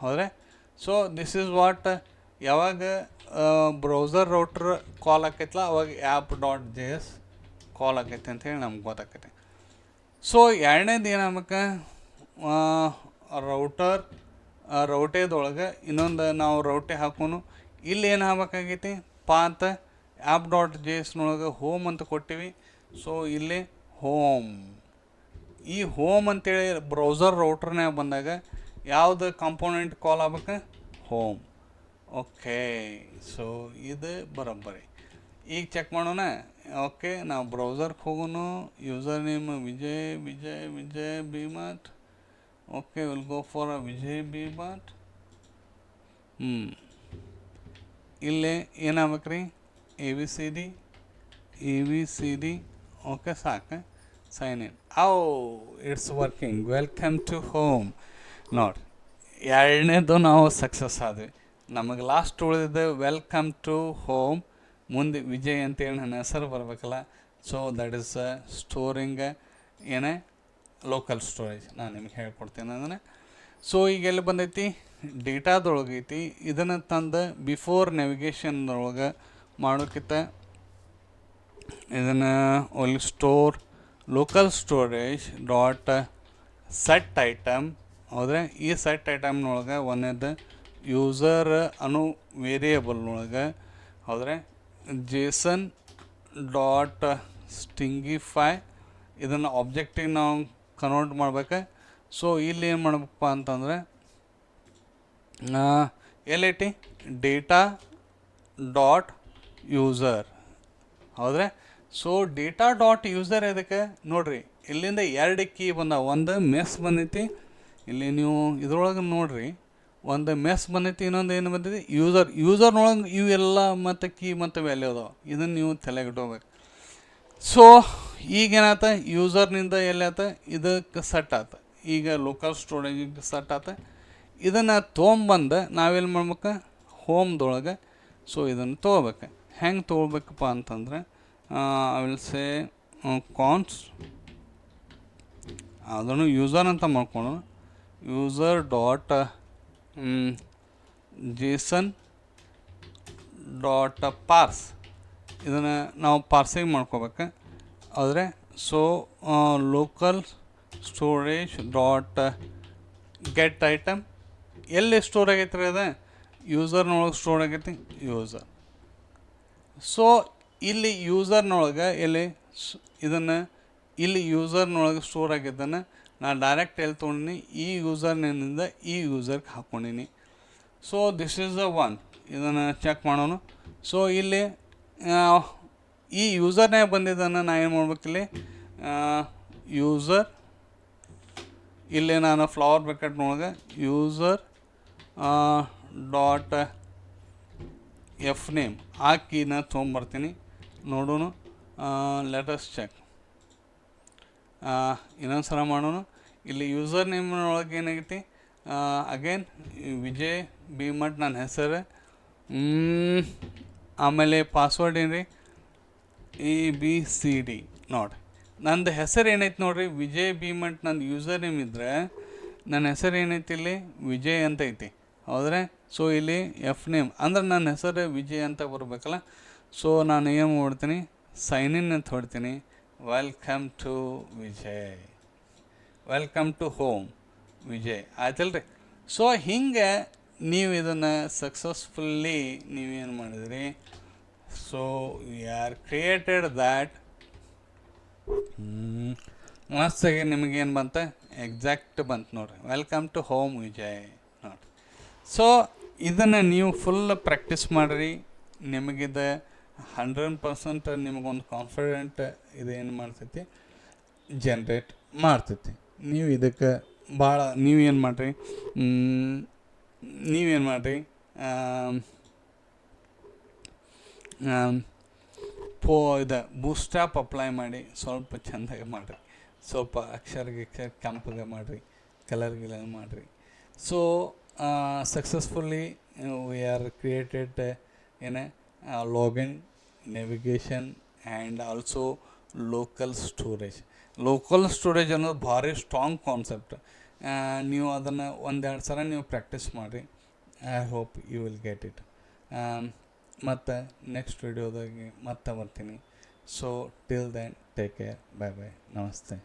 ಹೌದ್ರೆ ಸೊ ದಿಸ್ ಈಸ್ ವಾಟ್, ಯಾವಾಗ ಬ್ರೌಸರ್ ರೌಟ್ರ್ ಕಾಲ್ ಆಕೈತಲ್ಲ ಅವಾಗ app.js ಕಾಲ್ ಆಕೈತೆ ಅಂಥೇಳಿ ನಮ್ಗೆ ಗೊತ್ತಾಕೈತೆ. ಸೊ ಎರಡನೇದು ಏನಾಗಬೇಕು, ರೌಟೇದೊಳಗೆ ಇನ್ನೊಂದು ನಾವು ರೌಟೆ ಹಾಕೋನು. ಇಲ್ಲಿ ಏನು ಆಗ್ಬೇಕಾಗೈತಿ, ಪಾತ್ app.jsನೊಳಗೆ ಹೋಮ್ ಅಂತ ಕೊಟ್ಟಿವಿ. ಸೊ ಇಲ್ಲಿ ಹೋಮ್, ಈ ಹೋಮ್ ಅಂತೇಳಿ ಬ್ರೌಸರ್ ರೌಟ್ರ್ನಾಗ ಬಂದಾಗ ಯಾವುದು ಕಾಂಪೋನೆಂಟ್ ಕಾಲ್ ಆಗ್ಬೇಕು, ಹೋಮ್. ಓಕೆ, ಸೊ ಇದು ಬರೋಬ್ಬರಿ. ಈಗ ಚೆಕ್ ಮಾಡೋಣ. ಓಕೆ, ನಾವು ಬ್ರೌಸರ್ಗೆ ಹೋಗೋನು. ಯೂಸರ್ ನೇಮ್ ವಿಜಯ್ ಬಿಮತ್. Okay, will go for Vijay ಬಿಮತ್. ಇಲ್ಲಿ ಏನಾಗ್ಬೇಕು ರೀ, ABCD. ಓಕೆ ಸಾಕು, sign in. It's working. Welcome to home. ನೋಡಿ ಎರಡನೇದು ನಾವು ಸಕ್ಸಸ್ ಆದ್ವಿ. ನಮಗೆ ಲಾಸ್ಟ್ ಉಳಿದಿದ್ದು ವೆಲ್ಕಮ್ ಟು ಹೋಮ್, ಮುಂದೆ ವಿಜಯ್ ಅಂತೇಳಿ ನನ್ನ ಹೆಸರು ಬರಬೇಕಲ್ಲ. ಸೊ ದಟ್ ಈಸ್ ಸ್ಟೋರಿಂಗ್ ಏನೇ ಲೋಕಲ್ ಸ್ಟೋರೇಜ್ ನಾನು ನಿಮ್ಗೆ ಹೇಳ್ಕೊಡ್ತೀನಿ ಅಂದರೆ. ಸೊ ಈಗ ಎಲ್ಲಿ ಬಂದೈತಿ, ಡೇಟಾದೊಳಗೈತಿ. ಇದನ್ನು ತಂದು ಬಿಫೋರ್ ನ್ಯಾವಿಗೇಷನ್ದೊಳಗೆ ಮಾಡೋಕ್ಕಿಂತ ಇದನ್ನು only store local storage dot set item. ಹೌದ್ರೆ ಈ ಸೆಟ್ ಐಟಮ್ನೊಳಗೆ ಒಂದೇದು ಯೂಸರ್ ಅನ್ನೋ ವೇರಿಯೇಬಲ್ನೊಳಗೆ ಹೌದ್ರೆ ಜೇಸನ್ ಡಾಟ್ ಸ್ಟಿಂಗಿಫೈ ಇದನ್ನು ಆಬ್ಜೆಕ್ಟಿಗೆ ನಾವು ಕನ್ವರ್ಟ್ ಮಾಡ್ಬೇಕು. ಸೊ ಇಲ್ಲಿ ಏನು ಮಾಡ್ಬೇಕಪ್ಪ ಅಂತಂದರೆ ಎಲ್ಲೈತಿ ಡೇಟಾ ಡಾಟ್ ಯೂಸರ್. ಹೌದ್ರೆ ಸೊ ಡೇಟಾ ಡಾಟ್ ಯೂಸರ್ ಇದಕ್ಕೆ ನೋಡಿರಿ, ಇಲ್ಲಿಂದ ಎರಡು ಕೀ ಬಂದಾವ. ಒಂದು ಮೆಸ್ ಬಂದೈತಿ, ಇಲ್ಲಿ ನೀವು ಇದ್ರೊಳಗೆ ನೋಡಿರಿ ಒಂದು ಮೆಸ್ ಬಂದೈತಿ, ಇನ್ನೊಂದು ಏನು ಬಂದೈತಿ ಯೂಸರ್ನೊಳಗೆ ಇವೆಲ್ಲ ಮತ್ತು ಕೀ ಮತ್ತು ವ್ಯಾಲ್ಯೂ ಅದಾವೆ. ಇದನ್ನು ನೀವು ತಲೆಗೆ ಇಟ್ಕೋಬೇಕು. ಸೊ ಈಗೇನಾತ, ಯೂಸರ್ನಿಂದ ಎಲ್ಲಿ ಆತ ಇದಕ್ಕೆ ಸೆಟ್ ಆತ, ಈಗ ಲೋಕಲ್ ಸ್ಟೋರೇಜಿಗೆ ಸೆಟ್ ಆತ. ಇದನ್ನು ತೊಗೊಂಬಂದು ನಾವೆಲ್ಲಿ ಮಾಡ್ಬೇಕು, ಹೋಮ್ದೊಳಗೆ. ಸೊ ಇದನ್ನು ತೊಗೋಬೇಕು. ಹೆಂಗೆ ತೊಗೊಳ್ಬೇಕಪ್ಪ ಅಂತಂದರೆ ಐ ವಿಲ್ ಸೇ ಕಾನ್ಸ್ ಅದನ್ನು ಯೂಸರ್ ಅಂತ ಮಾಡ್ಕೊಂಡು user dot Jason dot parse ಇದನ್ನು ನಾವು ಪಾರ್ಸಿಂಗ್ ಮಾಡ್ಕೋಬೇಕು. ಆದರೆ so local storage dot get item ಎಲ್ಲಿ ಸ್ಟೋರ್ ಆಗೈತೆ ರೀ, ಅದು ಯೂಸರ್ನೊಳಗೆ ಸ್ಟೋರ್ ಆಗೈತಿ ಯೂಸರ್. ಸೊ ಇಲ್ಲಿ ಯೂಸರ್ನೊಳಗೆ ಎಲ್ಲಿ ಇದನ್ನು ಇಲ್ಲಿ ಯೂಸರ್ನೊಳಗೆ ಸ್ಟೋರ್ ಆಗಿದ್ದನ್ನು ನಾನು ಡೈರೆಕ್ಟ್ ಎಲ್ಲಿ ತೊಗೊಂಡಿನಿ, ಈ ಯೂಸರ್ನಿಂದ ಈ ಯೂಸರ್ಗೆ ಹಾಕ್ಕೊಂಡಿನಿ. So this is the one. ಇದನ್ನು ಚೆಕ್ ಮಾಡೋಣ. ಸೊ ಇಲ್ಲಿ ಈ ಯೂಸರ್ನೇ ಬಂದಿದ್ದನ್ನು ನಾನು ಏನು ಮಾಡ್ಬೇಕಿಲ್ಲಿ ಯೂಸರ್, ಇಲ್ಲಿ ನಾನು ಫ್ಲವರ್ ಬ್ರ್ಯಾಕೆಟ್ನೊಳಗೆ ಯೂಸರ್ ಡಾಟ್ ಎಫ್ ನೇಮ್ ಆ ಕೀನ ತೊಗೊಂಬರ್ತೀನಿ. ನೋಡೋಣ, ಲೆಟಸ್ ಚೆಕ್. ಇನ್ನೊಂದು ಸಲ ಮಾಡೋಣ. ಇಲ್ಲಿ ಯೂಸರ್ ನೇಮ್ನೊಳಗೆ ಏನಾಗೈತಿ, ಅಗೇನ್ ವಿಜಯ್ ಭೀಮಠ್ ನನ್ನ ಹೆಸರು. ಆಮೇಲೆ ಪಾಸ್ವರ್ಡ್ ಏನು ರೀ ABCD. ನೋಡಿ ನಂದು ಹೆಸರು ಏನೈತೆ ನೋಡಿರಿ, ವಿಜಯ್ ಭೀಮಠ್. ನಂದು ಯೂಸರ್ ನೇಮ್ ಇದ್ದರೆ ನನ್ನ ಹೆಸರು ಏನೈತಿ ಇಲ್ಲಿ ವಿಜಯ್ ಅಂತ ಐತಿ. ಹೌದ್ರೆ ಸೊ ಇಲ್ಲಿ ಎಫ್ ನೇಮ್ ಅಂದ್ರೆ ನನ್ನ ಹೆಸರು ವಿಜಯ್ ಅಂತ ಬರಬೇಕಲ್ಲ. ಸೊ ನಾನು ಏನು ಮಾಡ್ತೀನಿ, ಸೈನ್ ಇನ್ ಅಂತ ಹೊಡ್ತೀನಿ. Welcome to Vijay, welcome to home Vijay ಆಯ್ತಲ್ಲ ರೀ. ಸೊ ಹಿಂಗೆ ನೀವು ಇದನ್ನು ಸಕ್ಸಸ್ಫುಲ್ಲಿ ನೀವೇನು ಮಾಡಿದ್ರಿ. So we are created that. ಮಸ್ತಾಗಿ ನಿಮಗೇನು ಬಂತ, ಎಕ್ಸಾಕ್ಟ್ ಬಂತು ನೋಡಿರಿ, ವೆಲ್ಕಮ್ ಟು ಹೋಮ್ ವಿಜಯ್ ನೋಡಿ. ಸೊ ಇದನ್ನು ನೀವು ಫುಲ್ ಪ್ರಾಕ್ಟೀಸ್ ಮಾಡಿರಿ. ನಿಮಗಿದು 100% ನಿಮಗೊಂದು ಕಾನ್ಫಿಡೆಂಟ್ ಇದೇನು ಮಾಡ್ತೈತಿ, ಜನ್ರೇಟ್ ಮಾಡ್ತೈತಿ. ನೀವು ಇದಕ್ಕೆ ಭಾಳ ನೀವೇನು ಮಾಡಿರಿ, ಇದು ಬೂಸ್ಟಾಪ್ ಅಪ್ಲೈ ಮಾಡಿ ಸ್ವಲ್ಪ ಚೆಂದಾಗಿ ಮಾಡಿರಿ. ಸ್ವಲ್ಪ ಅಕ್ಷರ ಕೆಂಪಗೆ ಮಾಡಿರಿ, ಕಲರ್ ಮಾಡಿರಿ. So successfully we are created ಏನೇ login, navigation and also local storage. Local storage ಅನ್ನೋದು ಭಾರಿ ಸ್ಟ್ರಾಂಗ್ ಕಾನ್ಸೆಪ್ಟ್. ನೀವು ಅದನ್ನು ಒಂದೆರಡು ಸಲ ನೀವು ಪ್ರಾಕ್ಟೀಸ್ ಮಾಡಿರಿ. I hope you will get it. ಮತ್ತು ನೆಕ್ಸ್ಟ್ ವಿಡಿಯೋದಾಗಿ ಮತ್ತೆ ಬರ್ತೀನಿ. So till then take care, bye bye, ನಮಸ್ತೆ.